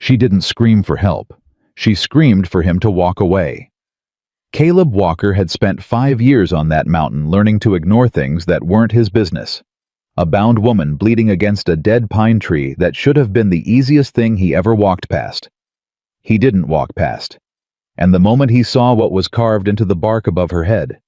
She didn't scream for help. She screamed for him to walk away. Caleb Walker had spent 5 years on that mountain learning to ignore things that weren't his business. A bound woman bleeding against a dead pine tree that should have been the easiest thing he ever walked past. He didn't walk past. And the moment he saw what was carved into the bark above her head,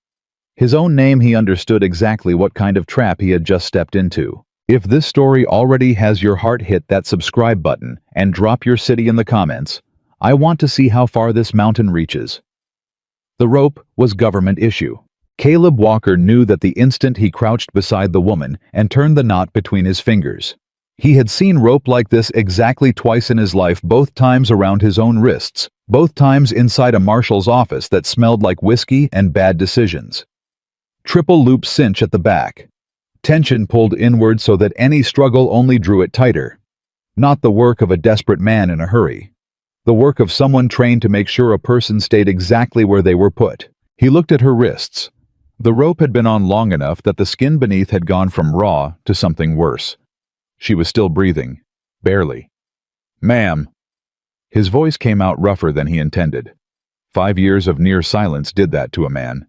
his own name, he understood exactly what kind of trap he had just stepped into. If this story already has your heart, hit that subscribe button and drop your city in the comments. I want to see how far this mountain reaches. The rope was government issue. Caleb Walker knew that the instant he crouched beside the woman and turned the knot between his fingers. He had seen rope like this exactly twice in his life, both times around his own wrists, both times inside a marshal's office that smelled like whiskey and bad decisions. Triple loop cinch at the back. Tension pulled inward so that any struggle only drew it tighter. Not the work of a desperate man in a hurry. The work of someone trained to make sure a person stayed exactly where they were put. He looked at her wrists. The rope had been on long enough that the skin beneath had gone from raw to something worse. She was still breathing. Barely. "Ma'am." His voice came out rougher than he intended. 5 years of near silence did that to a man.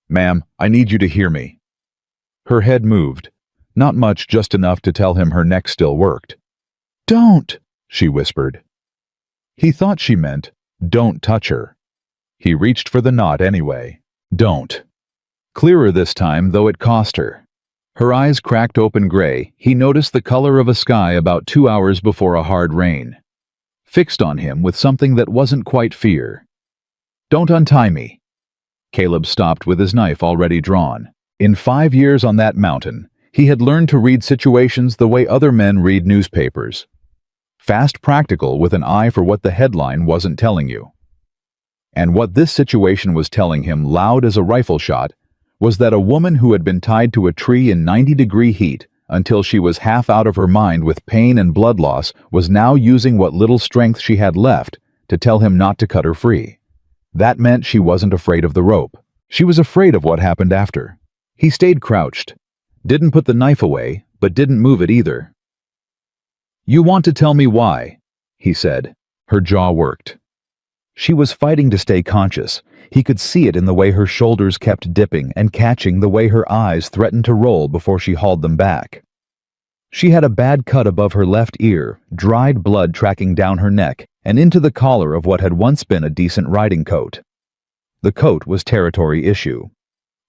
"Ma'am, I need you to hear me." Her head moved. Not much, just enough to tell him her neck still worked. "Don't," she whispered. He thought she meant, "Don't touch her." He reached for the knot anyway. "Don't." Clearer this time, though it cost her. Her eyes cracked open gray. He noticed the color of a sky about 2 hours before a hard rain. Fixed on him with something that wasn't quite fear. "Don't untie me." Caleb stopped with his knife already drawn. In 5 years on that mountain, he had learned to read situations the way other men read newspapers. Fast, practical, with an eye for what the headline wasn't telling you. And what this situation was telling him, loud as a rifle shot, was that a woman who had been tied to a tree in 90-degree heat until she was half out of her mind with pain and blood loss was now using what little strength she had left to tell him not to cut her free. That meant she wasn't afraid of the rope. She was afraid of what happened after. He stayed crouched. Didn't put the knife away, but didn't move it either. "You want to tell me why?" he said. Her jaw worked. She was fighting to stay conscious. He could see it in the way her shoulders kept dipping and catching, the way her eyes threatened to roll before she hauled them back. She had a bad cut above her left ear, dried blood tracking down her neck and into the collar of what had once been a decent riding coat. The coat was territory issue.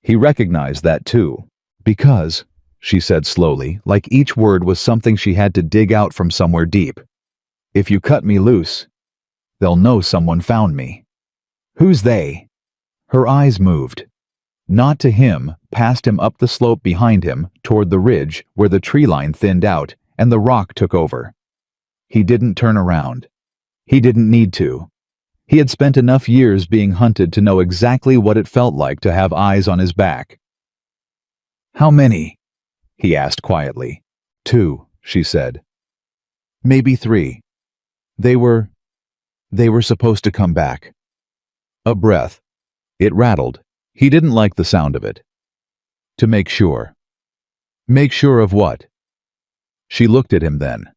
He recognized that too. "Because," she said slowly, like each word was something she had to dig out from somewhere deep, "if you cut me loose, they'll know someone found me." "Who's they?" Her eyes moved. Not to him, past him, up the slope behind him, toward the ridge where the tree line thinned out and the rock took over. He didn't turn around. He didn't need to. He had spent enough years being hunted to know exactly what it felt like to have eyes on his back. "How many?" he asked quietly. "2," she said. "Maybe 3. They were supposed to come back." A breath. It rattled. He didn't like the sound of it. "To make sure." "Make sure of what?" She looked at him then.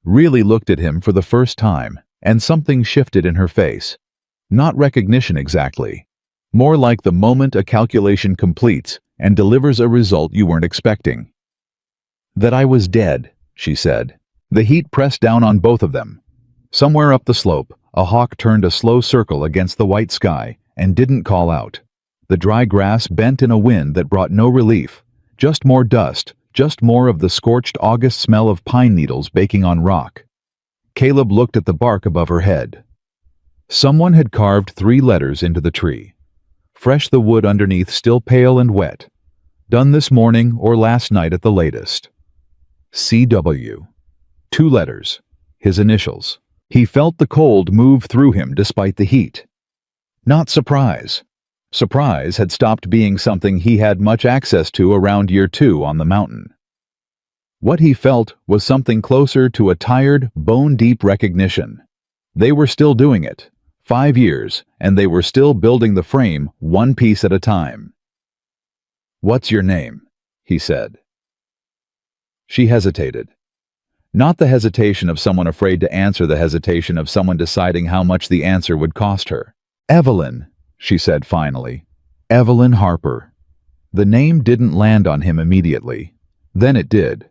Really looked at him for the first time, and something shifted in her face. Not recognition exactly. More like the moment a calculation completes and delivers a result you weren't expecting. "That I was dead," she said. The heat pressed down on both of them. Somewhere up the slope, a hawk turned a slow circle against the white sky and didn't call out. The dry grass bent in a wind that brought no relief, just more dust, just more of the scorched August smell of pine needles baking on rock. Caleb looked at the bark above her head. Someone had carved 3 letters into the tree. Fresh, the wood underneath still pale and wet. Done this morning or last night at the latest. CW. 2 letters. His initials. He felt the cold move through him despite the heat. Not surprise. Surprise had stopped being something he had much access to around year 2 on the mountain. What he felt was something closer to a tired, bone-deep recognition. They were still doing it. 5 years, and they were still building the frame, one piece at a time. "What's your name?" he said. She hesitated. Not the hesitation of someone afraid to answer, the hesitation of someone deciding how much the answer would cost her. "Evelyn," she said finally. "Evelyn Harper." The name didn't land on him immediately. Then it did.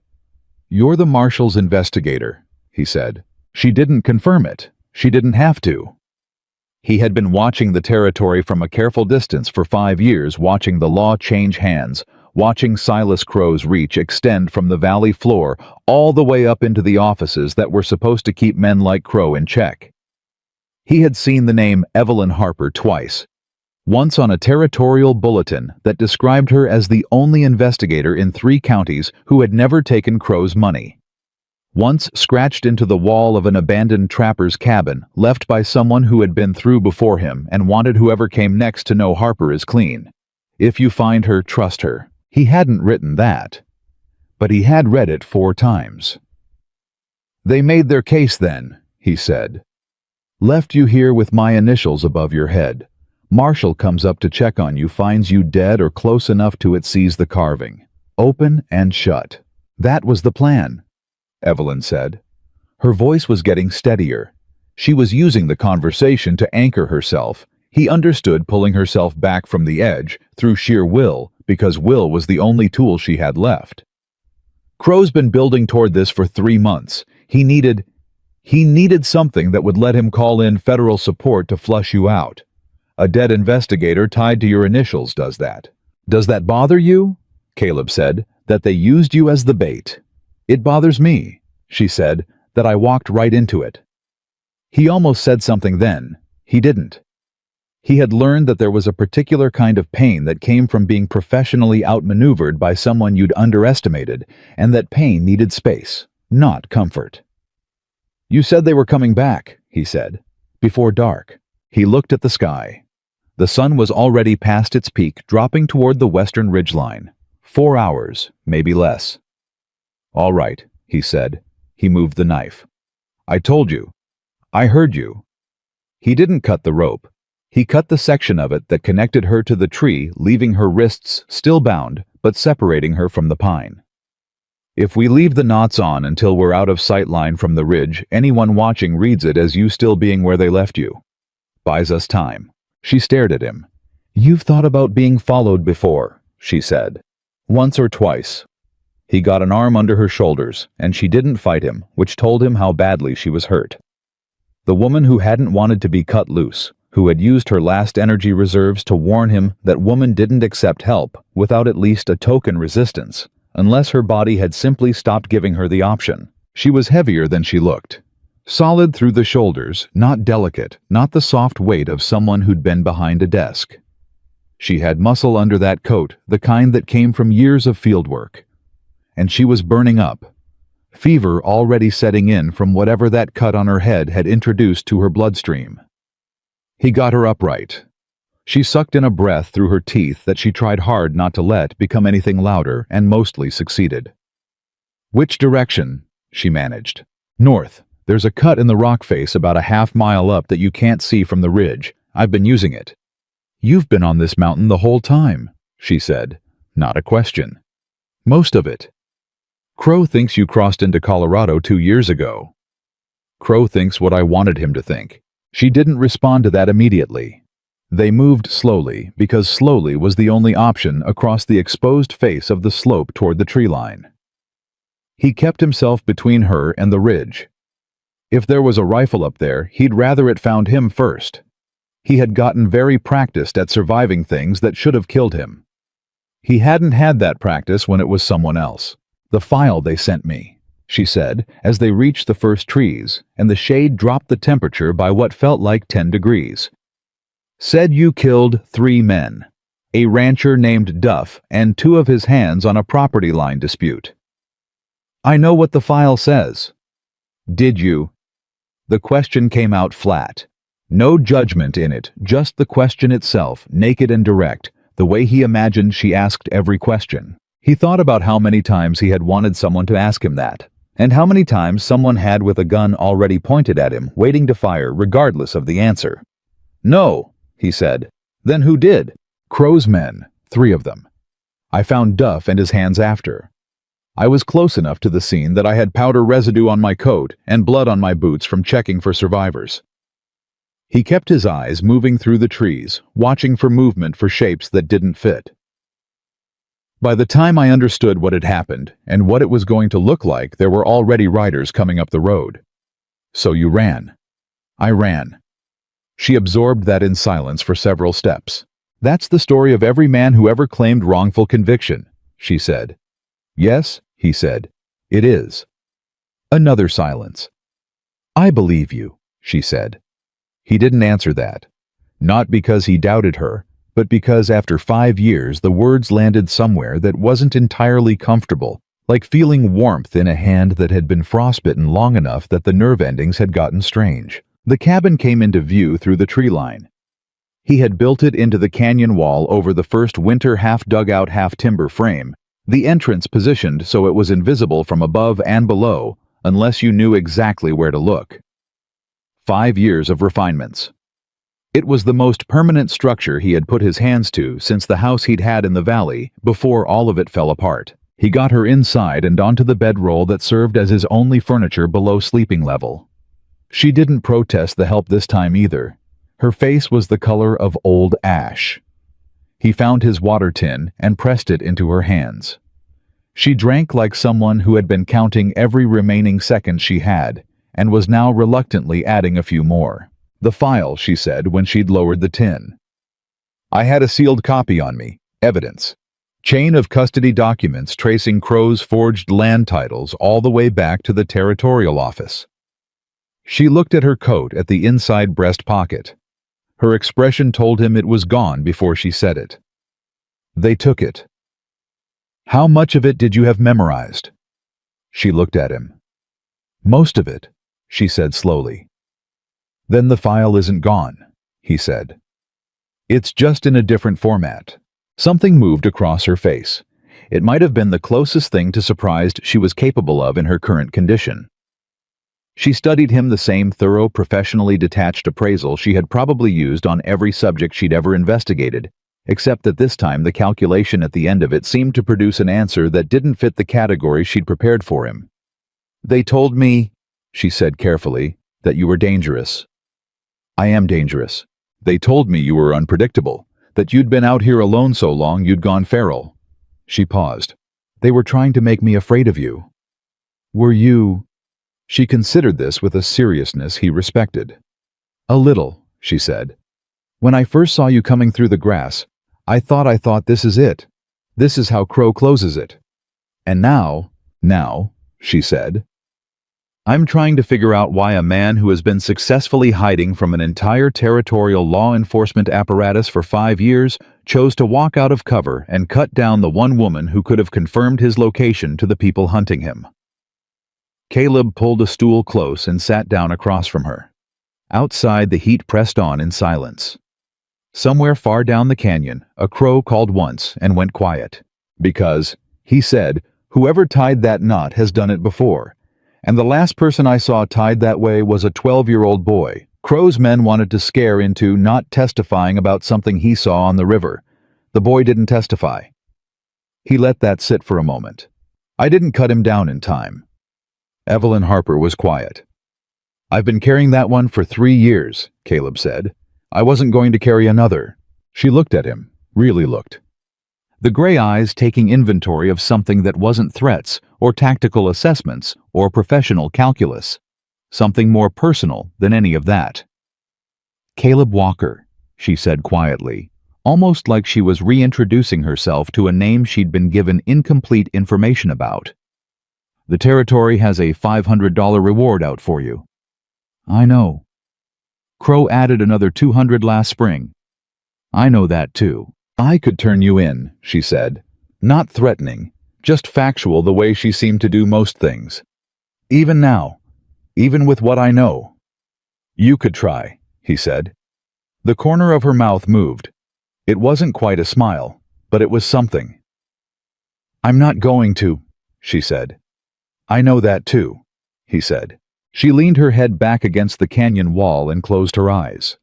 "You're the marshal's investigator," he said. She didn't confirm it. She didn't have to. He had been watching the territory from a careful distance for 5 years, watching the law change hands, watching Silas Crow's reach extend from the valley floor all the way up into the offices that were supposed to keep men like Crow in check. He had seen the name Evelyn Harper twice. Once on a territorial bulletin that described her as the only investigator in 3 counties who had never taken Crow's money. Once scratched into the wall of an abandoned trapper's cabin left by someone who had been through before him and wanted whoever came next to know Harper is clean. "If you find her, trust her." He hadn't written that, but he had read it 4 times. "They made their case then," he said. "Left you here with my initials above your head. Marshal comes up to check on you, finds you dead or close enough to it, sees the carving. Open and shut. That was the plan," Evelyn said. Her voice was getting steadier. She was using the conversation to anchor herself. He understood, pulling herself back from the edge through sheer will, because will was the only tool she had left. "Crow's been building toward this for 3 months. He needed something that would let him call in federal support to flush you out. A dead investigator tied to your initials does that." "Does that bother you?" Caleb said. "That they used you as the bait?" "It bothers me," she said, "that I walked right into it." He almost said something then. He didn't. He had learned that there was a particular kind of pain that came from being professionally outmaneuvered by someone you'd underestimated, and that pain needed space, not comfort. "You said they were coming back," he said. "Before dark." He looked at the sky. The sun was already past its peak, dropping toward the western ridgeline. 4 hours, maybe less. "All right," he said. He moved the knife. "I told you. I heard you." He didn't cut the rope. He cut the section of it that connected her to the tree, leaving her wrists still bound, but separating her from the pine. "If we leave the knots on until we're out of sight line from the ridge, anyone watching reads it as you still being where they left you. Buys us time." She stared at him. "You've thought about being followed before," she said. "Once or twice." He got an arm under her shoulders, and she didn't fight him, which told him how badly she was hurt. The woman who hadn't wanted to be cut loose, who had used her last energy reserves to warn him that woman didn't accept help without at least a token resistance, unless her body had simply stopped giving her the option. She was heavier than she looked. Solid through the shoulders, not delicate, not the soft weight of someone who'd been behind a desk. She had muscle under that coat, the kind that came from years of field work. And she was burning up. Fever already setting in from whatever that cut on her head had introduced to her bloodstream. He got her upright. She sucked in a breath through her teeth that she tried hard not to let become anything louder, and mostly succeeded. "Which direction?" she managed. "North. There's a cut in the rock face about a half-mile up that you can't see from the ridge. I've been using it." "You've been on this mountain the whole time," she said. Not a question. "Most of it." "Crow thinks you crossed into Colorado 2 years ago." "Crow thinks what I wanted him to think." She didn't respond to that immediately. They moved slowly, because slowly was the only option across the exposed face of the slope toward the tree line. He kept himself between her and the ridge. If there was a rifle up there, he'd rather it found him first. He had gotten very practiced at surviving things that should have killed him. He hadn't had that practice when it was someone else. "The file they sent me," she said, as they reached the first trees, and the shade dropped the temperature by what felt like 10 degrees. "Said you killed 3 men. A rancher named Duff and 2 of his hands on a property line dispute." "I know what the file says." "Did you?" The question came out flat. No judgment in it, just the question itself, naked and direct, the way he imagined she asked every question. He thought about how many times he had wanted someone to ask him that, and how many times someone had with a gun already pointed at him, waiting to fire regardless of the answer. "No," he said. "Then who did?" "Crow's men, 3 of them. I found Duff and his hands after." I was close enough to the scene that I had powder residue on my coat and blood on my boots from checking for survivors. He kept his eyes moving through the trees, watching for movement for shapes that didn't fit. By the time I understood what had happened and what it was going to look like, there were already riders coming up the road. So you ran. I ran. She absorbed that in silence for several steps. That's the story of every man who ever claimed wrongful conviction, she said. Yes, he said. It is. Another silence. I believe you, she said. He didn't answer that. Not because he doubted her, but because after 5 years the words landed somewhere that wasn't entirely comfortable, like feeling warmth in a hand that had been frostbitten long enough that the nerve endings had gotten strange. The cabin came into view through the tree line. He had built it into the canyon wall over the first winter half-dugout half-timber frame, the entrance positioned so it was invisible from above and below, unless you knew exactly where to look. 5 years of refinements. It was the most permanent structure he had put his hands to since the house he'd had in the valley, before all of it fell apart. He got her inside and onto the bedroll that served as his only furniture below sleeping level. She didn't protest the help this time either. Her face was the color of old ash. He found his water tin and pressed it into her hands. She drank like someone who had been counting every remaining second she had, and was now reluctantly adding a few more. The file, she said when she'd lowered the tin. I had a sealed copy on me, evidence. Chain of custody documents tracing Crow's forged land titles all the way back to the territorial office. She looked at her coat at the inside breast pocket. Her expression told him it was gone before she said it. They took it. How much of it did you have memorized? She looked at him. Most of it, she said slowly. Then the file isn't gone, he said. It's just in a different format. Something moved across her face. It might have been the closest thing to surprised she was capable of in her current condition. She studied him the same thorough, professionally detached appraisal she had probably used on every subject she'd ever investigated, except that this time the calculation at the end of it seemed to produce an answer that didn't fit the category she'd prepared for him. They told me, she said carefully, that you were dangerous. I am dangerous. They told me you were unpredictable, that you'd been out here alone so long you'd gone feral. She paused. They were trying to make me afraid of you. Were you... She considered this with a seriousness he respected. A little, she said. When I first saw you coming through the grass, I thought this is it. This is how Crow closes it. And now, she said, I'm trying to figure out why a man who has been successfully hiding from an entire territorial law enforcement apparatus for 5 years chose to walk out of cover and cut down the one woman who could have confirmed his location to the people hunting him. Caleb pulled a stool close and sat down across from her. Outside, the heat pressed on in silence. Somewhere far down the canyon, a crow called once and went quiet. Because, he said, whoever tied that knot has done it before. And the last person I saw tied that way was a 12-year-old boy. Crow's men wanted to scare into not testifying about something he saw on the river. The boy didn't testify. He let that sit for a moment. I didn't cut him down in time. Evelyn Harper was quiet. I've been carrying that one for 3 years, Caleb said. I wasn't going to carry another. She looked at him, really looked. The gray eyes taking inventory of something that wasn't threats or tactical assessments or professional calculus. Something more personal than any of that. Caleb Walker, she said quietly, almost like she was reintroducing herself to a name she'd been given incomplete information about. The territory has a $500 reward out for you. I know. Crow added another $200 last spring. I know that too. I could turn you in, she said. Not threatening, just factual the way she seemed to do most things. Even now, even with what I know. You could try, he said. The corner of her mouth moved. It wasn't quite a smile, but it was something. I'm not going to, she said. I know that too, he said. She leaned her head back against the canyon wall and closed her eyes.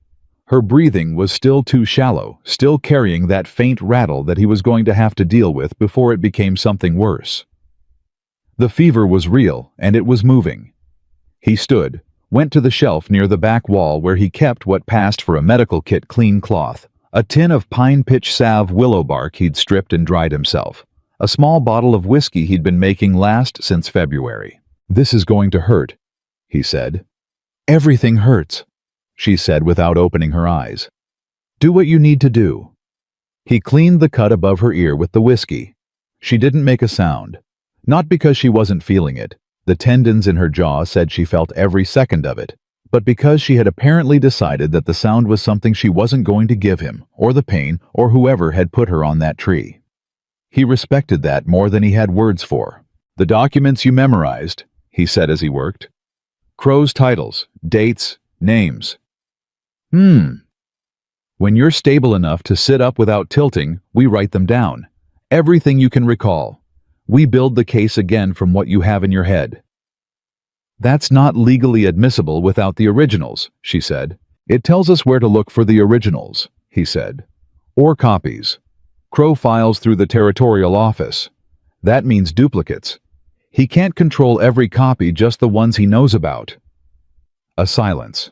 Her breathing was still too shallow, still carrying that faint rattle that he was going to have to deal with before it became something worse. The fever was real, and it was moving. He stood, went to the shelf near the back wall where he kept what passed for a medical kit clean cloth, a tin of pine pitch salve willow bark he'd stripped and dried himself, a small bottle of whiskey he'd been making last since February. "This is going to hurt," he said. "Everything hurts," she said without opening her eyes. "Do what you need to do." He cleaned the cut above her ear with the whiskey. She didn't make a sound. Not because she wasn't feeling it. The tendons in her jaw said she felt every second of it, but because she had apparently decided that the sound was something she wasn't going to give him, or the pain, or whoever had put her on that tree. He respected that more than he had words for. "The documents you memorized," he said as he worked. "Crow's titles, dates, names." When you're stable enough to sit up without tilting, we write them down. Everything you can recall. We build the case again from what you have in your head." "That's not legally admissible without the originals," she said. "It tells us where to look for the originals," he said. "Or copies. Crow files through the territorial office. That means duplicates. He can't control every copy, just the ones he knows about." A silence.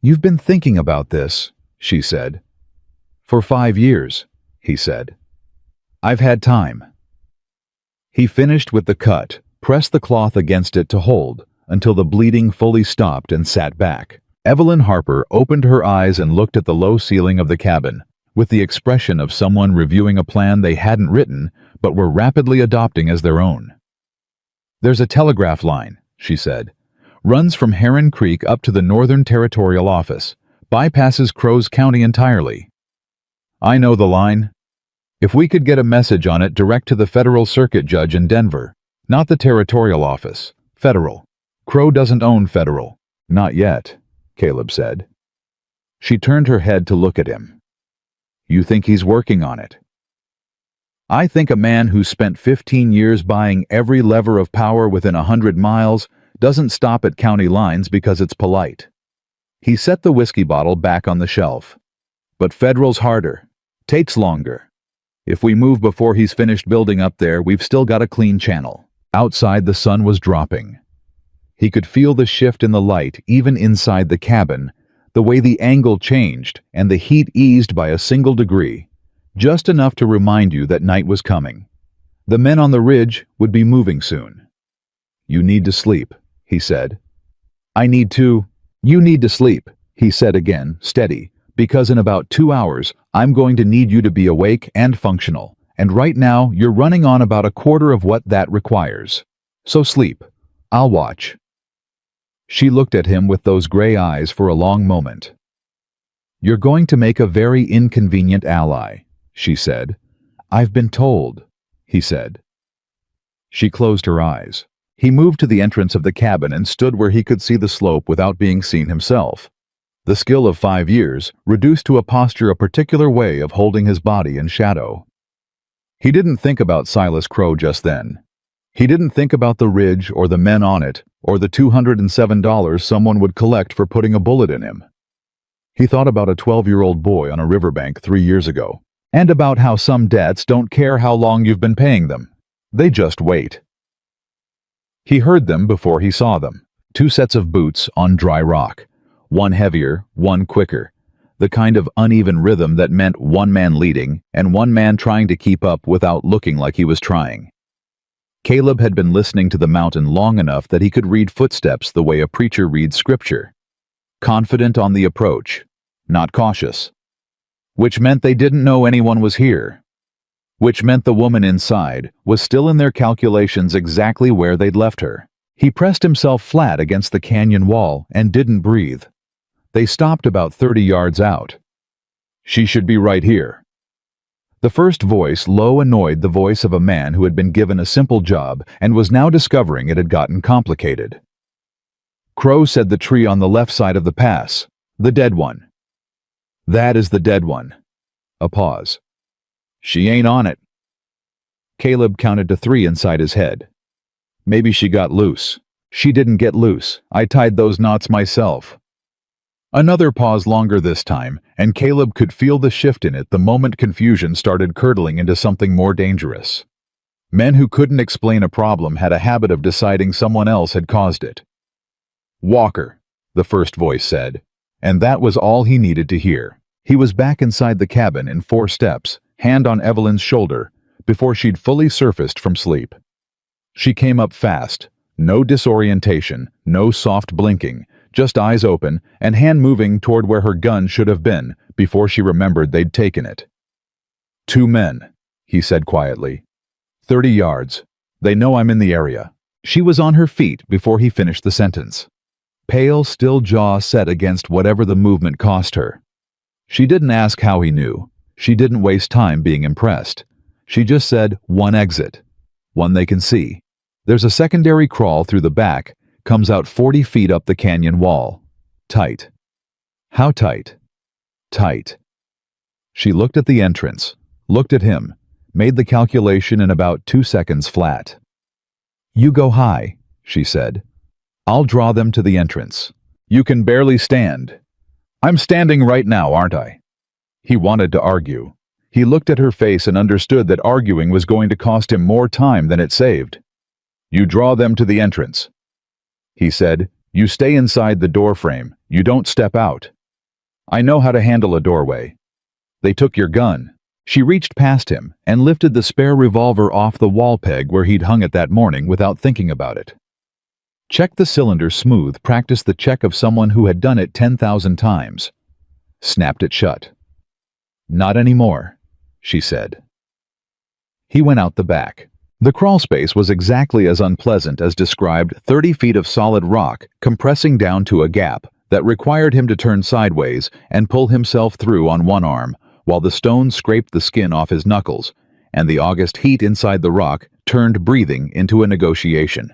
"You've been thinking about this," she said. "For 5 years," he said. "I've had time." He finished with the cut, pressed the cloth against it to hold, until the bleeding fully stopped and sat back. Evelyn Harper opened her eyes and looked at the low ceiling of the cabin, with the expression of someone reviewing a plan they hadn't written, but were rapidly adopting as their own. "There's a telegraph line," she said. "Runs from Heron Creek up to the Northern Territorial Office. Bypasses Crow's County entirely." "I know the line. If we could get a message on it direct to the federal circuit judge in Denver, not the territorial office, federal. Crow doesn't own federal." "Not yet," Caleb said. She turned her head to look at him. "You think he's working on it?" "I think a man who's spent 15 years buying every lever of power within 100 miles doesn't stop at county lines because it's polite." He set the whiskey bottle back on the shelf. "But federal's harder. Takes longer. If we move before he's finished building up there, we've still got a clean channel." Outside, the sun was dropping. He could feel the shift in the light even inside the cabin, the way the angle changed and the heat eased by a single degree, just enough to remind you that night was coming. The men on the ridge would be moving soon. "You need to sleep," he said. "I need to." "You need to sleep," he said again, steady, "because in about 2 hours, I'm going to need you to be awake and functional, and right now you're running on about a quarter of what that requires. So sleep. I'll watch." She looked at him with those gray eyes for a long moment. "You're going to make a very inconvenient ally," she said. "I've been told," he said. She closed her eyes. He moved to the entrance of the cabin and stood where he could see the slope without being seen himself. The skill of 5 years, reduced to a posture a particular way of holding his body in shadow. He didn't think about Silas Crow just then. He didn't think about the ridge or the men on it, or the $207 someone would collect for putting a bullet in him. He thought about a 12-year-old boy on a riverbank 3 years ago, and about how some debts don't care how long you've been paying them. They just wait. He heard them before he saw them. 2 sets of boots on dry rock. One heavier, one quicker. The kind of uneven rhythm that meant one man leading and one man trying to keep up without looking like he was trying. Caleb had been listening to the mountain long enough that he could read footsteps the way a preacher reads scripture. Confident on the approach, not cautious. Which meant they didn't know anyone was here. Which meant the woman inside was still in their calculations exactly where they'd left her. He pressed himself flat against the canyon wall and didn't breathe. They stopped about 30 yards out. "She should be right here." The first voice low annoyed the voice of a man who had been given a simple job and was now discovering it had gotten complicated. "Crow said the tree on the left side of the pass. The dead one." "That is the dead one." A pause. "She ain't on it." Caleb counted to 3 inside his head. "Maybe she got loose." "She didn't get loose. I tied those knots myself." Another pause, longer this time, and Caleb could feel the shift in it the moment confusion started curdling into something more dangerous. Men who couldn't explain a problem had a habit of deciding someone else had caused it. "Walker," the first voice said, and that was all he needed to hear. He was back inside the cabin in 4 steps, hand on Evelyn's shoulder, before she'd fully surfaced from sleep. She came up fast, no disorientation, no soft blinking, just eyes open and hand moving toward where her gun should have been before she remembered they'd taken it. "2 men," he said quietly. 30 yards. They know I'm in the area." She was on her feet before he finished the sentence. Pale, still jaw set against whatever the movement cost her. She didn't ask how he knew. She didn't waste time being impressed. She just said, "One exit. One they can see. There's a secondary crawl through the back, comes out 40 feet up the canyon wall. Tight." "How tight?" "Tight." She looked at the entrance, looked at him, made the calculation in about 2 seconds flat. "You go high," she said. "I'll draw them to the entrance. You can barely stand." "I'm standing right now, aren't I?" He wanted to argue. He looked at her face and understood that arguing was going to cost him more time than it saved. "You draw them to the entrance." He said, "You stay inside the door frame. You don't step out." "I know how to handle a doorway." "They took your gun." She reached past him and lifted the spare revolver off the wall peg where he'd hung it that morning without thinking about it. Check the cylinder smooth, practice the check of someone who had done it 10,000 times. Snapped it shut. "Not anymore," she said. He went out the back. The crawl space was exactly as unpleasant as described, 30 feet of solid rock compressing down to a gap that required him to turn sideways and pull himself through on one arm, while the stones scraped the skin off his knuckles, and the August heat inside the rock turned breathing into a negotiation.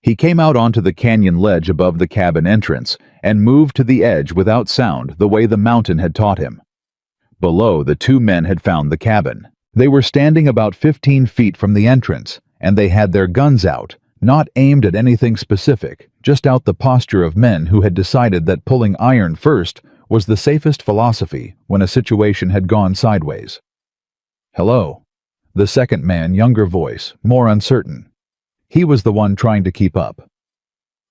He came out onto the canyon ledge above the cabin entrance and moved to the edge without sound the way the mountain had taught him. Below, the 2 men had found the cabin. They were standing about 15 feet from the entrance, and they had their guns out, not aimed at anything specific, just out the posture of men who had decided that pulling iron first was the safest philosophy when a situation had gone sideways. "Hello." The second man, younger voice, more uncertain. He was the one trying to keep up.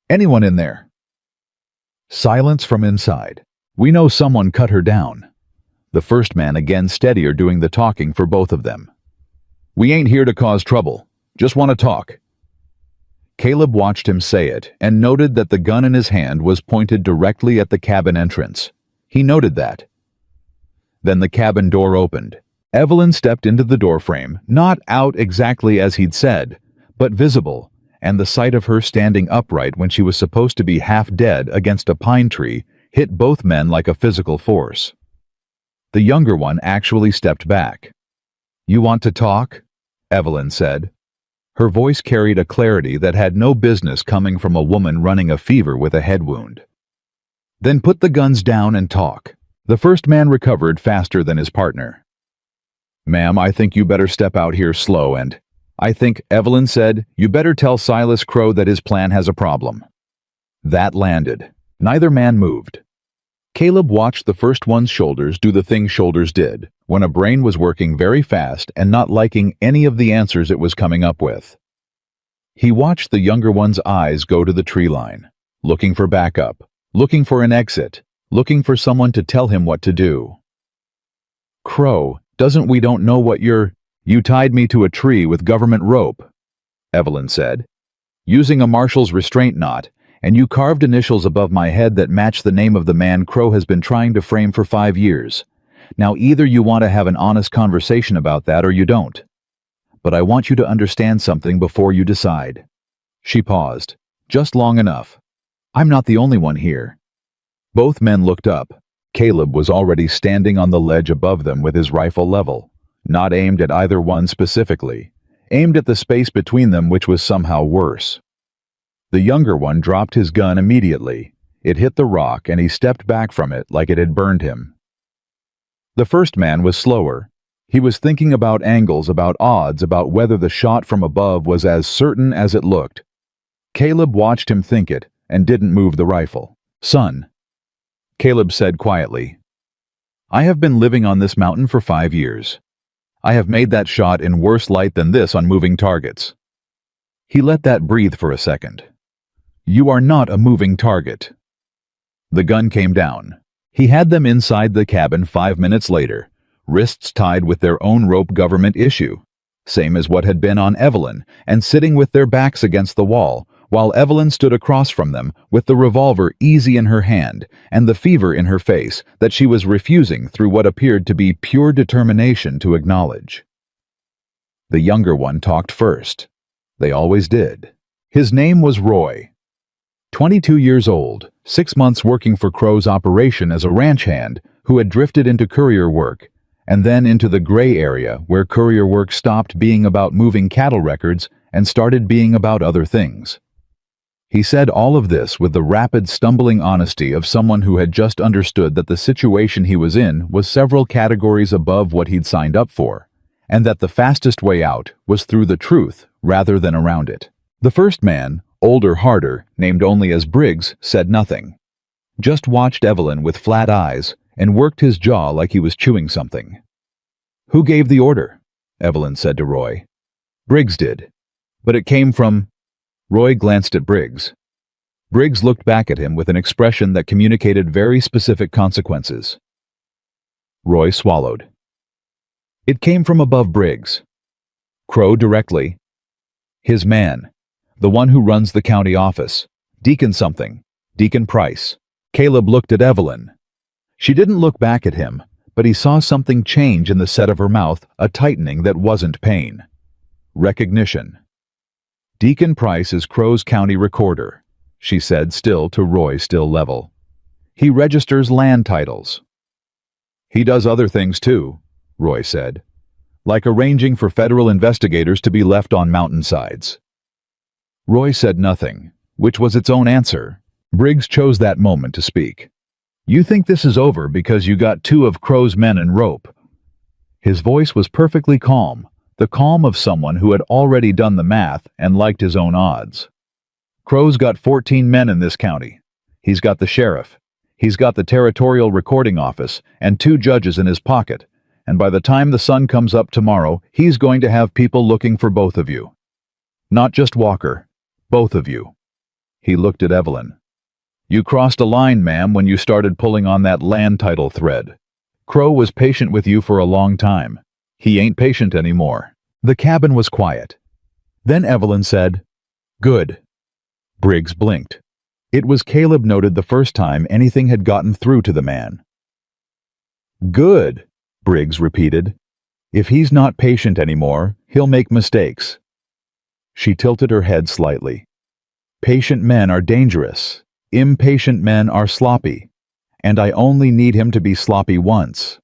"Anyone in there?" Silence from inside. "We know someone cut her down." The first man again steadier, doing the talking for both of them. "We ain't here to cause trouble. Just want to talk." Caleb watched him say it and noted that the gun in his hand was pointed directly at the cabin entrance. He noted that. Then the cabin door opened. Evelyn stepped into the doorframe, not out exactly as he'd said, but visible, and the sight of her standing upright when she was supposed to be half dead against a pine tree hit both men like a physical force. The younger one actually stepped back. "You want to talk?" Evelyn said. Her voice carried a clarity that had no business coming from a woman running a fever with a head wound. "Then put the guns down and talk." The first man recovered faster than his partner. "Ma'am, I think you better step out here slow and—" "I think," Evelyn said, "you better tell Silas Crow that his plan has a problem." That landed. Neither man moved. Caleb watched the first one's shoulders do the thing shoulders did, when a brain was working very fast and not liking any of the answers it was coming up with. He watched the younger one's eyes go to the tree line, looking for backup, looking for an exit, looking for someone to tell him what to do. "Crow, we don't know what you tied me to a tree with government rope," Evelyn said, "using a marshal's restraint knot, and you carved initials above my head that match the name of the man Crow has been trying to frame for 5 years. Now either you want to have an honest conversation about that or you don't. But I want you to understand something before you decide." She paused, just long enough. "I'm not the only one here." Both men looked up. Caleb was already standing on the ledge above them with his rifle level, not aimed at either one specifically, aimed at the space between them, which was somehow worse. The younger one dropped his gun immediately. It hit the rock and he stepped back from it like it had burned him. The first man was slower. He was thinking about angles, about odds, about whether the shot from above was as certain as it looked. Caleb watched him think it and didn't move the rifle. "Son," Caleb said quietly, "I have been living on this mountain for 5 years. I have made that shot in worse light than this on moving targets." He let that breathe for a second. "You are not a moving target." The gun came down. He had them inside the cabin 5 minutes later, wrists tied with their own rope government issue, same as what had been on Evelyn, and sitting with their backs against the wall, while Evelyn stood across from them with the revolver easy in her hand and the fever in her face that she was refusing through what appeared to be pure determination to acknowledge. The younger one talked first. They always did. His name was Roy. 22 years old, 6 months working for Crow's operation as a ranch hand who had drifted into courier work, and then into the gray area where courier work stopped being about moving cattle records and started being about other things. He said all of this with the rapid, stumbling honesty of someone who had just understood that the situation he was in was several categories above what he'd signed up for, and that the fastest way out was through the truth rather than around it. The first man, older, harder, named only as Briggs, said nothing. Just watched Evelyn with flat eyes and worked his jaw like he was chewing something. "Who gave the order?" Evelyn said to Roy. "Briggs did. But it came from—" Roy glanced at Briggs. Briggs looked back at him with an expression that communicated very specific consequences. Roy swallowed. "It came from above Briggs. Crow directly. His man. The one who runs the county office. Deacon something. Deacon Price." Caleb looked at Evelyn. She didn't look back at him, but he saw something change in the set of her mouth, a tightening that wasn't pain. Recognition. "Deacon Price is Crow's county recorder," she said, still to Roy, still level. "He registers land titles." "He does other things too," Roy said, "like arranging for federal investigators to be left on mountainsides." Roy said nothing, which was its own answer. Briggs chose that moment to speak. "You think this is over because you got 2 of Crow's men in rope." His voice was perfectly calm, the calm of someone who had already done the math and liked his own odds. "Crow's got 14 men in this county. He's got the sheriff. He's got the territorial recording office and 2 judges in his pocket, and by the time the sun comes up tomorrow, he's going to have people looking for both of you. Not just Walker, both of you." He looked at Evelyn. "You crossed a line, ma'am, when you started pulling on that land title thread. Crow was patient with you for a long time. He ain't patient anymore." The cabin was quiet. Then Evelyn said, "Good." Briggs blinked. It was Caleb noted the first time anything had gotten through to the man. "Good," Briggs repeated. "If he's not patient anymore, he'll make mistakes." She tilted her head slightly. "Patient men are dangerous. Impatient men are sloppy. And I only need him to be sloppy once."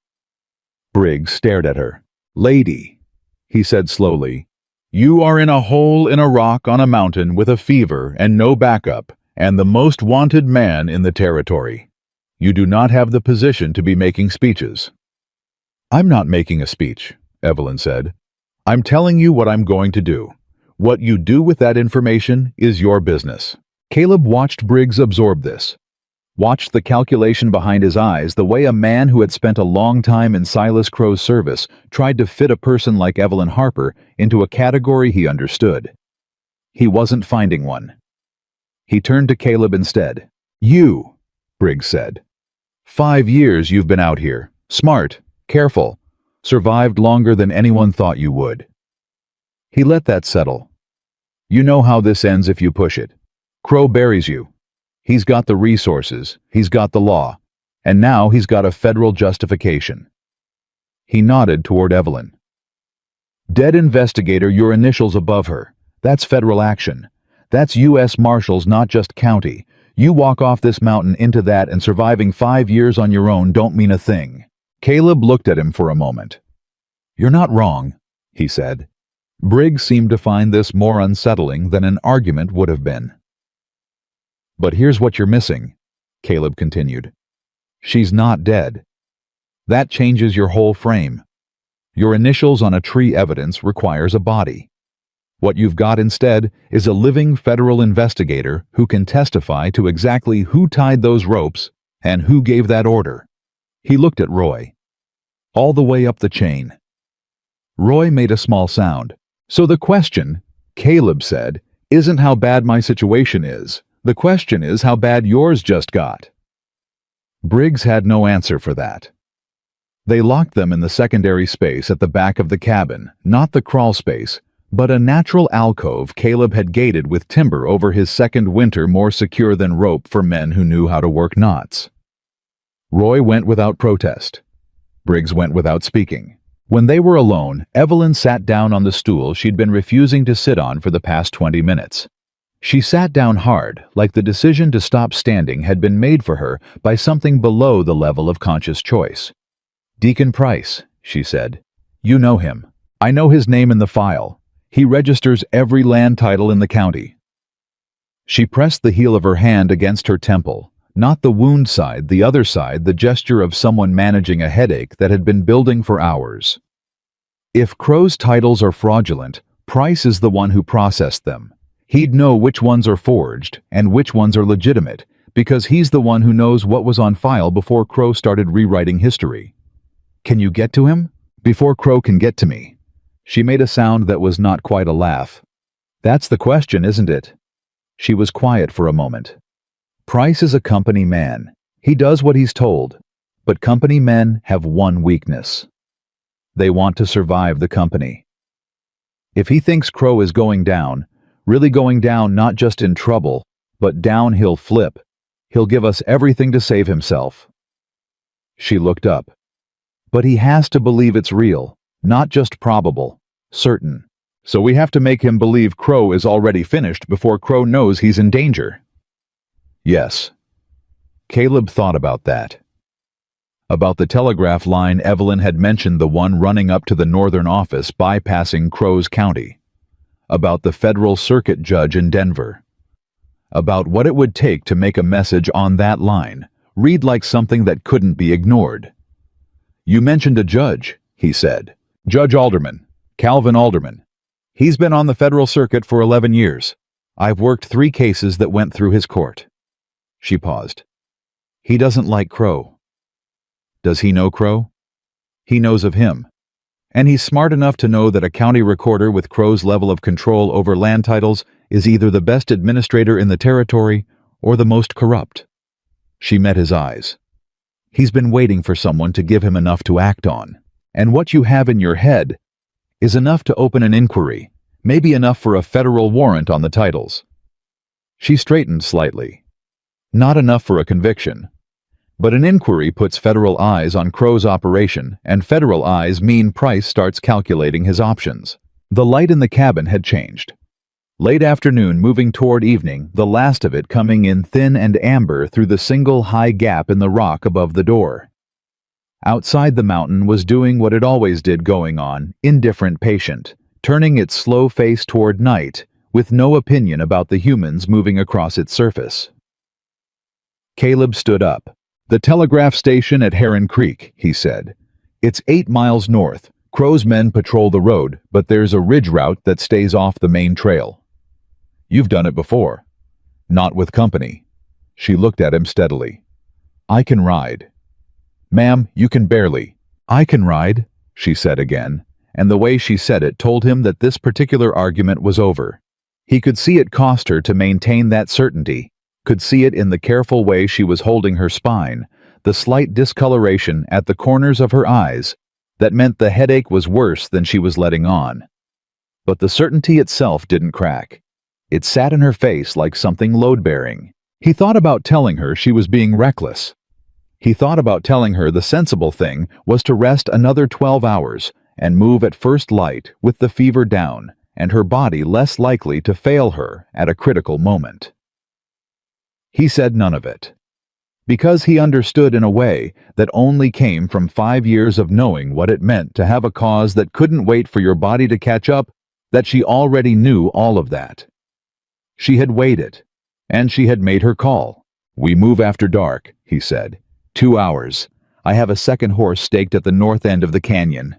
Briggs stared at her. "Lady," he said slowly, "you are in a hole in a rock on a mountain with a fever and no backup, and the most wanted man in the territory. You do not have the position to be making speeches." "I'm not making a speech," Evelyn said. "I'm telling you what I'm going to do. What you do with that information is your business." Caleb watched Briggs absorb this. Watched the calculation behind his eyes, the way a man who had spent a long time in Silas Crow's service tried to fit a person like Evelyn Harper into a category he understood. He wasn't finding one. He turned to Caleb instead. "You," Briggs said. 5 years you've been out here. Smart, careful, survived longer than anyone thought you would." He let that settle. "You know how this ends if you push it. Crow buries you. He's got the resources, he's got the law, and now he's got a federal justification." He nodded toward Evelyn. "Dead investigator, your initials above her. That's federal action. That's U.S. Marshals, not just county. You walk off this mountain into that and surviving 5 years on your own don't mean a thing." Caleb looked at him for a moment. "You're not wrong," he said. Briggs seemed to find this more unsettling than an argument would have been. "But here's what you're missing," Caleb continued. "She's not dead. That changes your whole frame. Your initials on a tree evidence requires a body. What you've got instead is a living federal investigator who can testify to exactly who tied those ropes and who gave that order." He looked at Roy. "All the way up the chain." Roy made a small sound. So the question, Caleb said, isn't how bad my situation is. The question is how bad yours just got. Briggs had no answer for that. They locked them in the secondary space at the back of the cabin, not the crawl space, but a natural alcove Caleb had gated with timber over his second winter, more secure than rope for men who knew how to work knots. Roy went without protest. Briggs went without speaking. When they were alone, Evelyn sat down on the stool she'd been refusing to sit on for the past 20 minutes. She sat down hard, like the decision to stop standing had been made for her by something below the level of conscious choice. "Deacon Price," she said. "You know him. I know his name in the file. He registers every land title in the county." She pressed the heel of her hand against her temple, not the wound side, the other side, the gesture of someone managing a headache that had been building for hours. If Crow's titles are fraudulent, Price is the one who processed them. He'd know which ones are forged and which ones are legitimate, because he's the one who knows what was on file before Crow started rewriting history. "Can you get to him?" "Before Crow can get to me." She made a sound that was not quite a laugh. "That's the question, isn't it?" She was quiet for a moment. "Price is a company man. He does what he's told. But company men have one weakness. They want to survive the company. If he thinks Crow is going down, really going down, not just in trouble, but down, he'll flip. He'll give us everything to save himself." She looked up. "But he has to believe it's real, not just probable, certain. So we have to make him believe Crow is already finished before Crow knows he's in danger." "Yes." Caleb thought about that. About the telegraph line Evelyn had mentioned, the one running up to the northern office bypassing Crow's county. About the federal circuit judge in Denver. About what it would take to make a message on that line read like something that couldn't be ignored. "You mentioned a judge," he said. "Judge Alderman, Calvin Alderman. He's been on the federal circuit for 11 years. I've worked 3 cases that went through his court." She paused. "He doesn't like Crow." "Does he know Crow?" "He knows of him. And he's smart enough to know that a county recorder with Crow's level of control over land titles is either the best administrator in the territory or the most corrupt." She met his eyes. "He's been waiting for someone to give him enough to act on. And what you have in your head is enough to open an inquiry, maybe enough for a federal warrant on the titles." She straightened slightly. "Not enough for a conviction. But an inquiry puts federal eyes on Crow's operation, and federal eyes mean Price starts calculating his options." The light in the cabin had changed. Late afternoon moving toward evening, the last of it coming in thin and amber through the single high gap in the rock above the door. Outside, the mountain was doing what it always did, going on, indifferent, patient, turning its slow face toward night, with no opinion about the humans moving across its surface. Caleb stood up. "The telegraph station at Heron Creek," he said. "It's 8 miles north. Crow's men patrol the road, but there's a ridge route that stays off the main trail." "You've done it before." "Not with company." She looked at him steadily. "I can ride." "Ma'am, you can barely." "I can ride," she said again, and the way she said it told him that this particular argument was over. He could see it cost her to maintain that certainty, could see it in the careful way she was holding her spine, the slight discoloration at the corners of her eyes that meant the headache was worse than she was letting on. But the certainty itself didn't crack. It sat in her face like something load-bearing. He thought about telling her she was being reckless. He thought about telling her the sensible thing was to rest another 12 hours and move at first light with the fever down and her body less likely to fail her at a critical moment. He said none of it, because he understood in a way that only came from 5 years of knowing what it meant to have a cause that couldn't wait for your body to catch up, that she already knew all of that. She had waited, and she had made her call. "We move after dark," he said. 2 hours. I have a second horse staked at the north end of the canyon."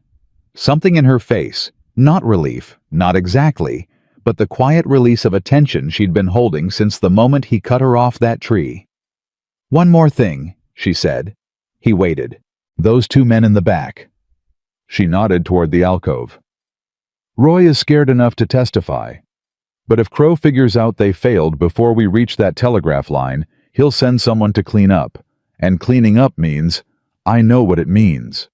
Something in her face, not relief, not exactly, but the quiet release of a tension she'd been holding since the moment he cut her off that tree. "One more thing," she said. He waited. "Those 2 men in the back." She nodded toward the alcove. Roy is scared enough to testify. But if Crow figures out they failed before we reach that telegraph line, he'll send someone to clean up. And cleaning up means, I know what it means.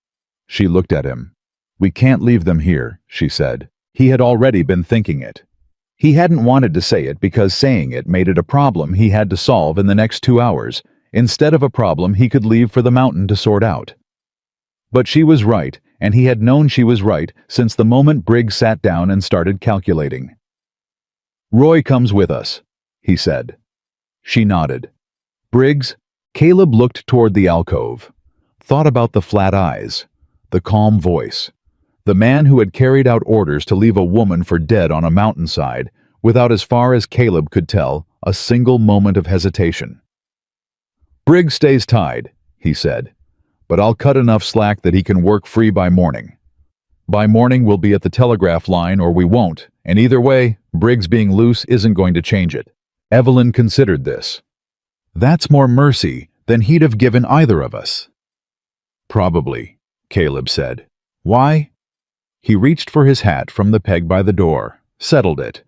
She looked at him. We can't leave them here, she said. He had already been thinking it. He hadn't wanted to say it because saying it made it a problem he had to solve in the next 2 hours, instead of a problem he could leave for the mountain to sort out. But she was right, and he had known she was right since the moment Briggs sat down and started calculating. Roy comes with us, he said. She nodded. Briggs, Caleb looked toward the alcove, thought about the flat eyes, the calm voice, the man who had carried out orders to leave a woman for dead on a mountainside without, as far as Caleb could tell, a single moment of hesitation. Briggs stays tied, he said, but I'll cut enough slack that he can work free by morning. By morning we'll be at the telegraph line or we won't, and either way, Briggs being loose isn't going to change it. Evelyn considered this. That's more mercy than he'd have given either of us. Probably, Caleb said. Why? He reached for his hat from the peg by the door, settled it.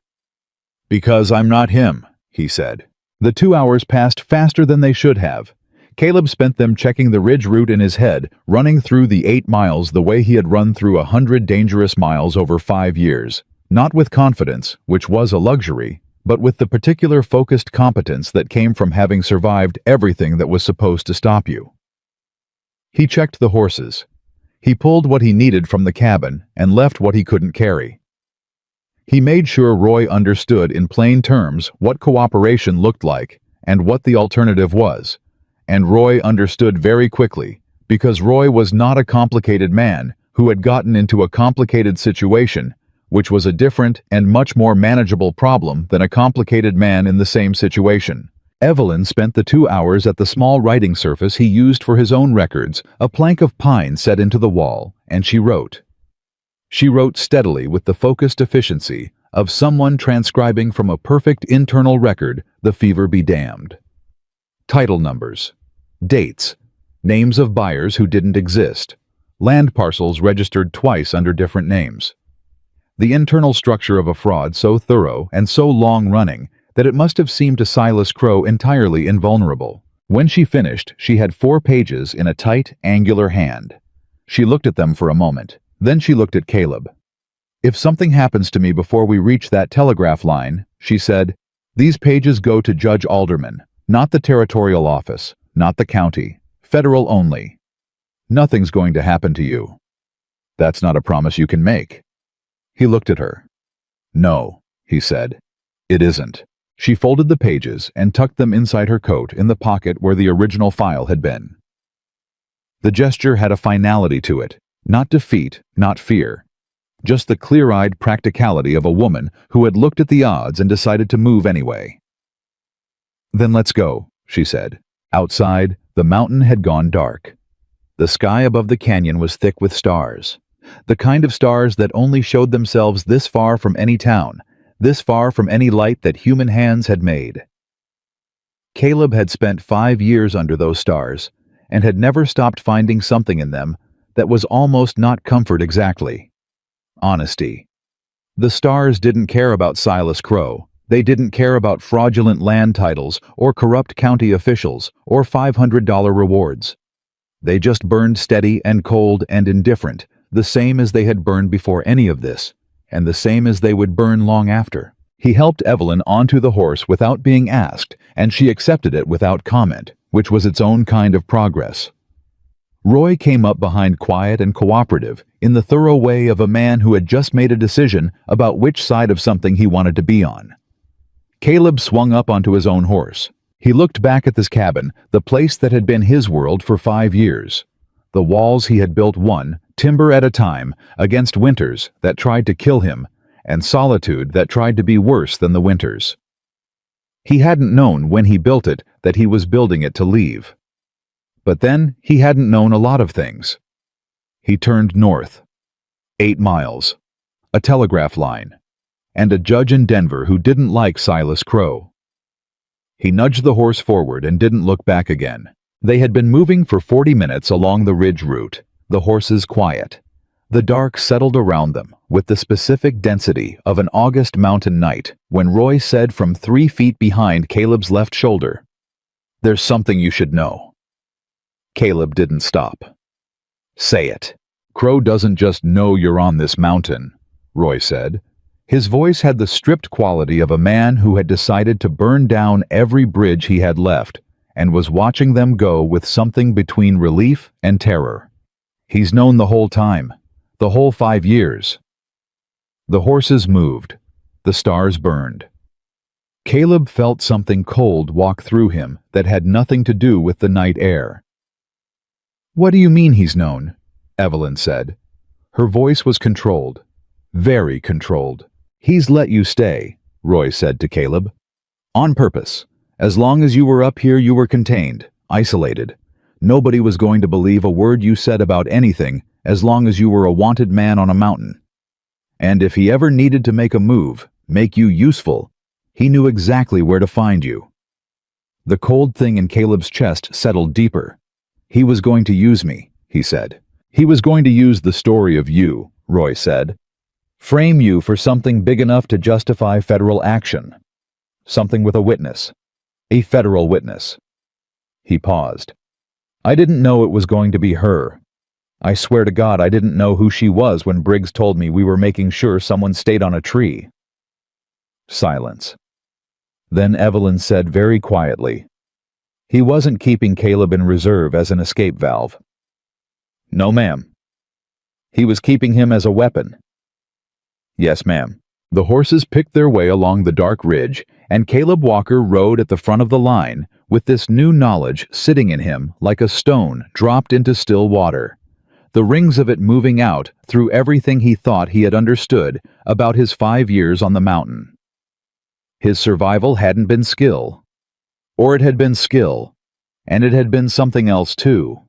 Because I'm not him, he said. The 2 hours passed faster than they should have. Caleb spent them checking the ridge route in his head, running through the 8 miles the way he had run through 100 dangerous miles over 5 years. Not with confidence, which was a luxury, but with the particular focused competence that came from having survived everything that was supposed to stop you. He checked the horses. He pulled what he needed from the cabin and left what he couldn't carry. He made sure Roy understood in plain terms what cooperation looked like and what the alternative was, and Roy understood very quickly, because Roy was not a complicated man who had gotten into a complicated situation, which was a different and much more manageable problem than a complicated man in the same situation. Evelyn spent the 2 hours at the small writing surface he used for his own records, a plank of pine set into the wall, and she wrote. She wrote steadily with the focused efficiency of someone transcribing from a perfect internal record, the fever be damned. Title numbers, dates, names of buyers who didn't exist, land parcels registered twice under different names. The internal structure of a fraud so thorough and so long-running that it must have seemed to Silas Crow entirely invulnerable. When she finished, she had 4 pages in a tight, angular hand. She looked at them for a moment. Then she looked at Caleb. If something happens to me before we reach that telegraph line, she said, these pages go to Judge Alderman, not the territorial office, not the county, federal only. Nothing's going to happen to you. That's not a promise you can make. He looked at her. No, he said. It isn't. She folded the pages and tucked them inside her coat in the pocket where the original file had been. The gesture had a finality to it, not defeat, not fear. Just the clear-eyed practicality of a woman who had looked at the odds and decided to move anyway. Then let's go, she said. Outside, the mountain had gone dark. The sky above the canyon was thick with stars. The kind of stars that only showed themselves this far from any town, this far from any light that human hands had made. Caleb had spent 5 years under those stars, and had never stopped finding something in them that was almost not comfort exactly. Honesty. The stars didn't care about Silas Crow. They didn't care about fraudulent land titles or corrupt county officials or $500 rewards. They just burned steady and cold and indifferent, the same as they had burned before any of this, and the same as they would burn long after. He helped Evelyn onto the horse without being asked, and she accepted it without comment, which was its own kind of progress. Roy came up behind quiet and cooperative, in the thorough way of a man who had just made a decision about which side of something he wanted to be on. Caleb swung up onto his own horse. He looked back at this cabin, the place that had been his world for 5 years. The walls he had built one, timber at a time, against winters that tried to kill him, and solitude that tried to be worse than the winters. He hadn't known when he built it that he was building it to leave. But then he hadn't known a lot of things. He turned north. 8 miles. A telegraph line. And a judge in Denver who didn't like Silas Crow. He nudged the horse forward and didn't look back again. They had been moving for 40 minutes along the ridge route, the horses quiet. The dark settled around them with the specific density of an August mountain night when Roy said from 3 feet behind Caleb's left shoulder, "There's something you should know." Caleb didn't stop. "Say it." "Crow doesn't just know you're on this mountain," Roy said. His voice had the stripped quality of a man who had decided to burn down every bridge he had left and was watching them go with something between relief and terror. "He's known the whole time. The whole 5 years." The horses moved. The stars burned. Caleb felt something cold walk through him that had nothing to do with the night air. "What do you mean he's known?" Evelyn said. Her voice was controlled. Very controlled. "He's let you stay," Roy said to Caleb. "On purpose. As long as you were up here, you were contained, isolated. Nobody was going to believe a word you said about anything as long as you were a wanted man on a mountain. And if he ever needed to make a move, make you useful, he knew exactly where to find you." The cold thing in Caleb's chest settled deeper. "He was going to use me," he said. "He was going to use the story of you," Roy said. "Frame you for something big enough to justify federal action. Something with a witness. A federal witness." He paused. "I didn't know it was going to be her. I swear to God I didn't know who she was when Briggs told me we were making sure someone stayed on a tree." Silence. Then Evelyn said very quietly, "He wasn't keeping Caleb in reserve as an escape valve." "No, ma'am." "He was keeping him as a weapon." "Yes, ma'am." The horses picked their way along the dark ridge, and Caleb Walker rode at the front of the line, with this new knowledge sitting in him like a stone dropped into still water, the rings of it moving out through everything he thought he had understood about his 5 years on the mountain. His survival hadn't been skill. Or it had been skill, and it had been something else too.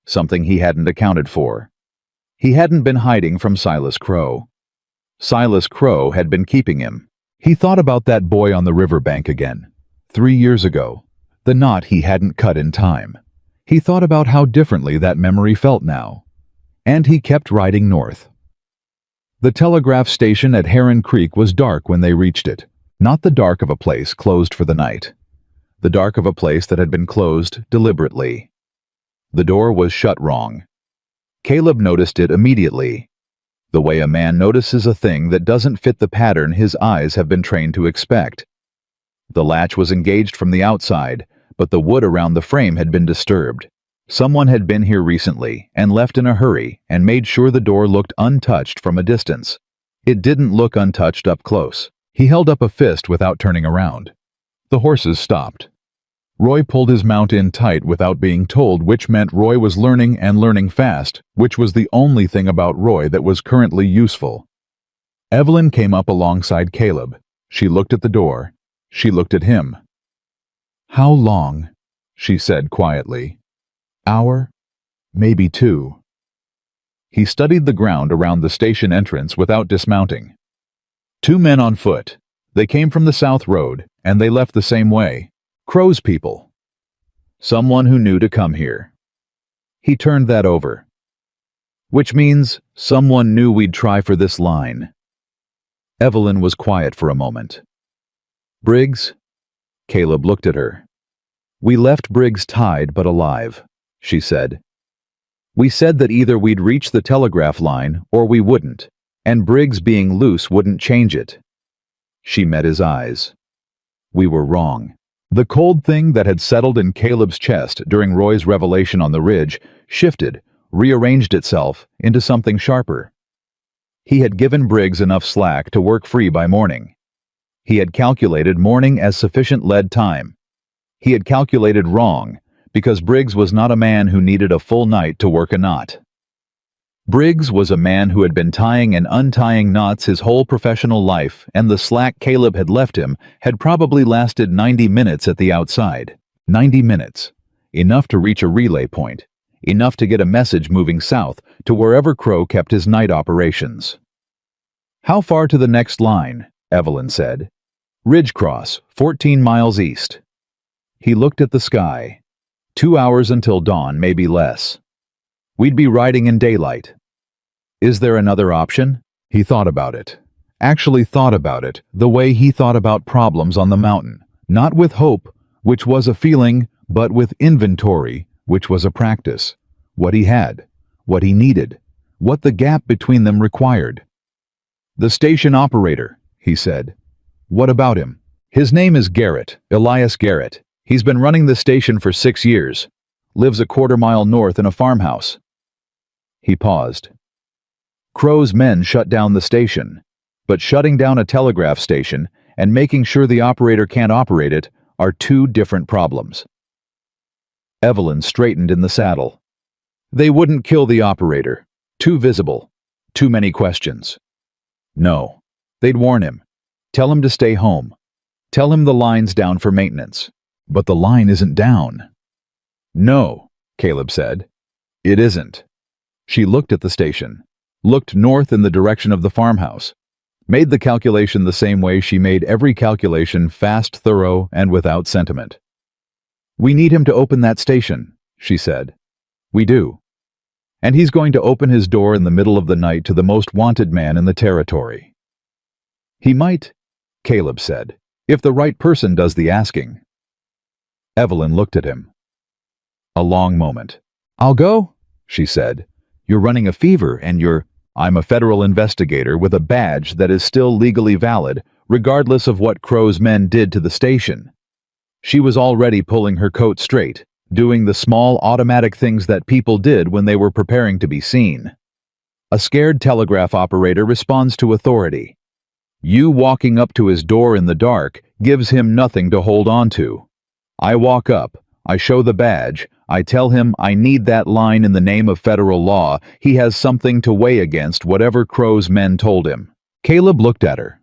Something he hadn't accounted for. He hadn't been hiding from Silas Crow. Silas Crow had been keeping him. He thought about that boy on the riverbank again, 3 years ago, the knot he hadn't cut in time. He thought about how differently that memory felt now. And he kept riding north. The telegraph station at Heron Creek was dark when they reached it. Not the dark of a place closed for the night. The dark of a place that had been closed deliberately. The door was shut wrong. Caleb noticed it immediately. The way a man notices a thing that doesn't fit the pattern his eyes have been trained to expect. The latch was engaged from the outside, but the wood around the frame had been disturbed. Someone had been here recently and left in a hurry and made sure the door looked untouched from a distance. It didn't look untouched up close. He held up a fist without turning around. The horses stopped. Roy pulled his mount in tight without being told, which meant Roy was learning and learning fast, which was the only thing about Roy that was currently useful. Evelyn came up alongside Caleb. She looked at the door. She looked at him. "How long?" she said quietly. "Hour? Maybe 2. He studied the ground around the station entrance without dismounting. 2 men on foot. They came from the South Road, and they left the same way. Crow's people. Someone who knew to come here. He turned that over. Which means someone knew we'd try for this line. Evelyn was quiet for a moment. "Briggs?" Caleb looked at her. "We left Briggs tied but alive," she said. "We said that either we'd reach the telegraph line or we wouldn't, and Briggs being loose wouldn't change it." She met his eyes. "We were wrong." The cold thing that had settled in Caleb's chest during Roy's revelation on the ridge shifted, rearranged itself into something sharper. He had given Briggs enough slack to work free by morning. He had calculated morning as sufficient lead time. He had calculated wrong, because Briggs was not a man who needed a full night to work a knot. Briggs was a man who had been tying and untying knots his whole professional life, and the slack Caleb had left him had probably lasted 90 minutes at the outside. 90 minutes. Enough to reach a relay point. Enough to get a message moving south to wherever Crow kept his night operations. "How far to the next line?" Evelyn said. "Ridge cross, 14 miles east." He looked at the sky. 2 hours until dawn, maybe less. We'd be riding in daylight. Is there another option? He thought about it. Actually thought about it the way he thought about problems on the mountain. Not with hope, which was a feeling, but with inventory, which was a practice. What he had, what he needed, what the gap between them required. The station operator, he said. What about him? His name is Garrett, Elias Garrett. He's been running the station for 6 years. Lives a quarter-mile north in a farmhouse. He paused. Crow's men shut down the station, but shutting down a telegraph station and making sure the operator can't operate it are two different problems. Evelyn straightened in the saddle. They wouldn't kill the operator. Too visible. Too many questions. No. They'd warn him. Tell him to stay home. Tell him the line's down for maintenance. But the line isn't down. No, Caleb said. It isn't. She looked at the station, looked north in the direction of the farmhouse, made the calculation the same way she made every calculation, fast, thorough, and without sentiment. We need him to open that station, she said. We do. And he's going to open his door in the middle of the night to the most wanted man in the territory. He might, Caleb said, if the right person does the asking. Evelyn looked at him. A long moment. I'll go, she said. You're running a fever and I'm a federal investigator with a badge that is still legally valid, regardless of what Crow's men did to the station. She was already pulling her coat straight, doing the small automatic things that people did when they were preparing to be seen. A scared telegraph operator responds to authority. You walking up to his door in the dark gives him nothing to hold on to. I walk up, I show the badge, I tell him I need that line in the name of federal law. He has something to weigh against whatever Crow's men told him. Caleb looked at her.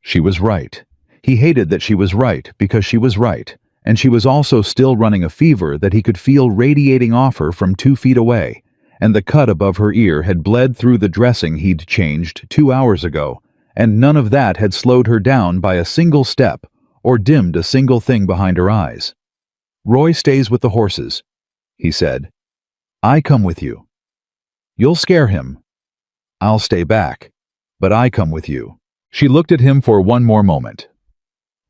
She was right. He hated that she was right because she was right, and she was also still running a fever that he could feel radiating off her from 2 feet away, and the cut above her ear had bled through the dressing he'd changed 2 hours ago, and none of that had slowed her down by a single step or dimmed a single thing behind her eyes. Roy stays with the horses, he said. I come with you. You'll scare him. I'll stay back, but I come with you. She looked at him for one more moment.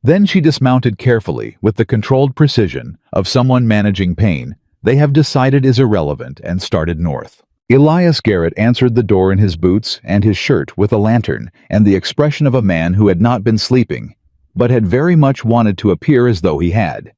Then she dismounted carefully with the controlled precision of someone managing pain they have decided is irrelevant and started north. Elias Garrett answered the door in his boots and his shirt with a lantern and the expression of a man who had not been sleeping, but had very much wanted to appear as though he had.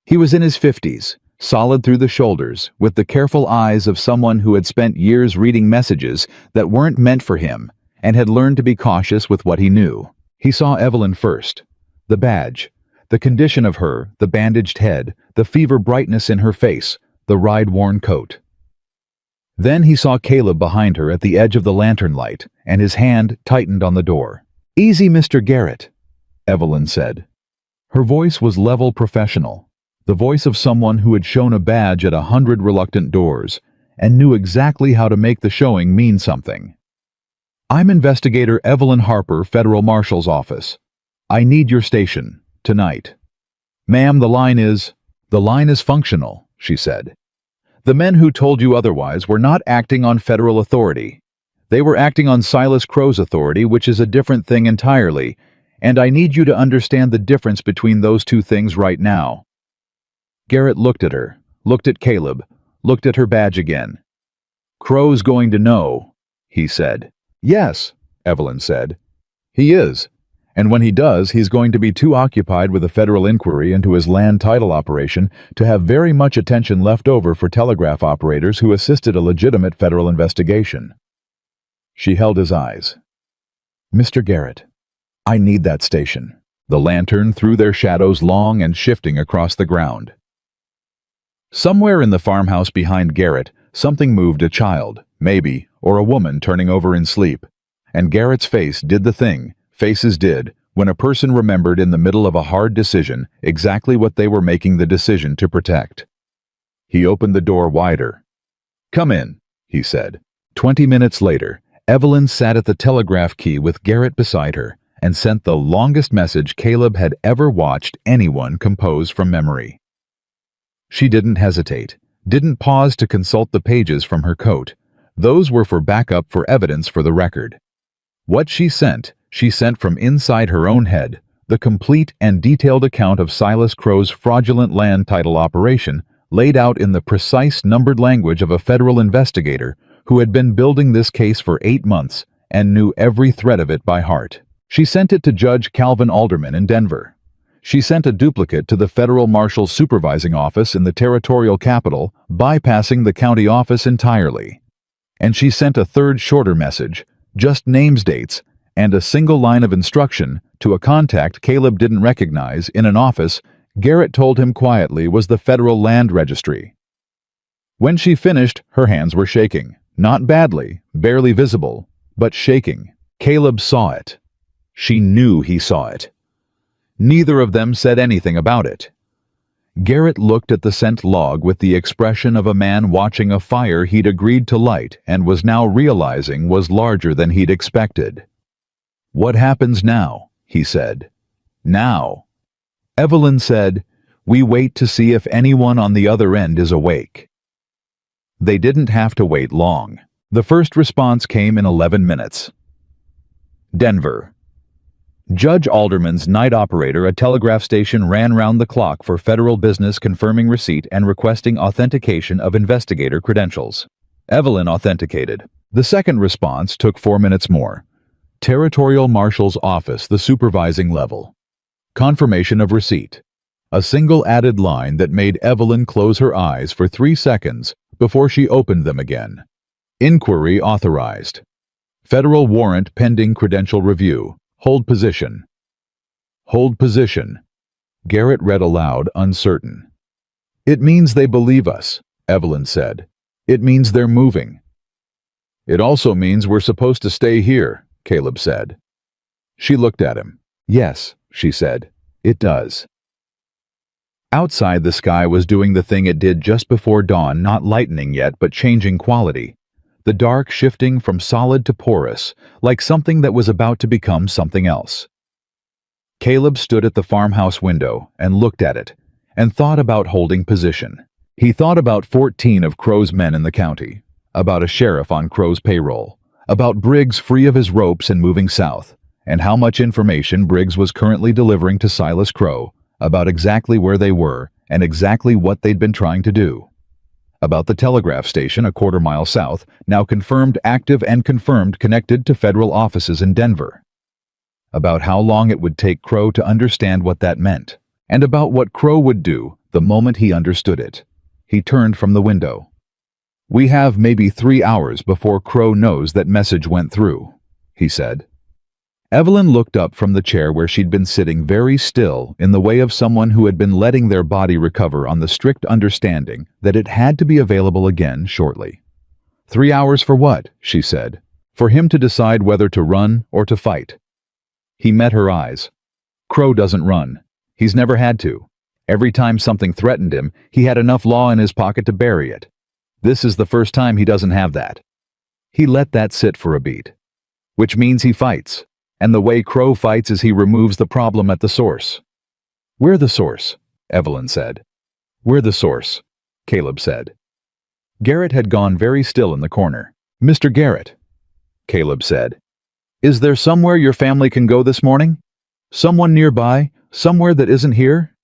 He was in his 50s, solid through the shoulders, with the careful eyes of someone who had spent years reading messages that weren't meant for him and had learned to be cautious with what he knew. He saw Evelyn first. The badge, the condition of her, the bandaged head, the fever brightness in her face, the ride-worn coat. Then he saw Caleb behind her at the edge of the lantern light, and his hand tightened on the door. Easy, Mr. Garrett, Evelyn said. Her voice was level professional, the voice of someone who had shown a badge at 100 reluctant doors and knew exactly how to make the showing mean something. I'm Investigator Evelyn Harper, Federal Marshal's Office. I need your station, tonight. Ma'am, the line is functional, she said. The men who told you otherwise were not acting on federal authority. They were acting on Silas Crow's authority, which is a different thing entirely, and I need you to understand the difference between those two things right now. Garrett looked at her, looked at Caleb, looked at her badge again. Crow's going to know, he said. Yes, Evelyn said. He is. And when he does, he's going to be too occupied with a federal inquiry into his land title operation to have very much attention left over for telegraph operators who assisted a legitimate federal investigation. She held his eyes. Mr. Garrett, I need that station. The lantern threw their shadows long and shifting across the ground. Somewhere in the farmhouse behind Garrett, something moved, a child, maybe, or a woman turning over in sleep, and Garrett's face did the thing faces did when a person remembered in the middle of a hard decision exactly what they were making the decision to protect. He opened the door wider. Come in, he said. 20 minutes later, Evelyn sat at the telegraph key with Garrett beside her and sent the longest message Caleb had ever watched anyone compose from memory. She didn't hesitate, didn't pause to consult the pages from her coat, Those were for backup for evidence for the record. What she sent from inside her own head, the complete and detailed account of Silas Crow's fraudulent land title operation, laid out in the precise numbered language of a federal investigator who had been building this case for 8 months and knew every thread of it by heart. She sent it to Judge Calvin Alderman in Denver. She sent a duplicate to the Federal Marshal's Supervising Office in the territorial capital, bypassing the county office entirely. And she sent a third shorter message, just names, dates, and a single line of instruction to a contact Caleb didn't recognize in an office Garrett told him quietly was the Federal Land Registry. When she finished, her hands were shaking. Not badly, barely visible, but shaking. Caleb saw it. She knew he saw it. Neither of them said anything about it. Garrett looked at the sent log with the expression of a man watching a fire he'd agreed to light and was now realizing was larger than he'd expected. "What happens now?" he said. "Now." Evelyn said, "We wait to see if anyone on the other end is awake." They didn't have to wait long. The first response came in 11 minutes. Denver. Judge Alderman's night operator, a telegraph station, ran round the clock for federal business, confirming receipt and requesting authentication of investigator credentials. Evelyn authenticated. The second response took 4 minutes more. Territorial Marshal's Office, the supervising level. Confirmation of receipt. A single added line that made Evelyn close her eyes for 3 seconds before she opened them again. Inquiry authorized. Federal warrant pending credential review. Hold position. Hold position. Garrett read aloud, uncertain. "It means they believe us," Evelyn said. "It means they're moving." "It also means we're supposed to stay here," Caleb said. She looked at him. "Yes," she said, "it does." Outside, the sky was doing the thing it did just before dawn, not lightening yet, but changing quality. The dark shifting from solid to porous, like something that was about to become something else. Caleb stood at the farmhouse window and looked at it, and thought about holding position. He thought about 14 of Crow's men in the county, about a sheriff on Crow's payroll, about Briggs free of his ropes and moving south, and how much information Briggs was currently delivering to Silas Crow about exactly where they were and exactly what they'd been trying to do. About the telegraph station a quarter-mile south, now confirmed active and confirmed connected to federal offices in Denver. About how long it would take Crow to understand what that meant, and about what Crow would do the moment he understood it. He turned from the window. "We have maybe 3 hours before Crow knows that message went through," he said. Evelyn looked up from the chair where she'd been sitting very still in the way of someone who had been letting their body recover on the strict understanding that it had to be available again shortly. 3 hours for what?" she said. "For him to decide whether to run or to fight." He met her eyes. "Crow doesn't run. He's never had to. Every time something threatened him, he had enough law in his pocket to bury it. This is the first time he doesn't have that. He let that sit for a beat. Which means he fights. And the way Crow fights is he removes the problem at the source." "We're the source," Evelyn said. "We're the source," Caleb said. Garrett had gone very still in the corner. "Mr. Garrett," Caleb said, "is there somewhere your family can go this morning? Someone nearby? Somewhere that isn't here?"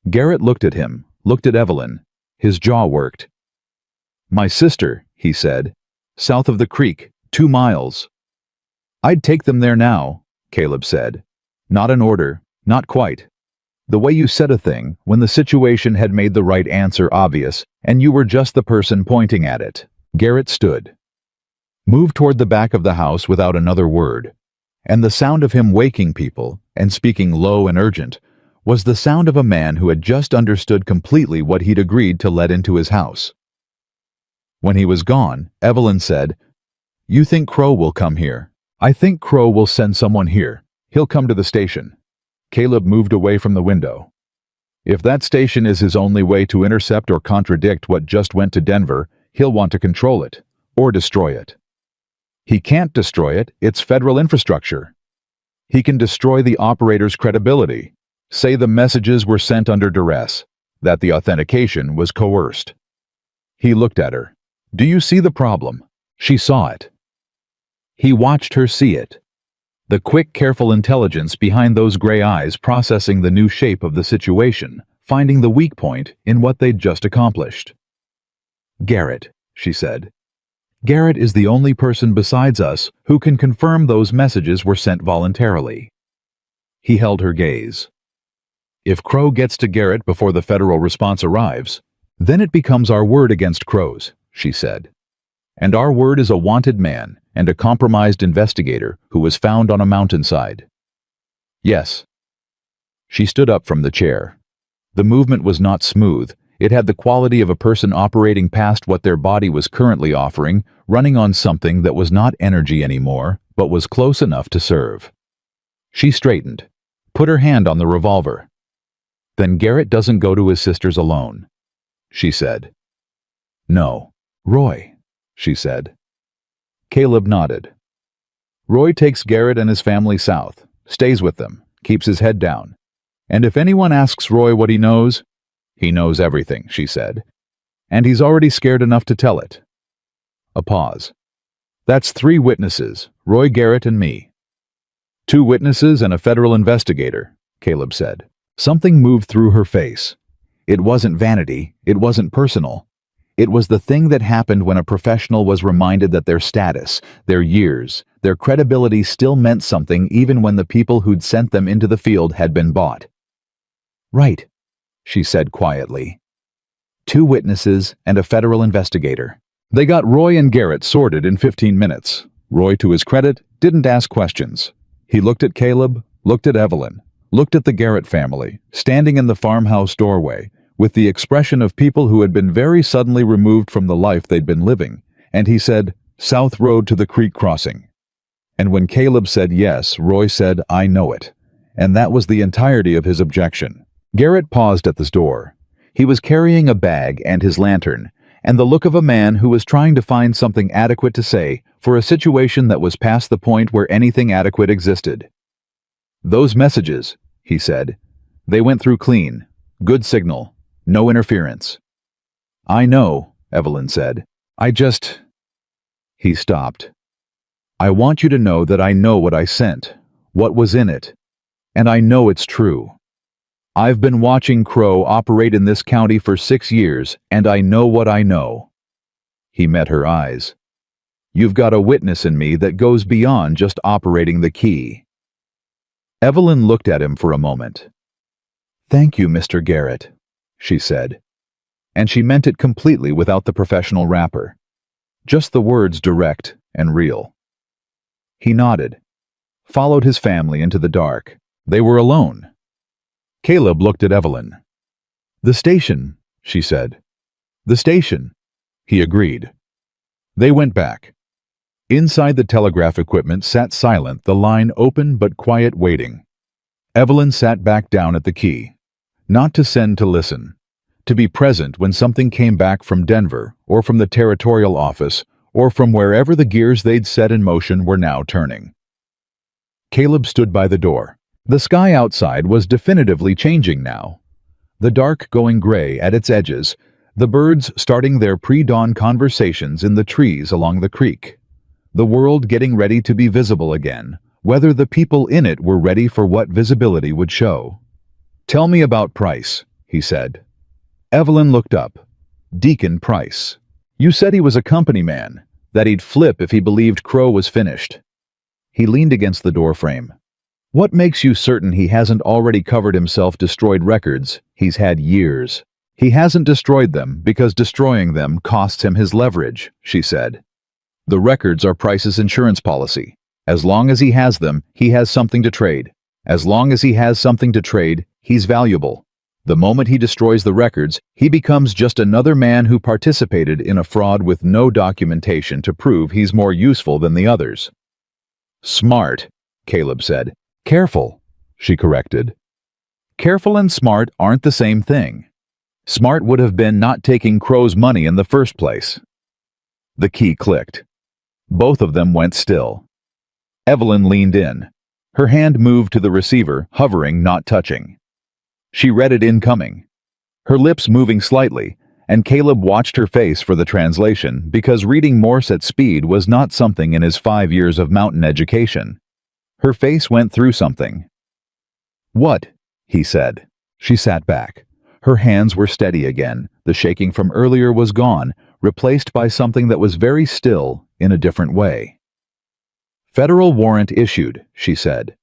Garrett looked at him, looked at Evelyn. His jaw worked. "My sister," he said. "South of the creek, 2 miles. "I'd take them there now," Caleb said. "Not an order, not quite. The way you said a thing when the situation had made the right answer obvious and you were just the person pointing at it." Garrett stood. Moved toward the back of the house without another word, and the sound of him waking people and speaking low and urgent was the sound of a man who had just understood completely what he'd agreed to let into his house. When he was gone, Evelyn said, "You think Crow will come here?" "I think Crow will send someone here. He'll come to the station." Caleb moved away from the window. "If that station is his only way to intercept or contradict what just went to Denver, he'll want to control it, or destroy it. He can't destroy it, it's federal infrastructure. He can destroy the operator's credibility, say the messages were sent under duress, that the authentication was coerced." He looked at her. "Do you see the problem?" She saw it. He watched her see it. The quick, careful intelligence behind those gray eyes processing the new shape of the situation, finding the weak point in what they'd just accomplished. "Garrett," she said. "Garrett is the only person besides us who can confirm those messages were sent voluntarily." He held her gaze. "If Crow gets to Garrett before the federal response arrives, then it becomes our word against Crow's," she said. "And our word is a wanted man and a compromised investigator who was found on a mountainside." "Yes." She stood up from the chair. The movement was not smooth. It had the quality of a person operating past what their body was currently offering, running on something that was not energy anymore, but was close enough to serve. She straightened, put her hand on the revolver. "Then Garrett doesn't go to his sister's alone," she said. "No. Roy," she said. Caleb nodded. "Roy takes Garrett and his family south, stays with them, keeps his head down. And if anyone asks Roy what he knows everything," she said. "And he's already scared enough to tell it." A pause. "That's 3 witnesses, Roy, Garrett, and me." "2 witnesses and a federal investigator," Caleb said. Something moved through her face. It wasn't vanity, it wasn't personal. It was the thing that happened when a professional was reminded that their status, their years, their credibility still meant something even when the people who'd sent them into the field had been bought. "Right," she said quietly. 2 witnesses and a federal investigator. They got Roy and Garrett sorted in 15 minutes. Roy, to his credit, didn't ask questions. He looked at Caleb, looked at Evelyn, looked at the Garrett family, standing in the farmhouse doorway, with the expression of people who had been very suddenly removed from the life they'd been living, and he said, "South Road to the creek crossing." And when Caleb said yes, Roy said, "I know it." And that was the entirety of his objection. Garrett paused at the door. He was carrying a bag and his lantern, and the look of a man who was trying to find something adequate to say for a situation that was past the point where anything adequate existed. "Those messages," he said, "they went through clean. Good signal. No interference." "I know," Evelyn said. "I just—" He stopped. "I want you to know that I know what I sent, what was in it, and I know it's true. I've been watching Crow operate in this county for 6 years, and I know what I know." He met her eyes. "You've got a witness in me that goes beyond just operating the key." Evelyn looked at him for a moment. "Thank you, Mr. Garrett," she said. And she meant it completely without the professional wrapper. Just the words direct and real. He nodded, followed his family into the dark. They were alone. Caleb looked at Evelyn. "The station," she said. "The station," he agreed. They went back. Inside the telegraph equipment sat silent, the line open but quiet, waiting. Evelyn sat back down at the key. Not to send, to listen. To be present when something came back from Denver, or from the territorial office, or from wherever the gears they'd set in motion were now turning. Caleb stood by the door. The sky outside was definitively changing now. The dark going gray at its edges, the birds starting their pre-dawn conversations in the trees along the creek. The world getting ready to be visible again, whether the people in it were ready for what visibility would show. "Tell me about Price," he said. Evelyn looked up. "Deacon Price. You said he was a company man, that he'd flip if he believed Crow was finished." He leaned against the doorframe. "What makes you certain he hasn't already covered himself destroyed records? He's had years. He hasn't destroyed them because destroying them costs him his leverage," she said. "The records are Price's insurance policy. As long as he has them, he has something to trade. As long as he has something to trade, he's valuable. The moment he destroys the records, he becomes just another man who participated in a fraud with no documentation to prove he's more useful than the others." "Smart," Caleb said. "Careful," she corrected. "Careful and smart aren't the same thing. Smart would have been not taking Crow's money in the first place." The key clicked. Both of them went still. Evelyn leaned in. Her hand moved to the receiver, hovering, not touching. She read it incoming. Her lips moving slightly, and Caleb watched her face for the translation because reading Morse at speed was not something in his 5 years of mountain education. Her face went through something. "What?" he said. She sat back. Her hands were steady again. The shaking from earlier was gone, replaced by something that was very still in a different way. "Federal warrant issued," she said.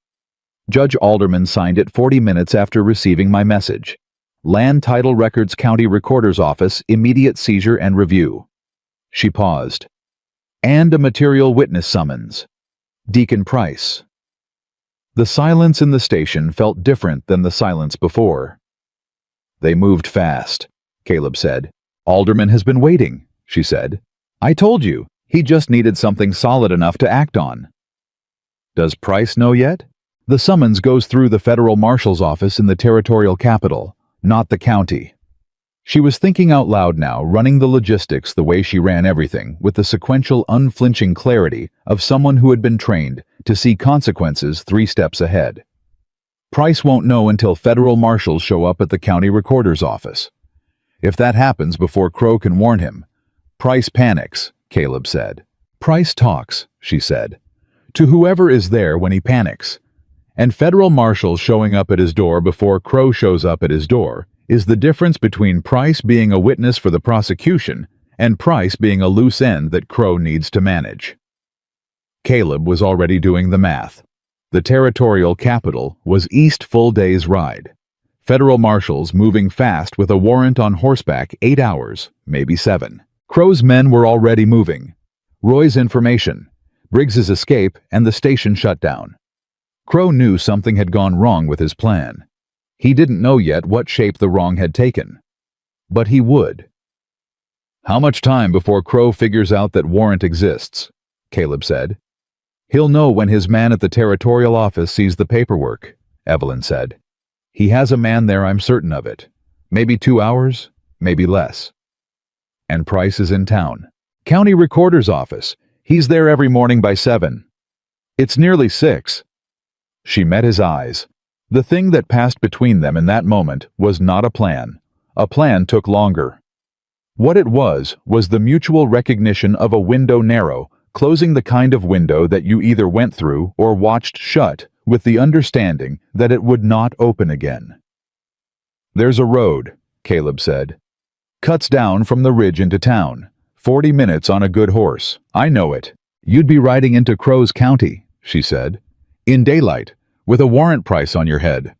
"Judge Alderman signed it 40 minutes after receiving my message. Land Title Records County Recorder's Office, immediate seizure and review." She paused. "And a material witness summons. Deacon Price." The silence in the station felt different than the silence before. "They moved fast," Caleb said. "Alderman has been waiting," she said. "I told you, he just needed something solid enough to act on." "Does Price know yet?" "The summons goes through the federal marshal's office in the territorial capital, not the county." She was thinking out loud now, running the logistics the way she ran everything, with the sequential, unflinching clarity of someone who had been trained to see consequences 3 steps ahead. Price won't know until federal marshals show up at the county recorder's office. If that happens before Crow can warn him, Price panics, Caleb said. "Price talks," she said, "to whoever is there when he panics. And federal marshals showing up at his door before Crow shows up at his door is the difference between Price being a witness for the prosecution and Price being a loose end that Crow needs to manage." Caleb was already doing the math. The territorial capital was east full day's ride. Federal marshals moving fast with a warrant on horseback 8 hours, maybe 7. Crow's men were already moving. Roy's information, Briggs's escape, and the station shutdown. Crow knew something had gone wrong with his plan. He didn't know yet what shape the wrong had taken. But he would. "How much time before Crow figures out that warrant exists?" Caleb said. "He'll know when his man at the territorial office sees the paperwork," Evelyn said. "He has a man there, I'm certain of it. Maybe 2 hours, maybe less." "And Price is in town." "County recorder's office. He's there every morning by 7. It's nearly 6. She met his eyes. The thing that passed between them in that moment was not a plan. A plan took longer. What it was the mutual recognition of a window narrow, closing the kind of window that you either went through or watched shut, with the understanding that it would not open again. "There's a road," Caleb said. "Cuts down from the ridge into town. 40 minutes on a good horse. I know it. You'd be riding into Crow's County," she said. "In daylight, with a warrant Price on your head.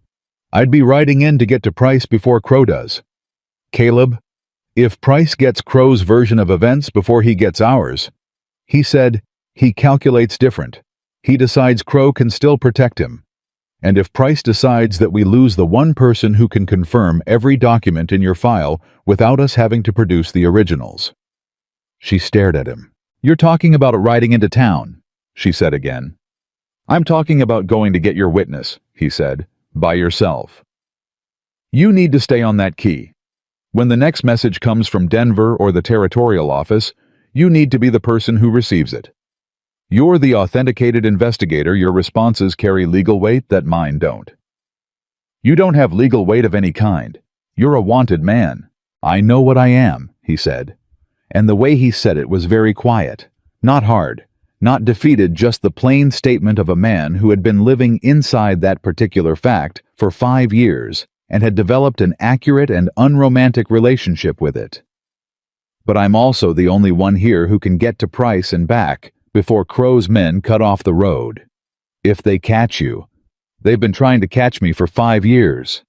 I'd be riding in to get to Price before Crow does." "Caleb, if Price gets Crow's version of events before he gets ours," he said, "he calculates different. He decides Crow can still protect him. And if Price decides that we lose the one person who can confirm every document in your file without us having to produce the originals." She stared at him. "You're talking about riding into town," she said again. "I'm talking about going to get your witness," he said, "by yourself. You need to stay on that key. When the next message comes from Denver or the territorial office, you need to be the person who receives it. You're the authenticated investigator. Your responses carry legal weight that mine don't. You don't have legal weight of any kind. You're a wanted man." "I know what I am," he said. And the way he said it was very quiet, not hard, not defeated, just the plain statement of a man who had been living inside that particular fact for 5 years and had developed an accurate and unromantic relationship with it. "But I'm also the only one here who can get to Price and back before Crow's men cut off the road. If they catch you, they've been trying to catch me for 5 years.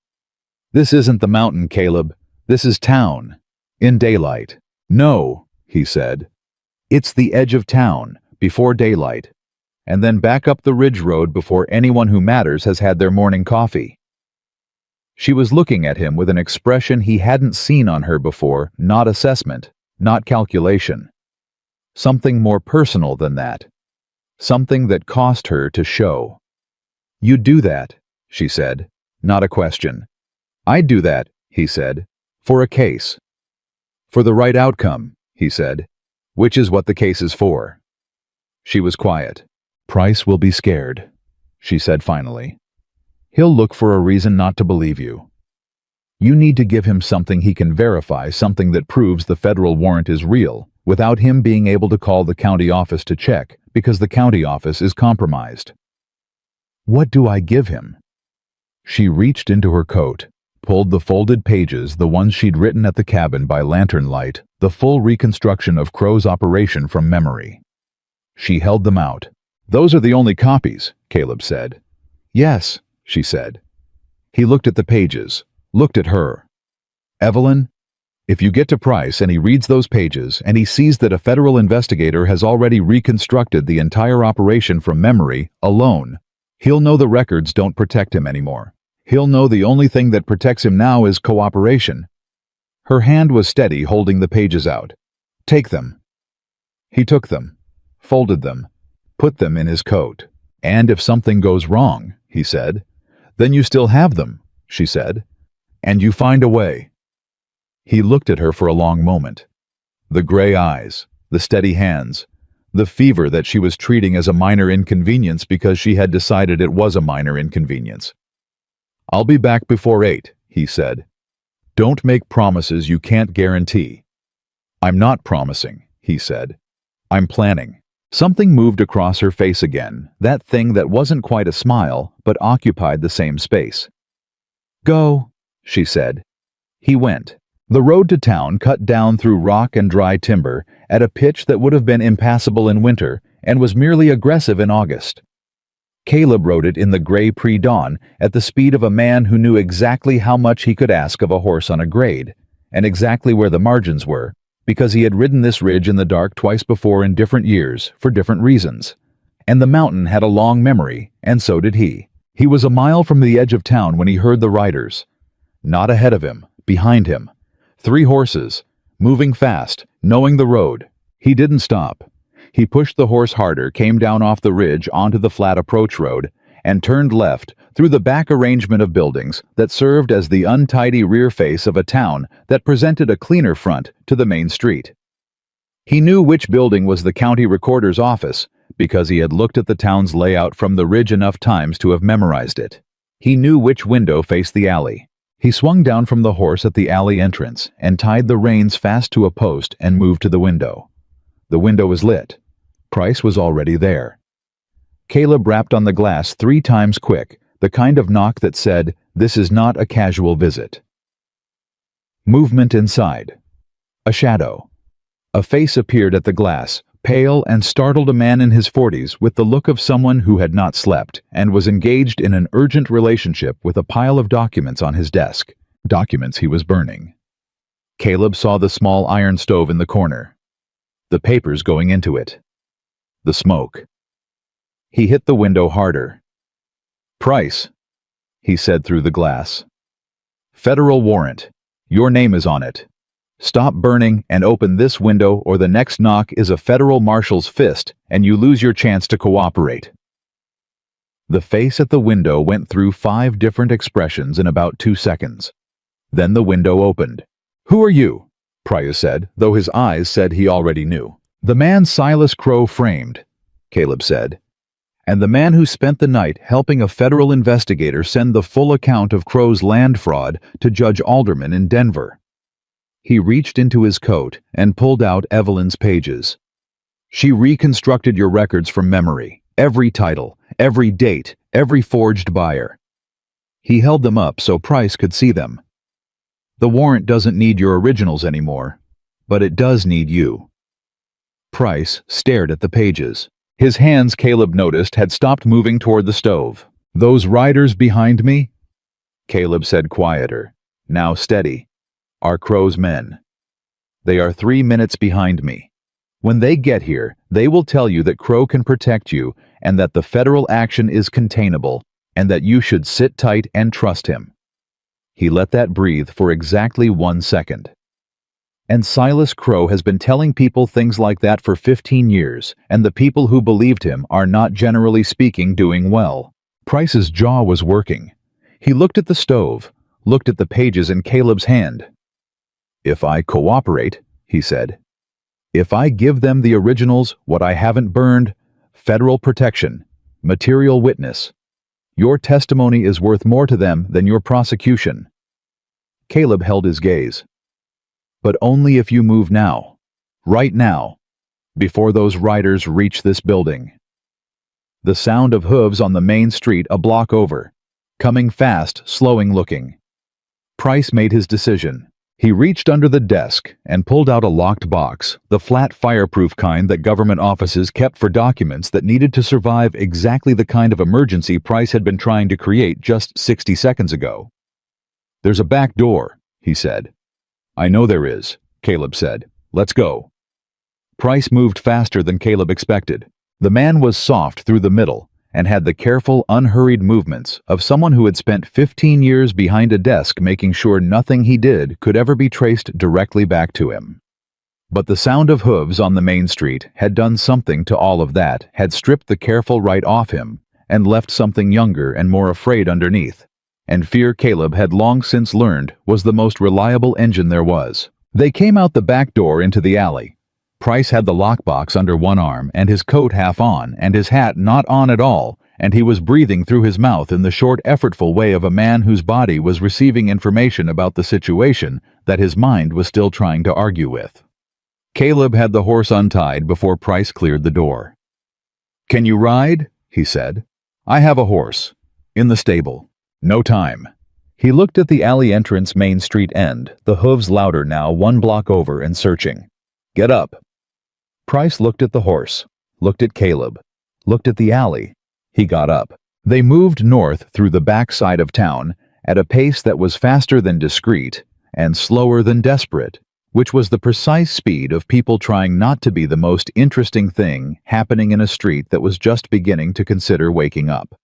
This isn't the mountain, Caleb. This is town. In daylight." "No," he said. "It's the edge of town, before daylight, and then back up the ridge road before anyone who matters has had their morning coffee." She was looking at him with an expression he hadn't seen on her before, not assessment, not calculation. Something more personal than that. Something that cost her to show. "You'd do that," she said, not a question. "I'd do that," he said, "for a case." "For the right outcome," he said, "which is what the case is for." She was quiet. "Price will be scared," she said finally. "He'll look for a reason not to believe you." You need to give him something he can verify, something that proves the federal warrant is real, without him being able to call the county office to check, because the county office is compromised. What do I give him? She reached into her coat, pulled the folded pages, the ones she'd written at the cabin by lantern light, the full reconstruction of Crow's operation from memory. She held them out. "Those are the only copies," Caleb said. "Yes," she said. He looked at the pages, looked at her. "Evelyn, if you get to Price and he reads those pages and he sees that a federal investigator has already reconstructed the entire operation from memory, alone, he'll know the records don't protect him anymore. He'll know the only thing that protects him now is cooperation." Her hand was steady, holding the pages out. "Take them." He took them, folded them, put them in his coat. "And if something goes wrong," he said. "Then you still have them," she said. "And you find a way." He looked at her for a long moment. The gray eyes, the steady hands, the fever that she was treating as a minor inconvenience because she had decided it was a minor inconvenience. "I'll be back before 8, he said. "Don't make promises you can't guarantee." "I'm not promising," he said. "I'm planning." Something moved across her face again, that thing that wasn't quite a smile, but occupied the same space. "Go," she said. He went. The road to town cut down through rock and dry timber at a pitch that would have been impassable in winter and was merely aggressive in August. Caleb rode it in the gray pre-dawn at the speed of a man who knew exactly how much he could ask of a horse on a grade, and exactly where the margins were, because he had ridden this ridge in the dark twice before in different years, for different reasons. And the mountain had a long memory, and so did he. He was a mile from the edge of town when he heard the riders. Not ahead of him, behind him. 3 horses, moving fast, knowing the road. He didn't stop. He pushed the horse harder, came down off the ridge onto the flat approach road, and turned left through the back arrangement of buildings that served as the untidy rear face of a town that presented a cleaner front to the main street. He knew which building was the county recorder's office because he had looked at the town's layout from the ridge enough times to have memorized it. He knew which window faced the alley. He swung down from the horse at the alley entrance and tied the reins fast to a post and moved to the window. The window was lit. Price was already there. Caleb rapped on the glass 3 times quick, the kind of knock that said, "This is not a casual visit." Movement inside. A shadow. A face appeared at the glass, pale and startled, a man in his 40s with the look of someone who had not slept and was engaged in an urgent relationship with a pile of documents on his desk, documents he was burning. Caleb saw the small iron stove in the corner. The papers going into it. The smoke. He hit the window harder. "Price," he said through the glass. "Federal warrant. Your name is on it. Stop burning and open this window, or the next knock is a federal marshal's fist and you lose your chance to cooperate." The face at the window went through 5 different expressions in about 2 seconds. Then the window opened. "Who are you?" Price said, though his eyes said he already knew. "The man Silas Crow framed," Caleb said. "And the man who spent the night helping a federal investigator send the full account of Crow's land fraud to Judge Alderman in Denver." He reached into his coat and pulled out Evelyn's pages. "She reconstructed your records from memory, every title, every date, every forged buyer." He held them up so Price could see them. "The warrant doesn't need your originals anymore, but it does need you." Price stared at the pages. His hands, Caleb noticed, had stopped moving toward the stove. "Those riders behind me?" Caleb said, quieter, now steady. "Are Crow's men. They are 3 minutes behind me. When they get here, they will tell you that Crow can protect you and that the federal action is containable and that you should sit tight and trust him." He let that breathe for exactly 1 second. "And Silas Crow has been telling people things like that for 15 years, and the people who believed him are not, generally speaking, doing well." Price's jaw was working. He looked at the stove, looked at the pages in Caleb's hand. "If I cooperate," he said, "if I give them the originals, what I haven't burned, federal protection, material witness, your testimony is worth more to them than your prosecution." Caleb held his gaze. But only if you move now. Right now. Before those riders reach this building. The sound of hooves on the main street a block over. Coming fast, slowing looking. Price made his decision. He reached under the desk and pulled out a locked box, the flat fireproof kind that government offices kept for documents that needed to survive exactly the kind of emergency Price had been trying to create just 60 seconds ago. "There's a back door," he said. "I know there is," Caleb said. "Let's go." Price moved faster than Caleb expected. The man was soft through the middle and had the careful, unhurried movements of someone who had spent 15 years behind a desk making sure nothing he did could ever be traced directly back to him. But the sound of hooves on the main street had done something to all of that, had stripped the careful right off him, and left something younger and more afraid underneath. And fear, Caleb had long since learned, was the most reliable engine there was. They came out the back door into the alley. Price had the lockbox under one arm and his coat half on and his hat not on at all, and he was breathing through his mouth in the short, effortful way of a man whose body was receiving information about the situation that his mind was still trying to argue with. Caleb had the horse untied before Price cleared the door. "Can you ride?" he said. "I have a horse. In the stable. No time." He looked at the alley entrance main street end, the hooves louder now, one block over and searching. "Get up." Price looked at the horse, looked at Caleb, looked at the alley. He got up. They moved north through the back side of town at a pace that was faster than discreet and slower than desperate, which was the precise speed of people trying not to be the most interesting thing happening in a street that was just beginning to consider waking up.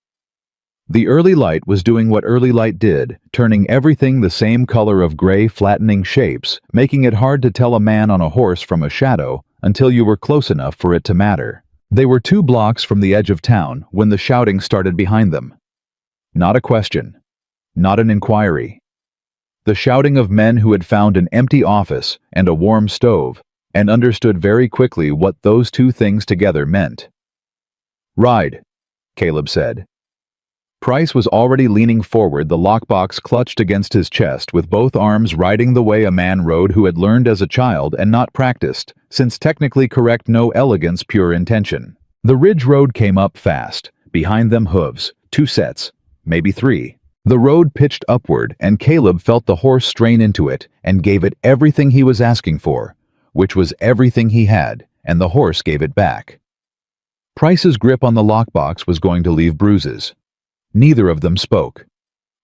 The early light was doing what early light did, turning everything the same color of gray, flattening shapes, making it hard to tell a man on a horse from a shadow until you were close enough for it to matter. They were 2 blocks from the edge of town when the shouting started behind them. Not a question. Not an inquiry. The shouting of men who had found an empty office and a warm stove and understood very quickly what those 2 things together meant. "Ride," Caleb said. Price was already leaning forward, the lockbox clutched against his chest, with both arms riding the way a man rode who had learned as a child and not practiced, since technically correct no elegance, pure intention. The ridge road came up fast, behind them hooves, 2 sets, maybe 3. The road pitched upward, and Caleb felt the horse strain into it and gave it everything he was asking for, which was everything he had, and the horse gave it back. Price's grip on the lockbox was going to leave bruises. Neither of them spoke.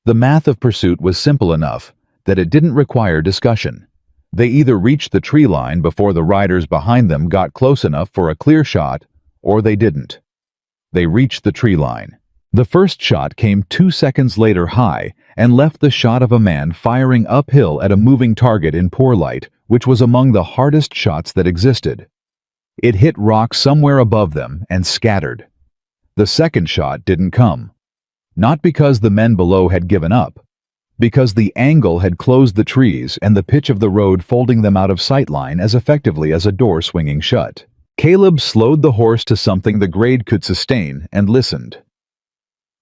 The math of pursuit was simple enough that it didn't require discussion. They either reached the tree line before the riders behind them got close enough for a clear shot, or they didn't. They reached the tree line. The first shot came 2 seconds later high and left the shot of a man firing uphill at a moving target in poor light, which was among the hardest shots that existed. It hit rock somewhere above them and scattered. The second shot didn't come. Not because the men below had given up, because the angle had closed the trees and the pitch of the road folding them out of sightline as effectively as a door swinging shut. Caleb slowed the horse to something the grade could sustain and listened.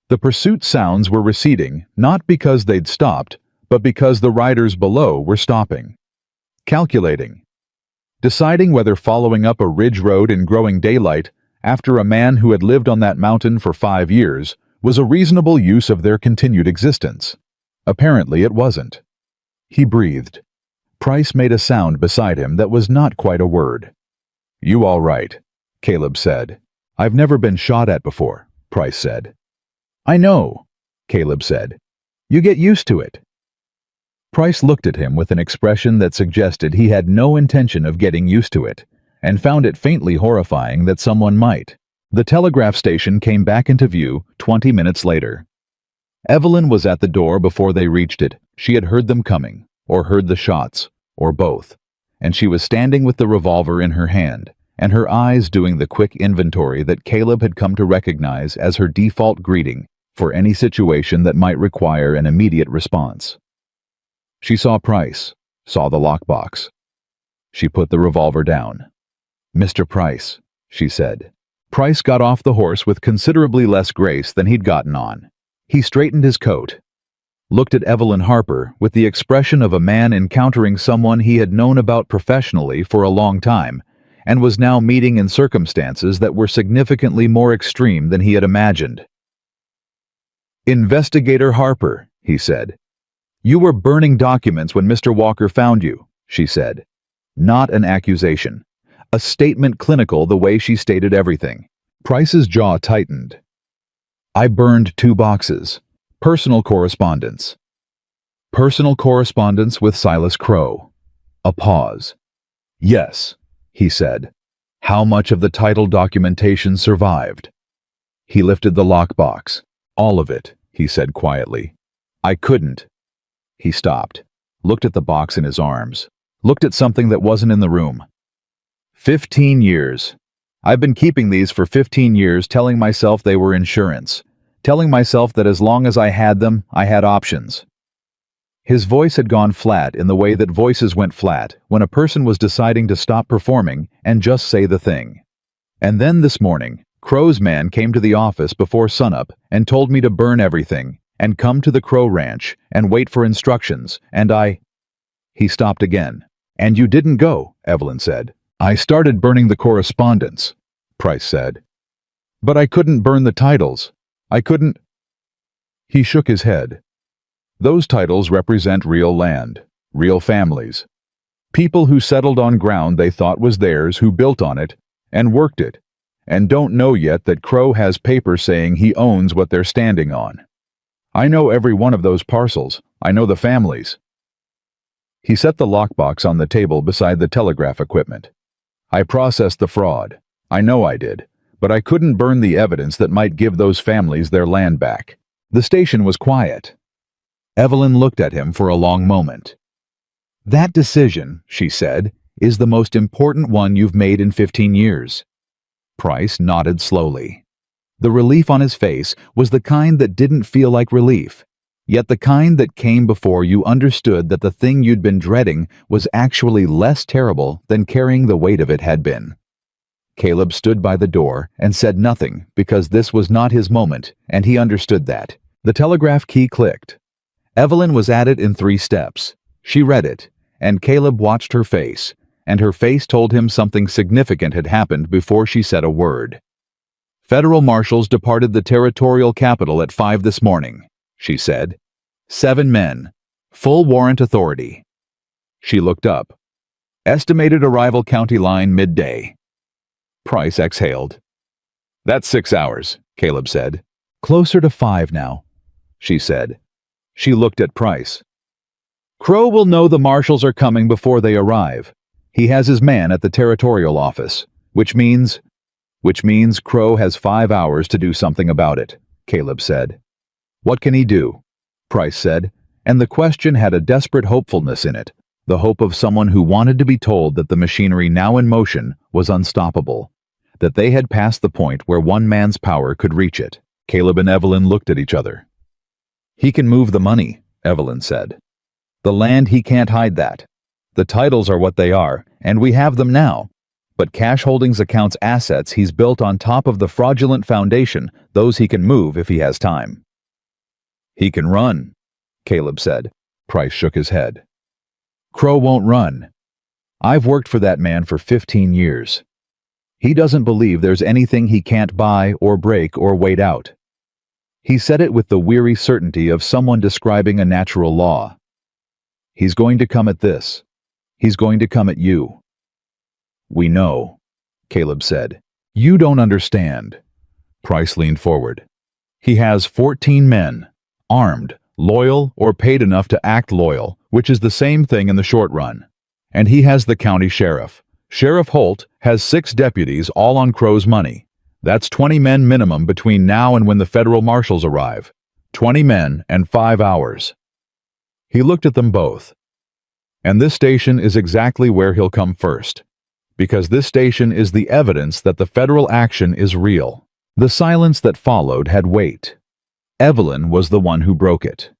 The pursuit sounds were receding, not because they'd stopped, but because the riders below were stopping. Calculating. Deciding whether following up a ridge road in growing daylight after a man who had lived on that mountain for 5 years was a reasonable use of their continued existence. Apparently it wasn't. He breathed. Price made a sound beside him that was not quite a word. "You all right?" Caleb said. "I've never been shot at before," Price said. "I know," Caleb said. "You get used to it." Price looked at him with an expression that suggested he had no intention of getting used to it, and found it faintly horrifying that someone might. The telegraph station came back into view 20 minutes later. Evelyn was at the door before they reached it. She had heard them coming, or heard the shots, or both, and she was standing with the revolver in her hand, and her eyes doing the quick inventory that Caleb had come to recognize as her default greeting for any situation that might require an immediate response. She saw Price, saw the lockbox. She put the revolver down. "Mr. Price," she said. Price got off the horse with considerably less grace than he'd gotten on. He straightened his coat. looked at Evelyn Harper with the expression of a man encountering someone he had known about professionally for a long time, and was now meeting in circumstances that were significantly more extreme than he had imagined. "Investigator Harper," he said. "You were burning documents when Mr. Walker found you," she said. Not an accusation. A statement clinical the way she stated everything. Price's jaw tightened. "I burned 2 boxes. Personal correspondence." Personal correspondence with Silas Crow. A pause. "Yes," he said. "How much of the title documentation survived?" He lifted the lockbox. "All of it," he said quietly. "I couldn't." He stopped, looked at the box in his arms, looked at something that wasn't in the room. 15 years. I've been keeping these for 15 years, telling myself they were insurance, telling myself that as long as I had them, I had options. His voice had gone flat in the way that voices went flat when a person was deciding to stop performing and just say the thing. And then this morning, Crow's man came to the office before sunup and told me to burn everything and come to the Crow Ranch and wait for instructions, and He stopped again. "And you didn't go," Evelyn said. "I started burning the correspondence," Price said. "But I couldn't burn the titles. I couldn't." He shook his head. "Those titles represent real land, real families. People who settled on ground they thought was theirs, who built on it, and worked it, and don't know yet that Crow has paper saying he owns what they're standing on. I know every one of those parcels. I know the families." He set the lockbox on the table beside the telegraph equipment. "I processed the fraud. I know I did. But I couldn't burn the evidence that might give those families their land back." The station was quiet. Evelyn looked at him for a long moment. "That decision," she said, "is the most important one you've made in 15 years. Price nodded slowly. The relief on his face was the kind that didn't feel like relief, yet the kind that came before you understood that the thing you'd been dreading was actually less terrible than carrying the weight of it had been. Caleb stood by the door and said nothing because this was not his moment, and he understood that. The telegraph key clicked. Evelyn was at it in 3 steps. She read it, and Caleb watched her face, and her face told him something significant had happened before she said a word. "Federal marshals departed the territorial capital at 5 this morning," she said. 7 men. Full warrant authority. She looked up. "Estimated arrival county line midday." Price exhaled. "That's 6 hours," Caleb said. "Closer to 5 now," she said. She looked at Price. "Crow will know the marshals are coming before they arrive. He has his man at the territorial office, which means Crow has 5 hours to do something about it," Caleb said. "What can he do?" Price said, and the question had a desperate hopefulness in it, the hope of someone who wanted to be told that the machinery now in motion was unstoppable, that they had passed the point where one man's power could reach it. Caleb and Evelyn looked at each other. "He can move the money," Evelyn said. "The land, he can't hide that. The titles are what they are, and we have them now. But cash holdings accounts assets he's built on top of the fraudulent foundation, those he can move if he has time." "He can run," Caleb said. Price shook his head. "Crow won't run. I've worked for that man for 15 years. He doesn't believe there's anything he can't buy or break or wait out." He said it with the weary certainty of someone describing a natural law. "He's going to come at this. He's going to come at you." "We know," Caleb said. "You don't understand." Price leaned forward. "He has 14 men, armed, loyal, or paid enough to act loyal, which is the same thing in the short run. And he has the county sheriff. Sheriff Holt has 6 deputies, all on Crow's money. That's 20 men minimum between now and when the federal marshals arrive. 20 men and 5 hours. He looked at them both. "And this station is exactly where he'll come first. Because this station is the evidence that the federal action is real." The silence that followed had weight. Evelyn was the one who broke it.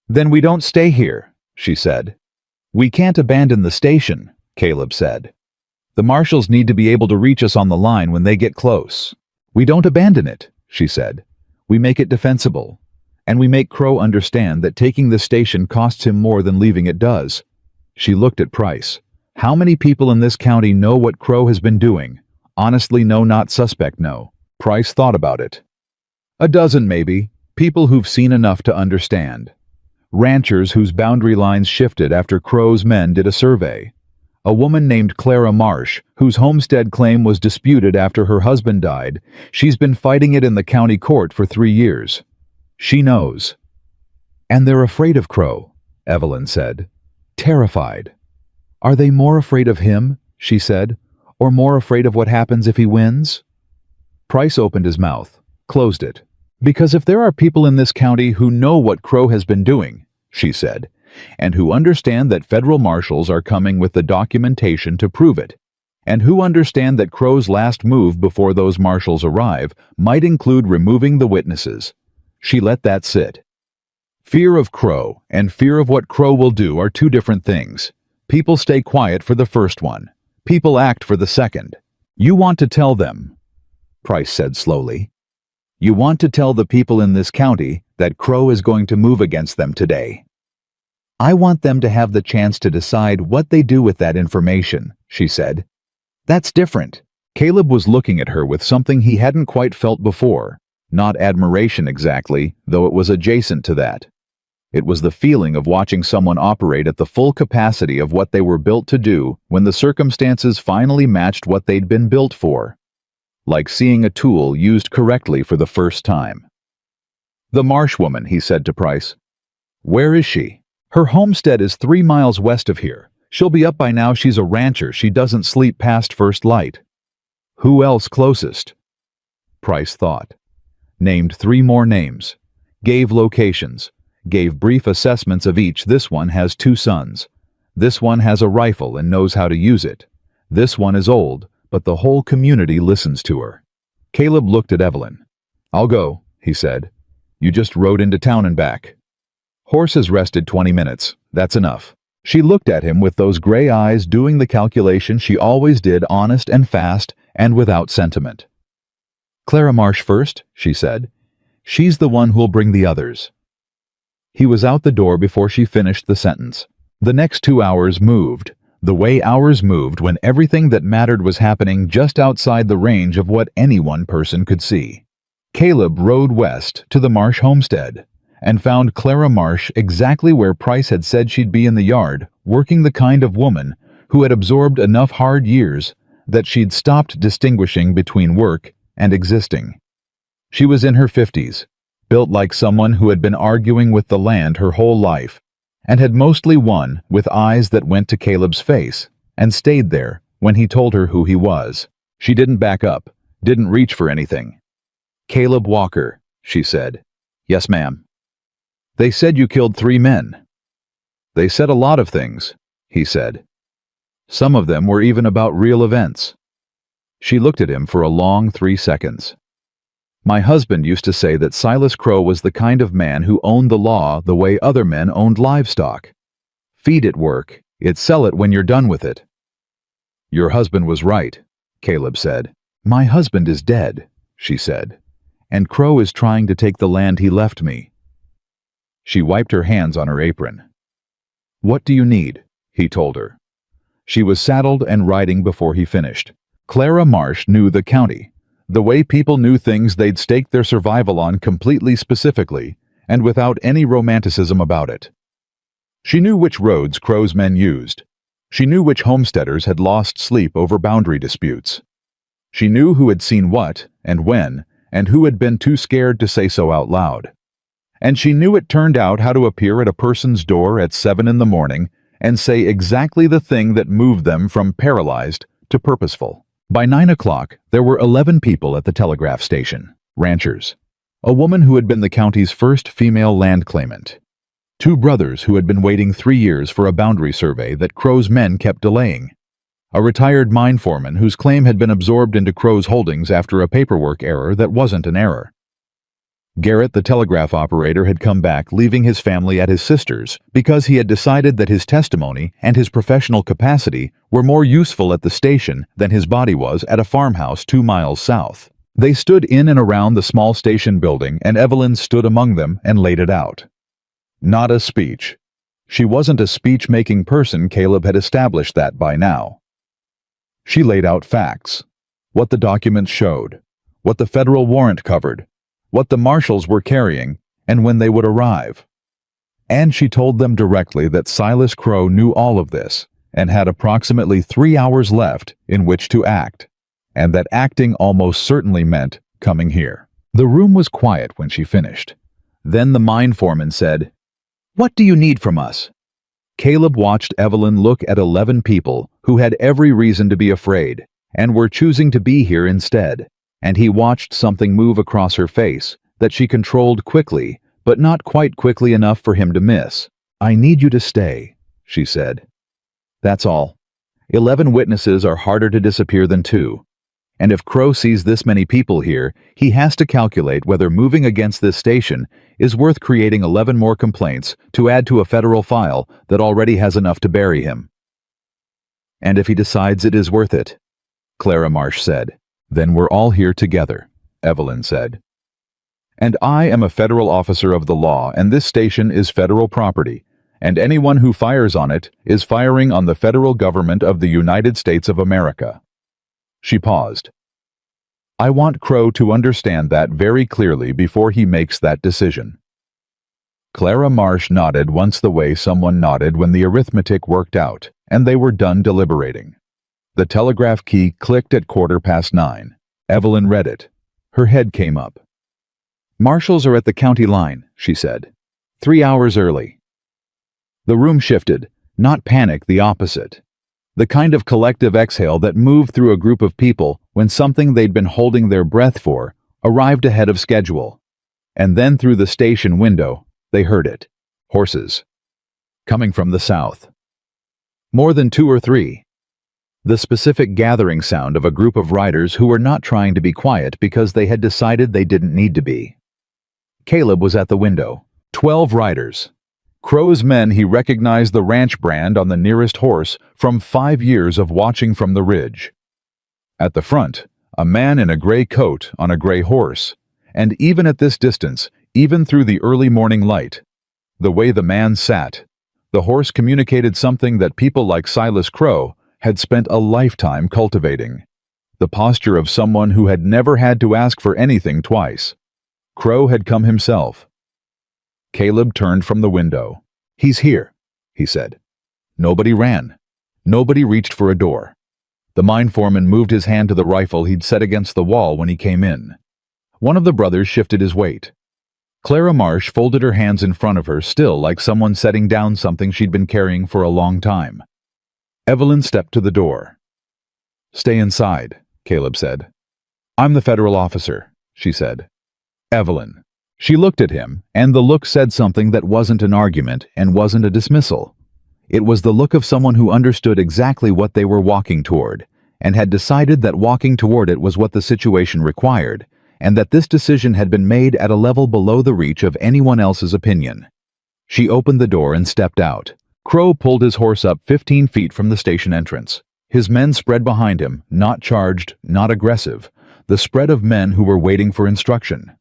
"Then we don't stay here," she said. "We can't abandon the station," Caleb said. "The marshals need to be able to reach us on the line when they get close." "We don't abandon it," she said. "We make it defensible. And we make Crow understand that taking the station costs him more than leaving it does. She looked at Price. How many people in this county know what Crow has been doing? Honestly, no, not suspect, no. Price thought about it. A dozen, maybe. People who've seen enough to understand. Ranchers whose boundary lines shifted after Crow's men did a survey. A woman named Clara Marsh, whose homestead claim was disputed after her husband died. She's been fighting it in the county court for 3 years. She knows. And they're afraid of Crow, Evelyn said. Terrified. Are they more afraid of him, she said, or more afraid of what happens if he wins? Price opened his mouth, closed it. Because if there are people in this county who know what Crow has been doing, she said, and who understand that federal marshals are coming with the documentation to prove it, and who understand that Crow's last move before those marshals arrive might include removing the witnesses, she let that sit. Fear of Crow and fear of what Crow will do are two different things. People stay quiet for the first one. People act for the second. You want to tell them, Price said slowly. You want to tell the people in this county that Crow is going to move against them today. I want them to have the chance to decide what they do with that information, she said. That's different. Caleb was looking at her with something he hadn't quite felt before. Not admiration exactly, though it was adjacent to that. It was the feeling of watching someone operate at the full capacity of what they were built to do when the circumstances finally matched what they'd been built for. Like seeing a tool used correctly for the first time. The Marsh woman, he said to Price. Where is she? Her homestead is 3 miles west of here. She'll be up by now. She's a rancher. She doesn't sleep past first light. Who else closest? Price thought. Named 3 more names. Gave locations. Gave brief assessments of each. This one has 2 sons. This one has a rifle and knows how to use it. This one is old, but the whole community listens to her. Caleb looked at Evelyn. I'll go, he said. You just rode into town and back. Horse has rested 20 minutes. That's enough. She looked at him with those gray eyes doing the calculation she always did, honest and fast and without sentiment. Clara Marsh first, she said. She's the one who'll bring the others. He was out the door before she finished the sentence. The next 2 hours moved, the way hours moved when everything that mattered was happening just outside the range of what any one person could see. Caleb rode west to the Marsh homestead and found Clara Marsh exactly where Price had said she'd be in the yard, working the kind of woman who had absorbed enough hard years that she'd stopped distinguishing between work and existing. She was in her 50s, built like someone who had been arguing with the land her whole life, and had mostly won with eyes that went to Caleb's face and stayed there when he told her who he was. She didn't back up, didn't reach for anything. Caleb Walker, she said. Yes, ma'am. They said you killed 3 men. They said a lot of things, he said. Some of them were even about real events. She looked at him for a long 3 seconds. My husband used to say that Silas Crow was the kind of man who owned the law the way other men owned livestock. Feed it work, it sell it when you're done with it. Your husband was right, Caleb said. My husband is dead, she said, and Crow is trying to take the land he left me. She wiped her hands on her apron. What do you need? He told her. She was saddled and riding before he finished. Clara Marsh knew the county, the way people knew things they'd staked their survival on completely specifically and without any romanticism about it. She knew which roads Crow's men used. She knew which homesteaders had lost sleep over boundary disputes. She knew who had seen what and when, and who had been too scared to say so out loud. And she knew it turned out how to appear at a person's door at 7 in the morning and say exactly the thing that moved them from paralyzed to purposeful. By 9 o'clock, there were 11 people at the telegraph station, ranchers. A woman who had been the county's first female land claimant. 2 brothers who had been waiting 3 years for a boundary survey that Crow's men kept delaying. A retired mine foreman whose claim had been absorbed into Crow's holdings after a paperwork error that wasn't an error. Garrett, the telegraph operator, had come back, leaving his family at his sister's because he had decided that his testimony and his professional capacity were more useful at the station than his body was at a farmhouse 2 miles south. They stood in and around the small station building, and Evelyn stood among them and laid it out. Not a speech. She wasn't a speech-making person. Caleb had established that by now. She laid out facts. What the documents showed. What the federal warrant covered. What the marshals were carrying, and when they would arrive. And she told them directly that Silas Crow knew all of this and had approximately 3 hours left in which to act, and that acting almost certainly meant coming here. The room was quiet when she finished. Then the mine foreman said, "What do you need from us?" Caleb watched Evelyn look at 11 people who had every reason to be afraid and were choosing to be here instead, and he watched something move across her face that she controlled quickly, but not quite quickly enough for him to miss. "I need you to stay," she said. "That's all. 11 witnesses are harder to disappear than 2. And if Crow sees this many people here, he has to calculate whether moving against this station is worth creating 11 more complaints to add to a federal file that already has enough to bury him." "And if he decides it is worth it," Clara Marsh said. "Then we're all here together," Evelyn said. "And I am a federal officer of the law, and this station is federal property, and anyone who fires on it is firing on the federal government of the United States of America." She paused. "I want Crow to understand that very clearly before he makes that decision." Clara Marsh nodded once the way someone nodded when the arithmetic worked out, and they were done deliberating. The telegraph key clicked at 9:15. Evelyn read it. Her head came up. "Marshals are at the county line," she said. 3 hours early." The room shifted, not panic, the opposite. The kind of collective exhale that moved through a group of people when something they'd been holding their breath for arrived ahead of schedule. And then through the station window, they heard it. Horses. Coming from the south. More than 2 or 3. The specific gathering sound of a group of riders who were not trying to be quiet because they had decided they didn't need to be. Caleb was at the window. 12 riders. Crow's men. He recognized the ranch brand on the nearest horse from 5 years of watching from the ridge. At the front, a man in a gray coat on a gray horse, and even at this distance, even through the early morning light, the way the man sat, the horse communicated something that people like Silas Crow had spent a lifetime cultivating. The posture of someone who had never had to ask for anything twice. Crow had come himself. Caleb turned from the window. "He's here," he said. Nobody ran. Nobody reached for a door. The mine foreman moved his hand to the rifle he'd set against the wall when he came in. One of the brothers shifted his weight. Clara Marsh folded her hands in front of her, still like someone setting down something she'd been carrying for a long time. Evelyn stepped to the door. "Stay inside," Caleb said. "I'm the federal officer," she said. "Evelyn." She looked at him, and the look said something that wasn't an argument and wasn't a dismissal. It was the look of someone who understood exactly what they were walking toward, and had decided that walking toward it was what the situation required, and that this decision had been made at a level below the reach of anyone else's opinion. She opened the door and stepped out. Crow pulled his horse up 15 feet from the station entrance. His men spread behind him, not charged, not aggressive, the spread of men who were waiting for instruction.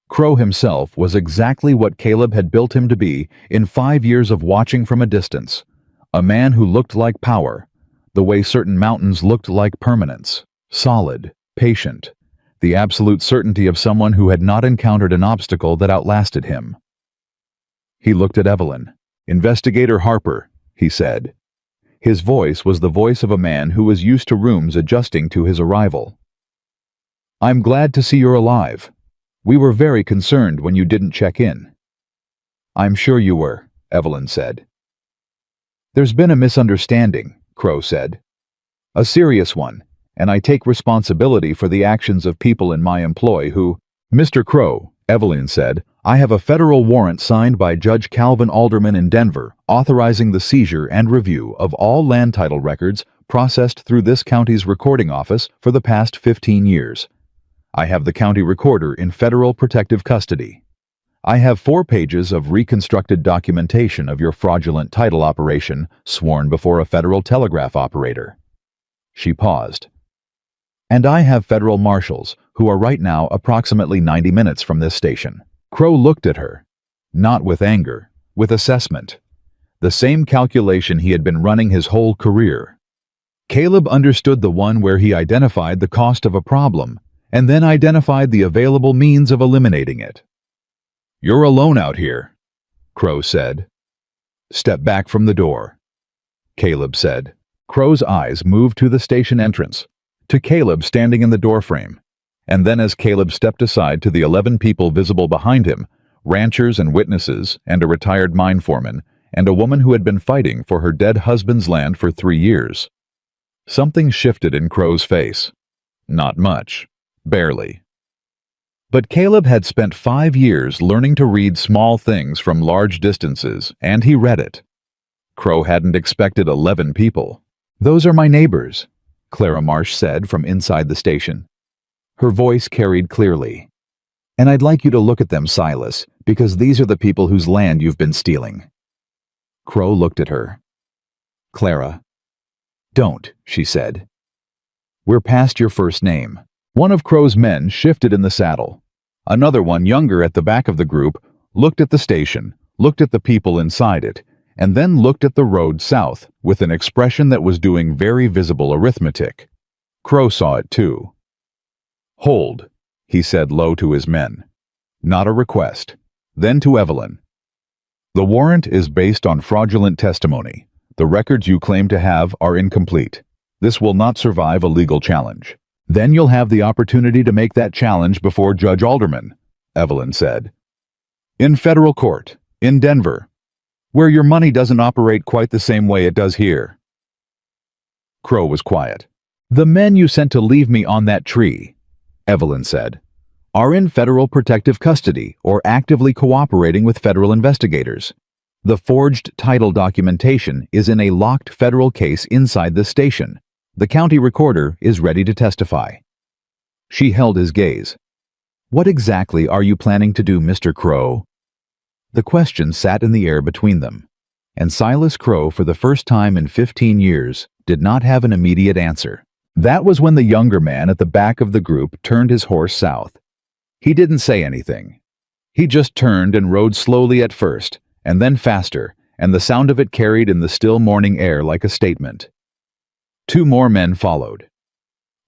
Crow himself was exactly what Caleb had built him to be in 5 years of watching from a distance. A man who looked like power, the way certain mountains looked like permanence. Solid, patient, the absolute certainty of someone who had not encountered an obstacle that outlasted him. He looked at Evelyn. "Investigator Harper," he said. His voice was the voice of a man who was used to rooms adjusting to his arrival. "I'm glad to see you're alive. We were very concerned when you didn't check in." "I'm sure you were," Evelyn said. "There's been a misunderstanding," Crow said. "A serious one, and I take responsibility for the actions of people in my employ who—" "Mr. Crow," Evelyn said, "I have a federal warrant signed by Judge Calvin Alderman in Denver authorizing the seizure and review of all land title records processed through this county's recording office for the past 15 years. I have the county recorder in federal protective custody. I have 4 pages of reconstructed documentation of your fraudulent title operation sworn before a federal telegraph operator." She paused. And I have federal marshals, who are right now approximately 90 minutes from this station. Crow looked at her. Not with anger, with assessment. The same calculation he had been running his whole career. Caleb understood the one where he identified the cost of a problem, and then identified the available means of eliminating it. "You're alone out here," Crow said. "Step back from the door," Caleb said. Crow's eyes moved to the station entrance, to Caleb standing in the doorframe, and then as Caleb stepped aside to the 11 people visible behind him, ranchers and witnesses and a retired mine foreman, and a woman who had been fighting for her dead husband's land for 3 years. Something shifted in Crow's face. Not much. Barely. But Caleb had spent 5 years learning to read small things from large distances, and he read it. Crow hadn't expected 11 people. "Those are my neighbors," Clara Marsh said from inside the station. Her voice carried clearly. "And I'd like you to look at them, Silas, because these are the people whose land you've been stealing." Crow looked at her. "Clara." "Don't," she said. "We're past your first name." One of Crow's men shifted in the saddle. Another one, younger at the back of the group, looked at the station, looked at the people inside it, and then looked at the road south with an expression that was doing very visible arithmetic. Crow saw it too. "Hold," he said low to his men. "Not a request." Then to Evelyn. "The warrant is based on fraudulent testimony. The records you claim to have are incomplete. This will not survive a legal challenge. Then you'll have the opportunity to make that challenge before Judge Alderman," Evelyn said. "In federal court, in Denver, where your money doesn't operate quite the same way it does here." Crow was quiet. "The men you sent to leave me on that tree," Evelyn said, "are in federal protective custody or actively cooperating with federal investigators. The forged title documentation is in a locked federal case inside the station. The county recorder is ready to testify." She held his gaze. "What exactly are you planning to do, Mr. Crow?" The question sat in the air between them, and Silas Crow, for the first time in 15 years, did not have an immediate answer. That was when the younger man at the back of the group turned his horse south. He didn't say anything. He just turned and rode slowly at first, and then faster, and the sound of it carried in the still morning air like a statement. 2 more men followed.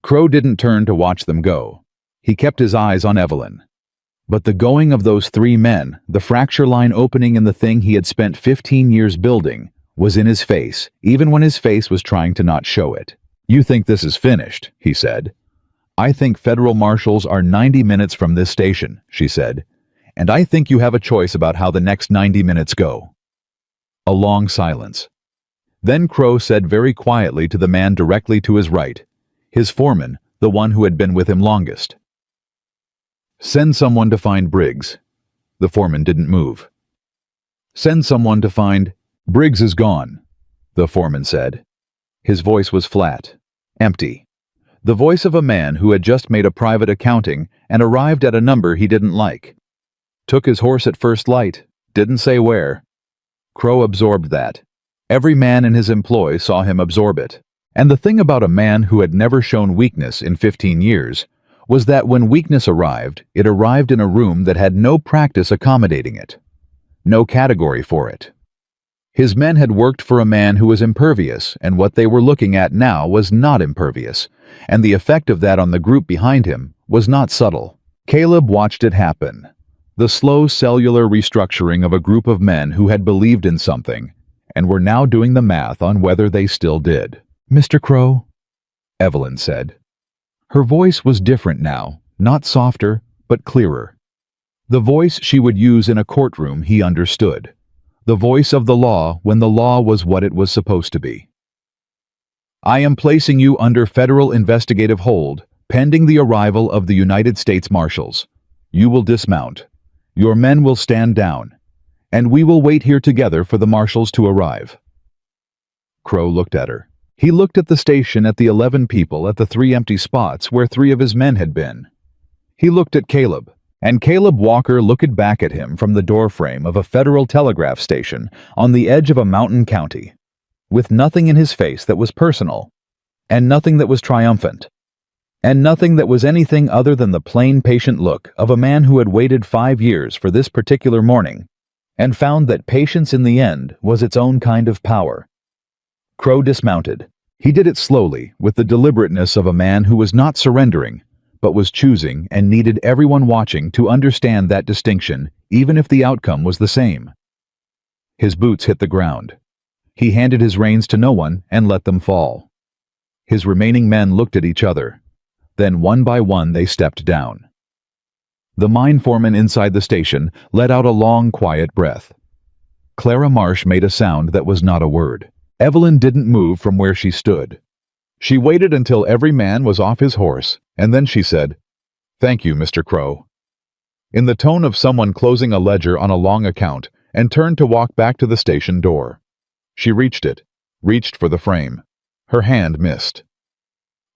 Crow didn't turn to watch them go. He kept his eyes on Evelyn. But the going of those 3 men, the fracture line opening in the thing he had spent 15 years building, was in his face, even when his face was trying to not show it. "You think this is finished," he said. "I think federal marshals are 90 minutes from this station," she said. "And I think you have a choice about how the next 90 minutes go." A long silence. Then Crow said very quietly to the man directly to his right, his foreman, the one who had been with him longest. "Send someone to find Briggs." The foreman didn't move. "Send someone to find—" "Briggs is gone," the foreman said. His voice was flat, empty. The voice of a man who had just made a private accounting and arrived at a number he didn't like. Took his horse at first light, didn't say where. Crow absorbed that. Every man in his employ saw him absorb it. And the thing about a man who had never shown weakness in 15 years was that when weakness arrived, it arrived in a room that had no practice accommodating it. No category for it. His men had worked for a man who was impervious, and what they were looking at now was not impervious, and the effect of that on the group behind him was not subtle. Caleb watched it happen. The slow cellular restructuring of a group of men who had believed in something, and were now doing the math on whether they still did. "Mr. Crow," Evelyn said. Her voice was different now, not softer, but clearer. The voice she would use in a courtroom he understood. The voice of the law when the law was what it was supposed to be. "I am placing you under federal investigative hold, pending the arrival of the United States Marshals. You will dismount. Your men will stand down. And we will wait here together for the marshals to arrive." Crow looked at her. He looked at the station, at the 11 people, at the 3 empty spots where 3 of his men had been. He looked at Caleb, and Caleb Walker looked back at him from the doorframe of a federal telegraph station on the edge of a mountain county, with nothing in his face that was personal, and nothing that was triumphant. and nothing that was anything other than the plain patient look of a man who had waited 5 years for this particular morning, and found that patience in the end was its own kind of power. Crow dismounted. He did it slowly, with the deliberateness of a man who was not surrendering, but was choosing and needed everyone watching to understand that distinction, even if the outcome was the same. His boots hit the ground. He handed his reins to no one and let them fall. His remaining men looked at each other. Then one by one they stepped down. The mine foreman inside the station let out a long, quiet breath. Clara Marsh made a sound that was not a word. Evelyn didn't move from where she stood. She waited until every man was off his horse, and then she said, "Thank you, Mr. Crow," in the tone of someone closing a ledger on a long account, and turned to walk back to the station door. She reached for the frame. Her hand missed.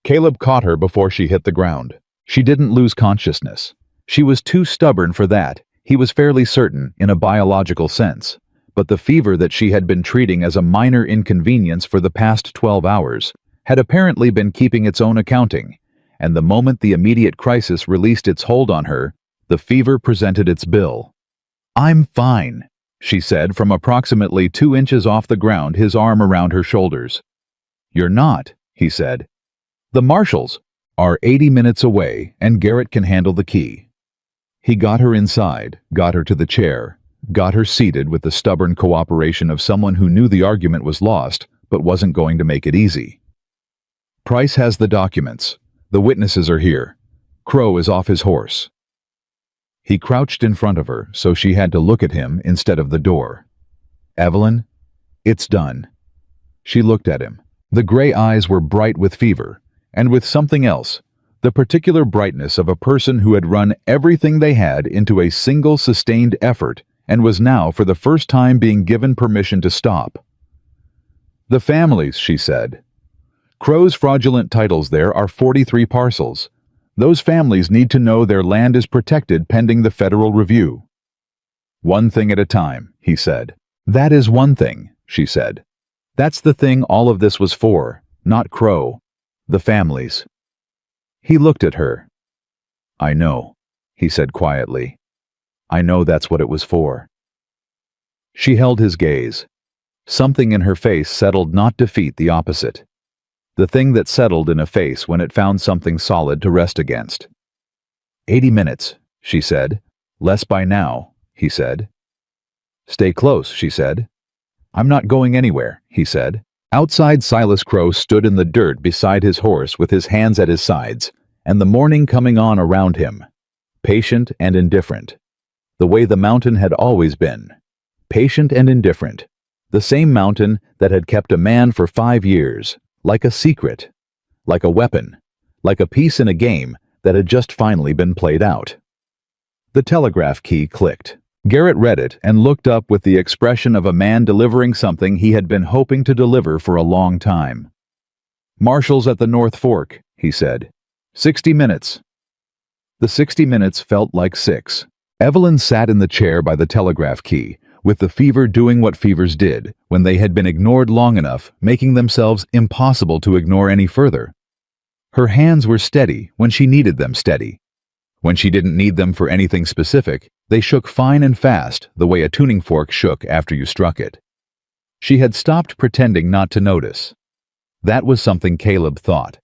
Caleb caught her before she hit the ground. She didn't lose consciousness. She was too stubborn for that, he was fairly certain, in a biological sense. But the fever that she had been treating as a minor inconvenience for the past 12 hours had apparently been keeping its own accounting, and the moment the immediate crisis released its hold on her, the fever presented its bill. "I'm fine," she said from approximately 2 inches off the ground, his arm around her shoulders. "You're not," he said. "The marshals are 80 minutes away, and Garrett can handle the key." He got her inside, got her to the chair, got her seated with the stubborn cooperation of someone who knew the argument was lost, but wasn't going to make it easy. "Price has the documents. The witnesses are here. Crow is off his horse." He crouched in front of her, so she had to look at him instead of the door. "Evelyn, it's done." She looked at him. The gray eyes were bright with fever, and with something else, the particular brightness of a person who had run everything they had into a single sustained effort and was now for the first time being given permission to stop. "The families," she said. "Crow's fraudulent titles there are 43 parcels. Those families need to know their land is protected pending the federal review." "One thing at a time," he said. "That is one thing," she said. "That's the thing all of this was for, not Crow. The families." He looked at her. "I know," he said quietly. "I know that's what it was for." She held his gaze. Something in her face settled, not defeat, the opposite. The thing that settled in a face when it found something solid to rest against. 80 minutes, she said. "Less by now," he said. "Stay close," she said. "I'm not going anywhere," he said. Outside, Silas Crow stood in the dirt beside his horse with his hands at his sides, and the morning coming on around him. Patient and indifferent. The way the mountain had always been. Patient and indifferent. The same mountain that had kept a man for 5 years. Like a secret. Like a weapon. Like a piece in a game that had just finally been played out. The telegraph key clicked. Garrett read it and looked up with the expression of a man delivering something he had been hoping to deliver for a long time. "Marshals at the North Fork," he said. 60 minutes. The 60 minutes felt like 6. Evelyn sat in the chair by the telegraph key, with the fever doing what fevers did when they had been ignored long enough, making themselves impossible to ignore any further. Her hands were steady when she needed them steady. When she didn't need them for anything specific, they shook fine and fast, the way a tuning fork shook after you struck it. She had stopped pretending not to notice. That was something Caleb thought.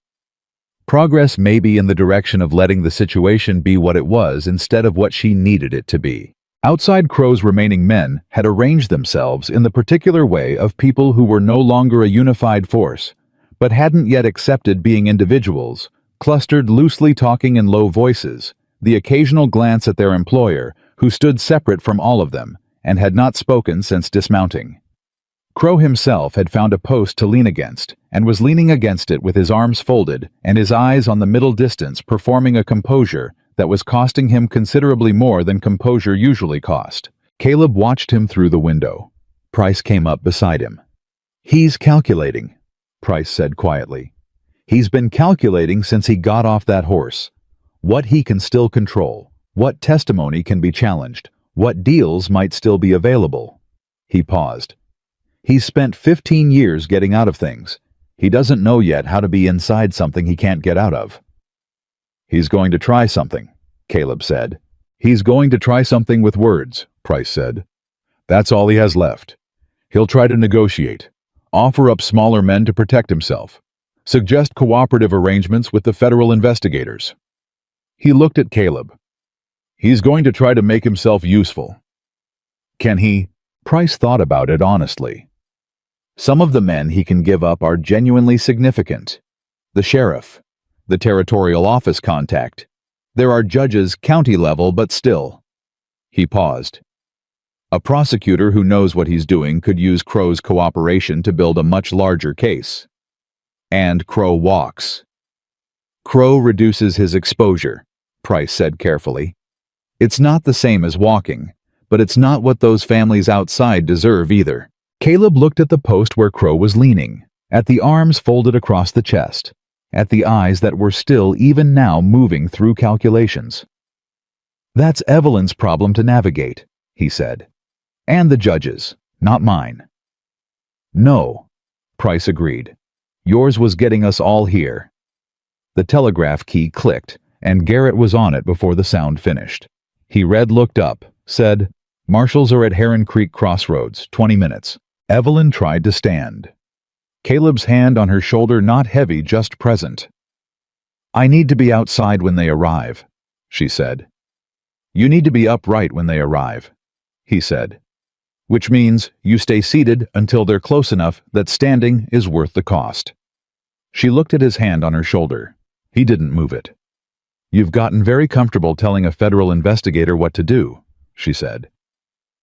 Progress may be in the direction of letting the situation be what it was instead of what she needed it to be. Outside, Crow's remaining men had arranged themselves in the particular way of people who were no longer a unified force, but hadn't yet accepted being individuals, clustered loosely talking in low voices, the occasional glance at their employer, who stood separate from all of them, and had not spoken since dismounting. Crow himself had found a post to lean against, and was leaning against it with his arms folded and his eyes on the middle distance, performing a composure that was costing him considerably more than composure usually cost. Caleb watched him through the window. Price came up beside him. "He's calculating," Price said quietly. "He's been calculating since he got off that horse. What he can still control, what testimony can be challenged, what deals might still be available." He paused. "He's spent 15 years getting out of things. He doesn't know yet how to be inside something he can't get out of." He's going to try something, Caleb said. He's going to try something with words, Price said. That's all he has left. He'll try to negotiate, offer up smaller men to protect himself, suggest cooperative arrangements with the federal investigators. He looked at Caleb. He's going to try to make himself useful. Can he? Price thought about it honestly. Some of the men he can give up are genuinely significant. The sheriff, the territorial office contact. There are judges county level, but still. He paused. A prosecutor who knows what he's doing could use Crow's cooperation to build a much larger case. And Crow walks. Crow reduces his exposure, Price said carefully. It's not the same as walking, but it's not what those families outside deserve either. Caleb looked at the post where Crow was leaning, at the arms folded across the chest, at the eyes that were still even now moving through calculations. That's Evelyn's problem to navigate, he said. And the judge's, not mine. No, Price agreed. Yours was getting us all here. The telegraph key clicked, and Garrett was on it before the sound finished. He looked up, said, Marshals are at Heron Creek Crossroads, 20 minutes. Evelyn tried to stand. Caleb's hand on her shoulder not heavy, just present. I need to be outside when they arrive, she said. You need to be upright when they arrive, he said. Which means you stay seated until they're close enough that standing is worth the cost. She looked at his hand on her shoulder. He didn't move it. You've gotten very comfortable telling a federal investigator what to do, she said.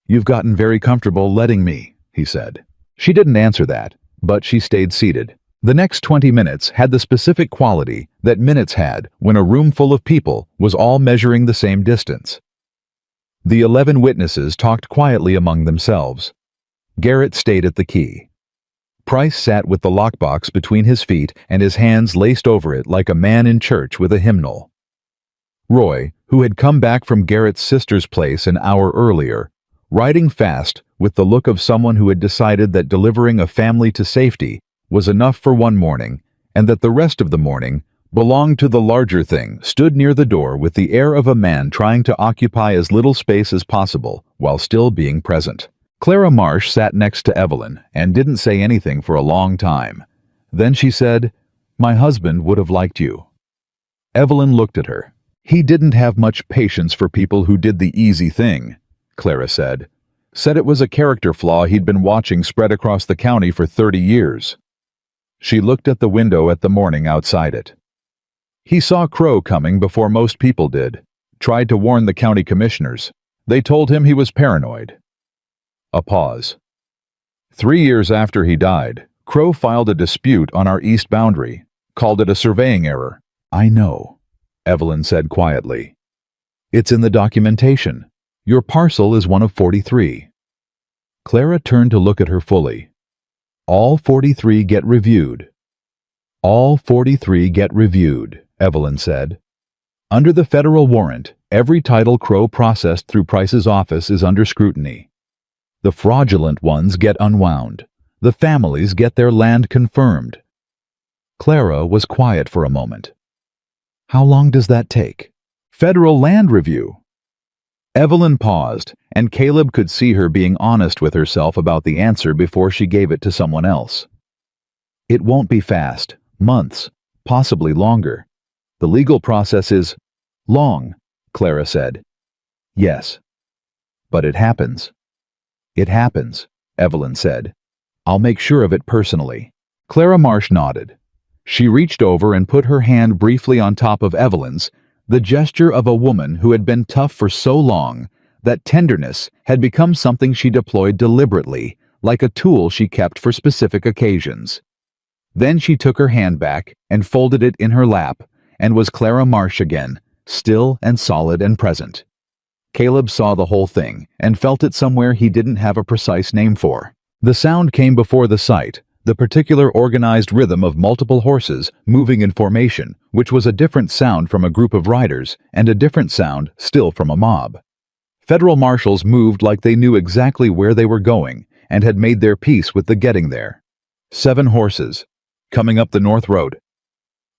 You've gotten very comfortable letting me, he said. She didn't answer that, but she stayed seated. The next 20 minutes had the specific quality that minutes had when a room full of people was all measuring the same distance. The 11 witnesses talked quietly among themselves. Garrett stayed at the key. Price sat with the lockbox between his feet and his hands laced over it like a man in church with a hymnal. Roy, who had come back from Garrett's sister's place an hour earlier, riding fast with the look of someone who had decided that delivering a family to safety was enough for one morning and that the rest of the morning belonged to the larger thing, stood near the door with the air of a man trying to occupy as little space as possible while still being present. Clara Marsh sat next to Evelyn and didn't say anything for a long time. Then she said, My husband would have liked you. Evelyn looked at her. He didn't have much patience for people who did the easy thing, Clara said. Said it was a character flaw he'd been watching spread across the county for 30 years. She looked at the window at the morning outside it. He saw Crow coming before most people did, tried to warn the county commissioners. They told him he was paranoid. A pause. 3 years after he died, Crow filed a dispute on our east boundary, called it a surveying error. I know, Evelyn said quietly. It's in the documentation. Your parcel is one of 43. Clara turned to look at her fully. All 43 get reviewed. All 43 get reviewed, Evelyn said. Under the federal warrant, every title Crow processed through Price's office is under scrutiny. The fraudulent ones get unwound. The families get their land confirmed. Clara was quiet for a moment. How long does that take? Federal land review. Evelyn paused, and Caleb could see her being honest with herself about the answer before she gave it to someone else. It won't be fast. Months, possibly longer. The legal process is long, Clara said. Yes. But it happens. It happens, Evelyn said. I'll make sure of it personally. Clara Marsh nodded. She reached over and put her hand briefly on top of Evelyn's, the gesture of a woman who had been tough for so long that tenderness had become something she deployed deliberately, like a tool she kept for specific occasions. Then she took her hand back and folded it in her lap, and was Clara Marsh again, still and solid and present. Caleb saw the whole thing and felt it somewhere he didn't have a precise name for. The sound came before the sight, the particular organized rhythm of multiple horses moving in formation, which was a different sound from a group of riders and a different sound still from a mob. Federal marshals moved like they knew exactly where they were going and had made their peace with the getting there. 7 horses, coming up the north road.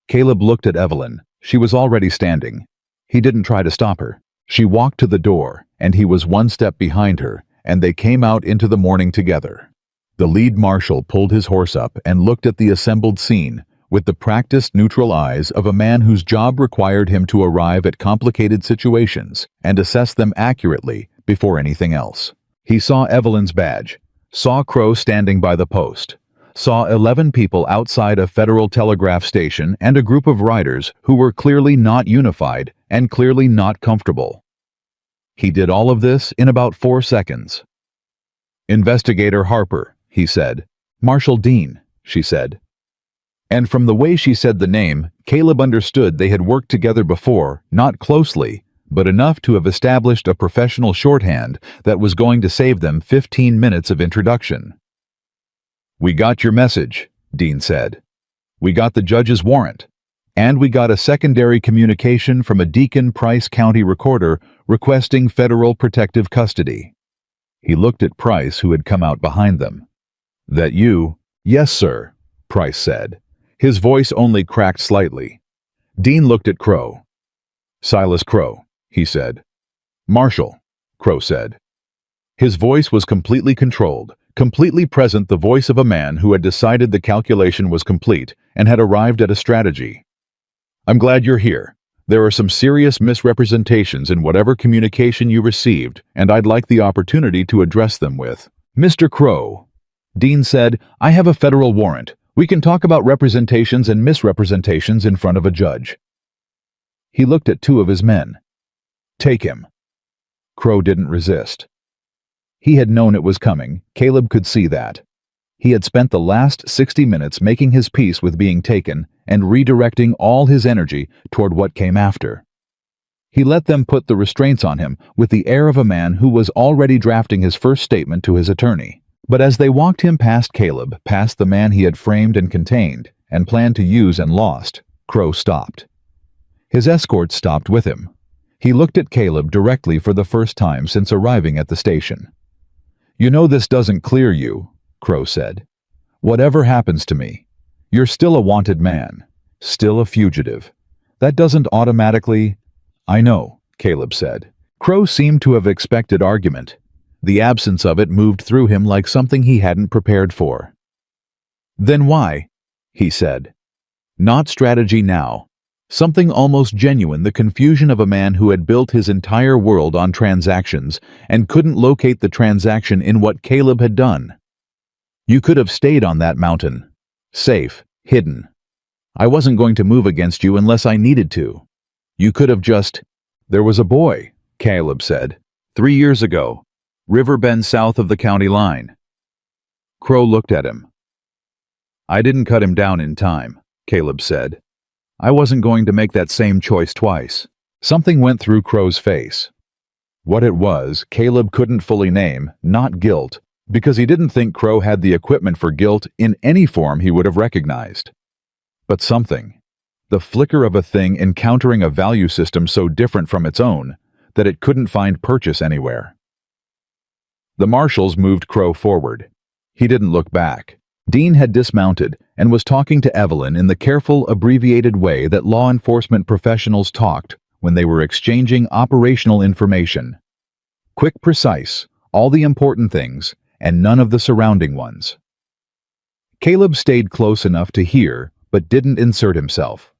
Caleb looked at Evelyn, She was already standing. He didn't try to stop her. She walked to the door, and he was one step behind her, and they came out into the morning together. The lead marshal pulled his horse up and looked at the assembled scene with the practiced neutral eyes of a man whose job required him to arrive at complicated situations and assess them accurately before anything else. He saw Evelyn's badge, saw Crow standing by the post, saw 11 people outside a Federal Telegraph station and a group of riders who were clearly not unified and clearly not comfortable. He did all of this in about 4 seconds. "Investigator Harper," he said. "Marshal Dean," she said. And from the way she said the name, Caleb understood they had worked together before, not closely, but enough to have established a professional shorthand that was going to save them 15 minutes of introduction. "We got your message," Dean said. "We got the judge's warrant. And we got a secondary communication from a Deacon Price County recorder requesting federal protective custody." He looked at Price, who had come out behind them. "That you?" "Yes, sir," Price said. His voice only cracked slightly. Dean looked at Crow. "Silas Crow," he said. "Marshal," Crow said. His voice was completely controlled, completely present, the voice of a man who had decided the calculation was complete and had arrived at a strategy. "I'm glad you're here. There are some serious misrepresentations in whatever communication you received, and I'd like the opportunity to address them with." "Mr. Crow," Dean said, "I have a federal warrant. We can talk about representations and misrepresentations in front of a judge." He looked at 2 of his men. "Take him." Crow didn't resist. He had known it was coming. Caleb could see that. He had spent the last 60 minutes making his peace with being taken and redirecting all his energy toward what came after. He let them put the restraints on him with the air of a man who was already drafting his first statement to his attorney. But as they walked him past Caleb, past the man he had framed and contained, and planned to use and lost, Crow stopped. His escort stopped with him. He looked at Caleb directly for the first time since arriving at the station. "You know this doesn't clear you," Crow said. "Whatever happens to me, you're still a wanted man, still a fugitive. That doesn't automatically—" "I know," Caleb said. Crow seemed to have expected argument. The absence of it moved through him like something he hadn't prepared for. "Then why?" he said. "Not strategy now. Something almost genuine, the confusion of a man who had built his entire world on transactions and couldn't locate the transaction in what Caleb had done. You could have stayed on that mountain. Safe, hidden. I wasn't going to move against you unless I needed to. You could have just—" "There was a boy," Caleb said. "3 years ago. River bend south of the county line." Crow looked at him. "I didn't cut him down in time," Caleb said. "I wasn't going to make that same choice twice." Something went through Crow's face. What it was, Caleb couldn't fully name, not guilt, because he didn't think Crow had the equipment for guilt in any form he would have recognized. But something. The flicker of a thing encountering a value system so different from its own that it couldn't find purchase anywhere. The marshals moved Crow forward. He didn't look back. Dean had dismounted and was talking to Evelyn in the careful, abbreviated way that law enforcement professionals talked when they were exchanging operational information. Quick, precise, all the important things, and none of the surrounding ones. Caleb stayed close enough to hear, but didn't insert himself.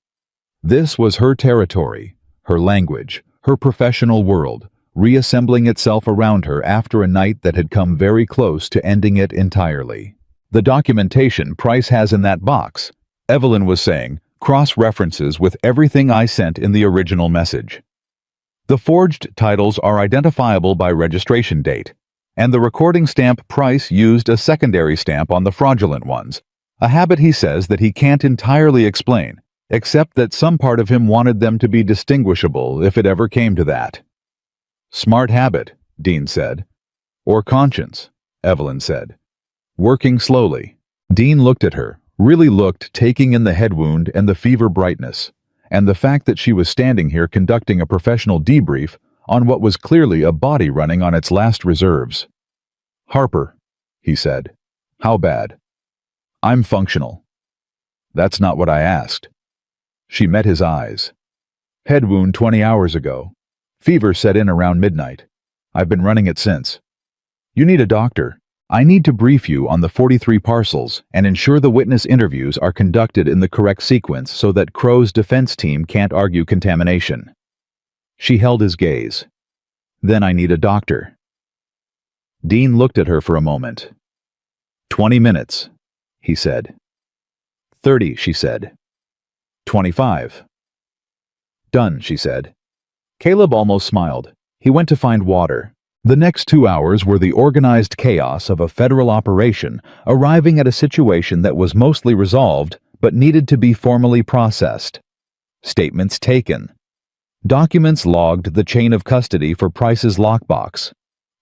This was her territory, her language, her professional world, reassembling itself around her after a night that had come very close to ending it entirely. "The documentation Price has in that box," Evelyn was saying, "cross-references with everything I sent in the original message. The forged titles are identifiable by registration date, and the recording stamp Price used a secondary stamp on the fraudulent ones, a habit he says that he can't entirely explain, except that some part of him wanted them to be distinguishable if it ever came to that." "Smart habit," Dean said. "Or conscience," Evelyn said. "Working slowly." Dean looked at her, really looked, taking in the head wound and the fever brightness, and the fact that she was standing here conducting a professional debrief on what was clearly a body running on its last reserves. "Harper," he said. "How bad?" "I'm functional." "That's not what I asked." She met his eyes. Head wound 20 hours ago. Fever set in around midnight. I've been running it since. You need a doctor. I need to brief you on the 43 parcels and ensure the witness interviews are conducted in the correct sequence so that Crow's defense team can't argue contamination. She held his gaze. Then I need a doctor. Dean looked at her for a moment. 20 minutes, he said. 30, she said. 25. Done, she said. Caleb almost smiled. He went to find water. The next 2 hours were the organized chaos of a federal operation arriving at a situation that was mostly resolved but needed to be formally processed. Statements taken. Documents logged the chain of custody for Price's lockbox,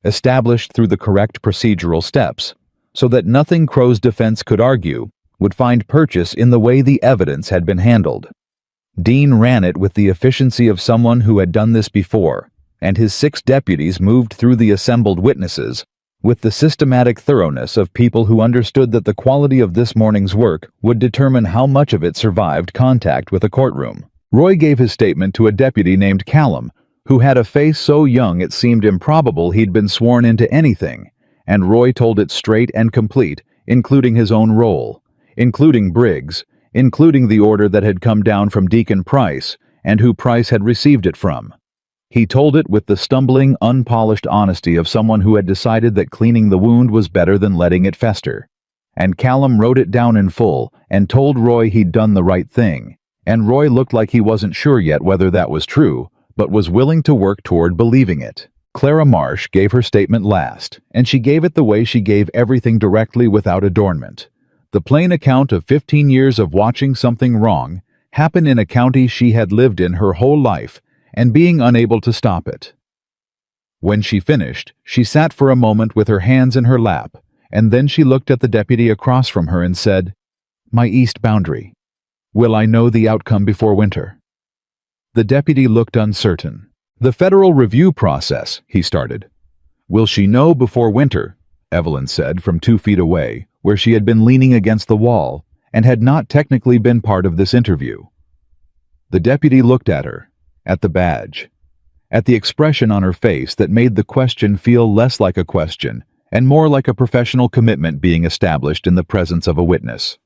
established through the correct procedural steps, so that nothing Crow's defense could argue would find purchase in the way the evidence had been handled. Dean ran it with the efficiency of someone who had done this before, and his 6 deputies moved through the assembled witnesses with the systematic thoroughness of people who understood that the quality of this morning's work would determine how much of it survived contact with a courtroom. Roy gave his statement to a deputy named Callum, who had a face so young it seemed improbable he'd been sworn into anything, and Roy told it straight and complete, including his own role, including Briggs, including the order that had come down from Deacon Price, and who Price had received it from. He told it with the stumbling, unpolished honesty of someone who had decided that cleaning the wound was better than letting it fester. And Callum wrote it down in full and told Roy he'd done the right thing, and Roy looked like he wasn't sure yet whether that was true, but was willing to work toward believing it. Clara Marsh gave her statement last, and she gave it the way she gave everything, directly, without adornment. The plain account of 15 years of watching something wrong happen in a county she had lived in her whole life and being unable to stop it. When she finished, she sat for a moment with her hands in her lap, and then she looked at the deputy across from her and said, "My east boundary. Will I know the outcome before winter?" The deputy looked uncertain. "The federal review process," he started. "Will she know before winter?" Evelyn said from 2 feet away, where she had been leaning against the wall and had not technically been part of this interview. The deputy looked at her, at the badge, at the expression on her face that made the question feel less like a question and more like a professional commitment being established in the presence of a witness.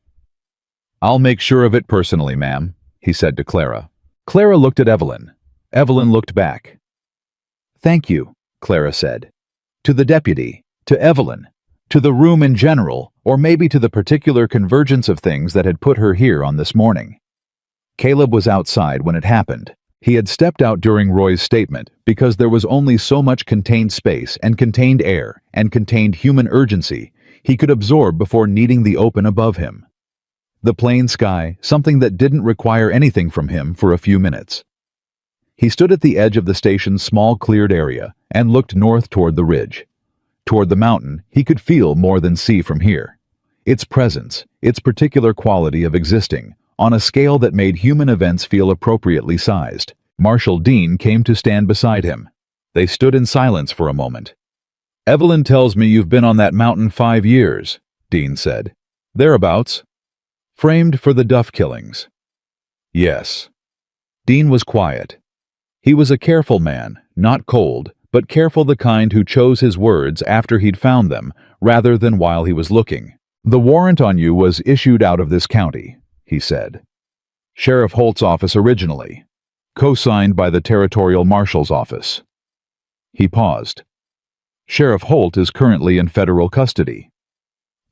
"I'll make sure of it personally, ma'am," he said to Clara. Clara looked at Evelyn. Evelyn looked back. "Thank you," Clara said. To the deputy, to Evelyn, to the room in general, or maybe to the particular convergence of things that had put her here on this morning. Caleb was outside when it happened. He had stepped out during Roy's statement because there was only so much contained space and contained air and contained human urgency he could absorb before needing the open above him. The plain sky, something that didn't require anything from him for a few minutes. He stood at the edge of the station's small cleared area and looked north toward the ridge. Toward the mountain he could feel more than see from here. Its presence, its particular quality of existing, on a scale that made human events feel appropriately sized. Marshal Dean came to stand beside him. They stood in silence for a moment. "Evelyn tells me you've been on that mountain 5 years, Dean said. "Thereabouts." "Framed for the Duff killings." "Yes." Dean was quiet. He was a careful man, not cold, but careful, the kind who chose his words after he'd found them, rather than while he was looking. "The warrant on you was issued out of this county," he said. "Sheriff Holt's office originally, co-signed by the Territorial Marshal's office." He paused. "Sheriff Holt is currently in federal custody.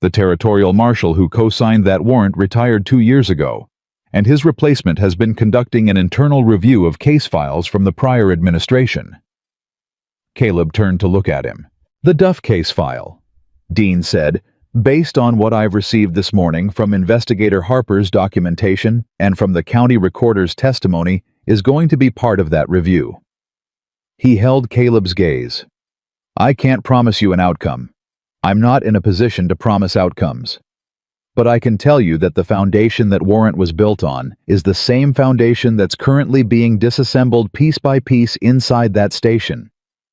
The Territorial Marshal who co-signed that warrant retired 2 years ago, and his replacement has been conducting an internal review of case files from the prior administration." Caleb turned to look at him. "The Duff case file," Dean said, "based on what I've received this morning from Investigator Harper's documentation and from the county recorder's testimony, is going to be part of that review." He held Caleb's gaze. "I can't promise you an outcome. I'm not in a position to promise outcomes. But I can tell you that the foundation that warrant was built on is the same foundation that's currently being disassembled piece by piece inside that station.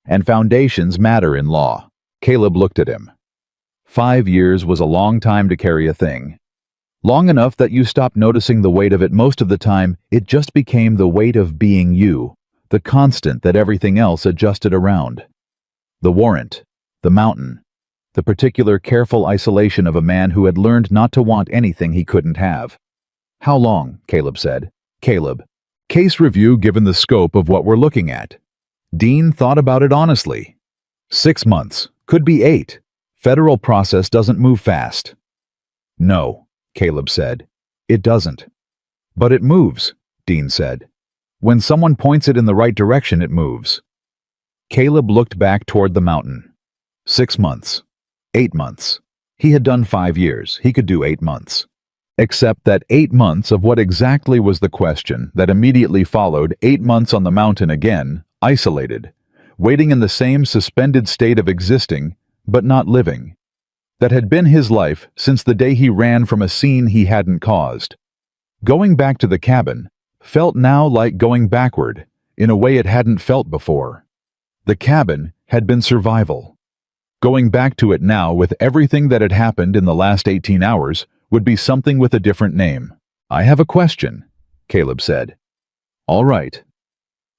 And foundations matter in law." Caleb looked at him. 5 years was a long time to carry a thing. Long enough that you stopped noticing the weight of it most of the time. It just became the weight of being you, the constant that everything else adjusted around. The warrant, the mountain, the particular careful isolation of a man who had learned not to want anything he couldn't have. How long? Caleb said. Caleb. Case review given the scope of what we're looking at. Dean thought about it honestly. 6 months. Could be 8. Federal process doesn't move fast. No, Caleb said. It doesn't. But it moves, Dean said. When someone points it in the right direction, it moves. Caleb looked back toward the mountain. 6 months. 8 months. He had done 5 years. He could do 8 months. Except that 8 months of what exactly was the question that immediately followed 8 months on the mountain again, isolated, waiting in the same suspended state of existing, but not living. That had been his life since the day he ran from a scene he hadn't caused. Going back to the cabin felt now like going backward, in a way it hadn't felt before. The cabin had been survival. Going back to it now with everything that had happened in the last 18 hours would be something with a different name. I have a question, Caleb said. All right.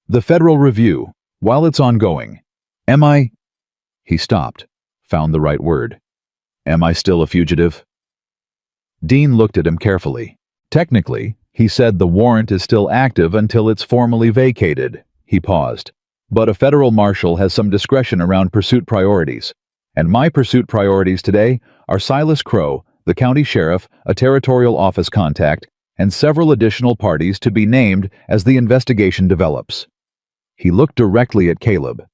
The federal review, while it's ongoing, am I... He stopped, found the right word. Am I still a fugitive? Dean looked at him carefully. Technically, he said the warrant is still active until it's formally vacated. He paused. But a federal marshal has some discretion around pursuit priorities. And my pursuit priorities today are Silas Crow, the county sheriff, a territorial office contact, and several additional parties to be named as the investigation develops. He looked directly at Caleb.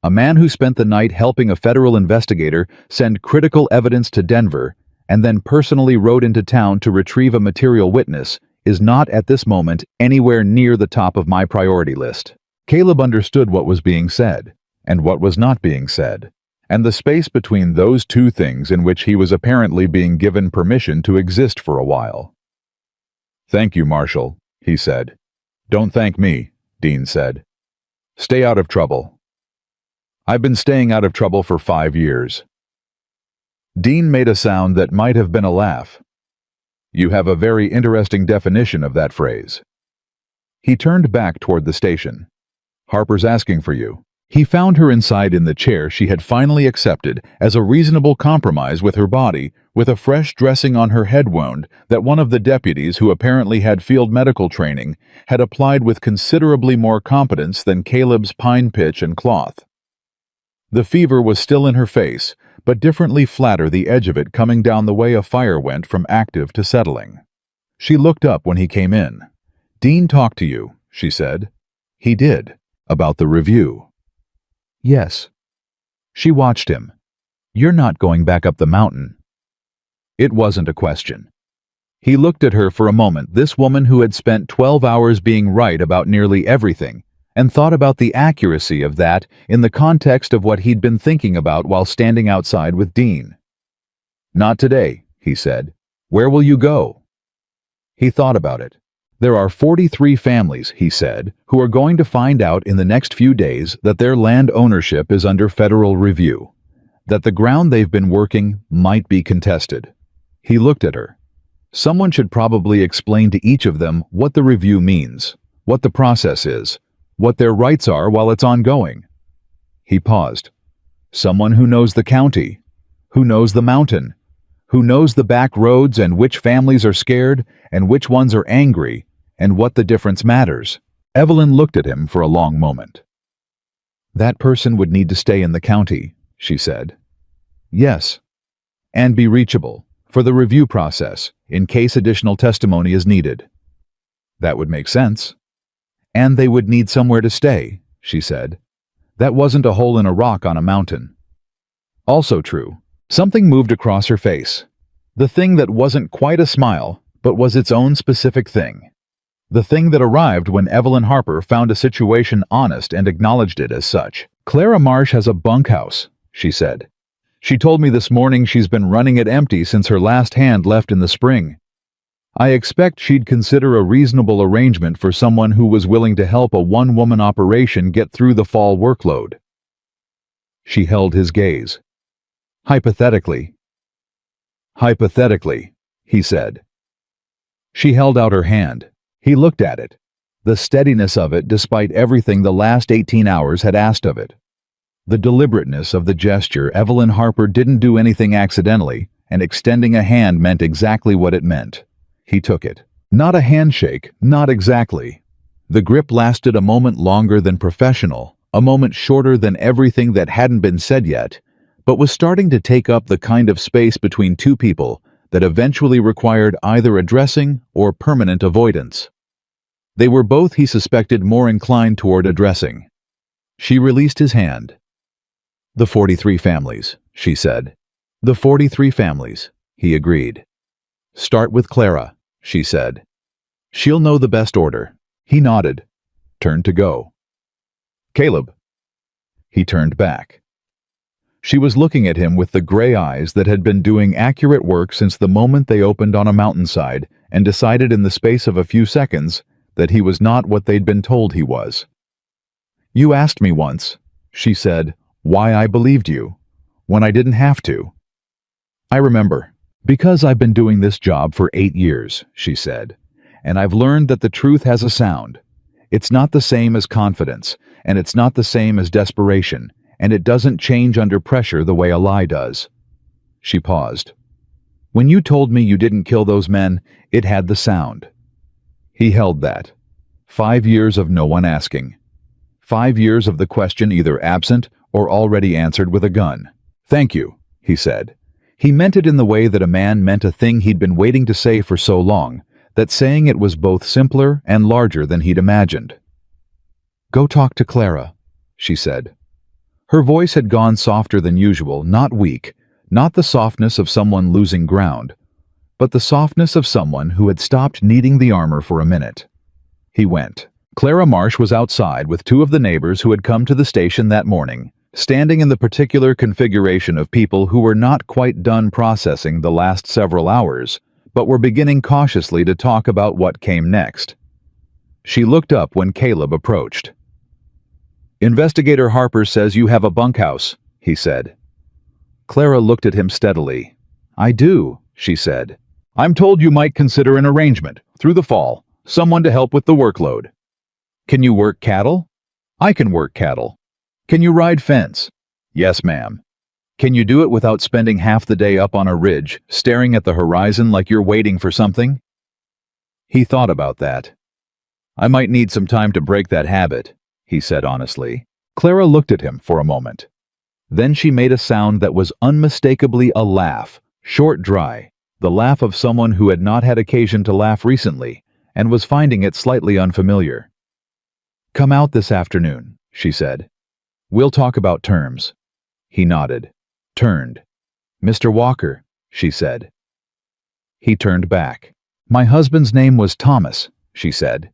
A man who spent the night helping a federal investigator send critical evidence to Denver and then personally rode into town to retrieve a material witness is not at this moment anywhere near the top of my priority list. Caleb understood what was being said and what was not being said, and the space between those two things in which he was apparently being given permission to exist for a while. Thank you, Marshal, he said. Don't thank me, Dean said. Stay out of trouble. I've been staying out of trouble for 5 years. Dean made a sound that might have been a laugh. You have a very interesting definition of that phrase. He turned back toward the station. Harper's asking for you. He found her inside in the chair she had finally accepted as a reasonable compromise with her body, with a fresh dressing on her head wound that one of the deputies who apparently had field medical training had applied with considerably more competence than Caleb's pine pitch and cloth. The fever was still in her face, but differently flatter the edge of it coming down the way a fire went from active to settling. She looked up when he came in. Dean talked to you, she said. He did. About the review. Yes. She watched him. You're not going back up the mountain. It wasn't a question. He looked at her for a moment, this woman who had spent 12 hours being right about nearly everything, and thought about the accuracy of that in the context of what he'd been thinking about while standing outside with Dean. Not today, he said. Where will you go? He thought about it. There are 43 families, he said, who are going to find out in the next few days that their land ownership is under federal review, that the ground they've been working might be contested. He looked at her. Someone should probably explain to each of them what the review means, what the process is, what their rights are while it's ongoing. He paused. Someone who knows the county, who knows the mountain, who knows the back roads and which families are scared and which ones are angry, and what the difference matters. Evelyn looked at him for a long moment. That person would need to stay in the county, she said. Yes. And be reachable, for the review process, in case additional testimony is needed. That would make sense. And they would need somewhere to stay, she said. That wasn't a hole in a rock on a mountain. Also true. Something moved across her face. The thing that wasn't quite a smile, but was its own specific thing. The thing that arrived when Evelyn Harper found a situation honest and acknowledged it as such. Clara Marsh has a bunkhouse, she said. She told me this morning she's been running it empty since her last hand left in the spring. I expect she'd consider a reasonable arrangement for someone who was willing to help a one-woman operation get through the fall workload. She held his gaze. Hypothetically. Hypothetically, he said. She held out her hand. He looked at it. The steadiness of it despite everything the last 18 hours had asked of it. The deliberateness of the gesture. Evelyn Harper didn't do anything accidentally, and extending a hand meant exactly what it meant. He took it. Not a handshake, not exactly. The grip lasted a moment longer than professional, a moment shorter than everything that hadn't been said yet, but was starting to take up the kind of space between two people that eventually required either addressing or permanent avoidance. They were both, he suspected, more inclined toward addressing. She released his hand. "The 43 families," she said. "The 43 families," he agreed. "Start with Clara," she said. "She'll know the best order." He nodded, turned to go. "Caleb." He turned back. She was looking at him with the gray eyes that had been doing accurate work since the moment they opened on a mountainside and decided in the space of a few seconds that he was not what they'd been told he was. "You asked me once," she said, "why I believed you, when I didn't have to." "I remember. Because I've been doing this job for 8 years, she said, "and I've learned that the truth has a sound. It's not the same as confidence, and it's not the same as desperation, and it doesn't change under pressure the way a lie does." She paused. "When you told me you didn't kill those men, it had the sound." He held that. 5 years of no one asking. 5 years of the question either absent or already answered with a gun. "Thank you," he said. He meant it in the way that a man meant a thing he'd been waiting to say for so long, that saying it was both simpler and larger than he'd imagined. "Go talk to Clara," she said. Her voice had gone softer than usual, not weak, not the softness of someone losing ground, but the softness of someone who had stopped needing the armor for a minute. He went. Clara Marsh was outside with 2 of the neighbors who had come to the station that morning, standing in the particular configuration of people who were not quite done processing the last several hours, but were beginning cautiously to talk about what came next. She looked up when Caleb approached. "Investigator Harper says you have a bunkhouse," he said. Clara looked at him steadily. "I do," she said. "I'm told you might consider an arrangement, through the fall, someone to help with the workload. Can you work cattle?" "I can work cattle." "Can you ride fence?" "Yes, ma'am." "Can you do it without spending half the day up on a ridge, staring at the horizon like you're waiting for something?" He thought about that. "I might need some time to break that habit," he said honestly. Clara looked at him for a moment. Then she made a sound that was unmistakably a laugh, short, dry, the laugh of someone who had not had occasion to laugh recently and was finding it slightly unfamiliar. "Come out this afternoon," she said. "We'll talk about terms." He nodded, turned. "Mr. Walker," she said. He turned back. "My husband's name was Thomas," she said.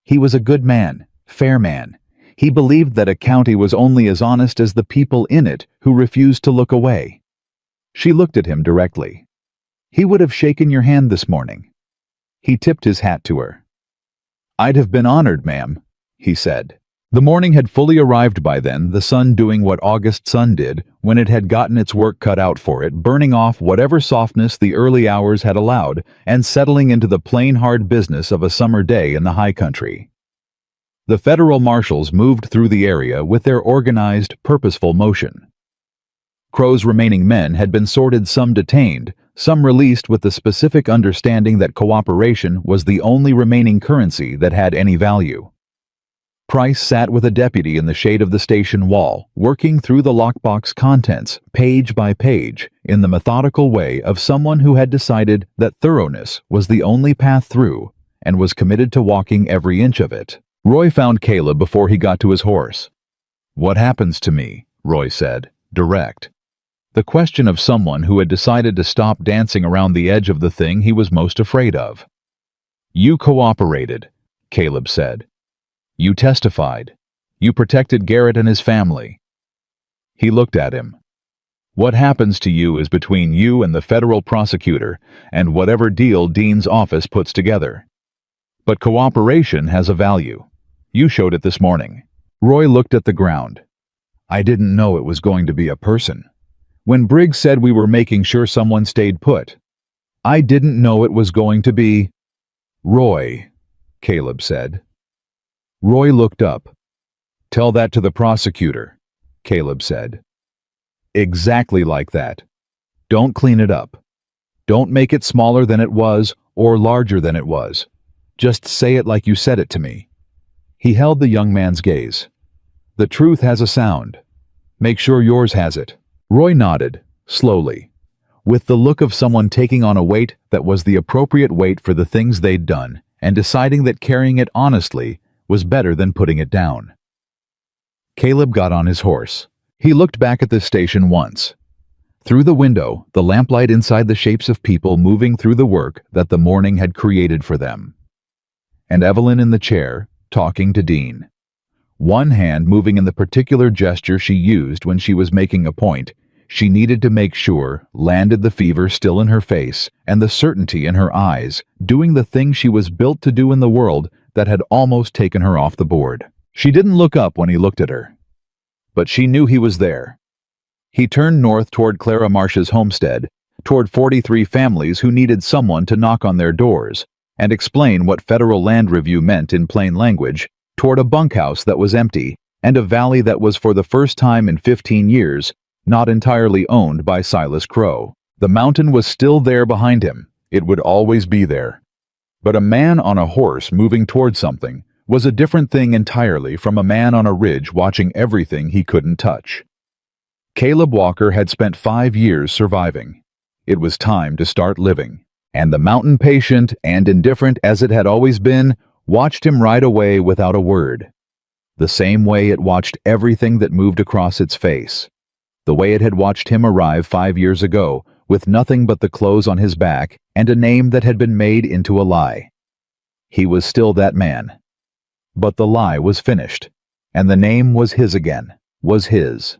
"He was a good man, fair man. He believed that a county was only as honest as the people in it who refused to look away." She looked at him directly. "He would have shaken your hand this morning." He tipped his hat to her. "I'd have been honored, ma'am," he said. The morning had fully arrived by then, the sun doing what August sun did when it had gotten its work cut out for it, burning off whatever softness the early hours had allowed and settling into the plain hard business of a summer day in the high country. The federal marshals moved through the area with their organized, purposeful motion. Crow's remaining men had been sorted, some detained, some released with the specific understanding that cooperation was the only remaining currency that had any value. Price sat with a deputy in the shade of the station wall, working through the lockbox contents, page by page, in the methodical way of someone who had decided that thoroughness was the only path through and was committed to walking every inch of it. Roy found Caleb before he got to his horse. "What happens to me?" Roy said, direct. The question of someone who had decided to stop dancing around the edge of the thing he was most afraid of. "You cooperated," Caleb said. "You testified. You protected Garrett and his family." He looked at him. "What happens to you is between you and the federal prosecutor and whatever deal Dean's office puts together. But cooperation has a value. You showed it this morning." Roy looked at the ground. "I didn't know it was going to be a person. When Briggs said we were making sure someone stayed put, I didn't know it was going to be..." Roy, Caleb said. Roy looked up. Tell that to the prosecutor, Caleb said. Exactly like that. Don't clean it up. Don't make it smaller than it was or larger than it was. Just say it like you said it to me. He held the young man's gaze. The truth has a sound. Make sure yours has it. Roy nodded, slowly, with the look of someone taking on a weight that was the appropriate weight for the things they'd done, and deciding that carrying it honestly was better than putting it down. Caleb got on his horse. He looked back at the station once. Through the window, the lamplight inside the shapes of people moving through the work that the morning had created for them. And Evelyn in the chair, talking to Dean. One hand moving in the particular gesture she used when she was making a point she needed to make sure landed the fever still in her face and the certainty in her eyes, doing the thing she was built to do in the world that had almost taken her off the board. She didn't look up when he looked at her, but she knew he was there. He turned north toward Clara Marsh's homestead, toward 43 families who needed someone to knock on their doors and explain what federal land review meant in plain language, toward a bunkhouse that was empty and a valley that was for the first time in 15 years not entirely owned by Silas Crow. The mountain was still there behind him. It would always be there. But a man on a horse moving toward something was a different thing entirely from a man on a ridge watching everything he couldn't touch. Caleb Walker had spent 5 years surviving. It was time to start living. And the mountain, patient and indifferent as it had always been, watched him ride away without a word. The same way it watched everything that moved across its face. The way it had watched him arrive 5 years ago, with nothing but the clothes on his back and a name that had been made into a lie. He was still that man. But the lie was finished, and the name was his again, was his.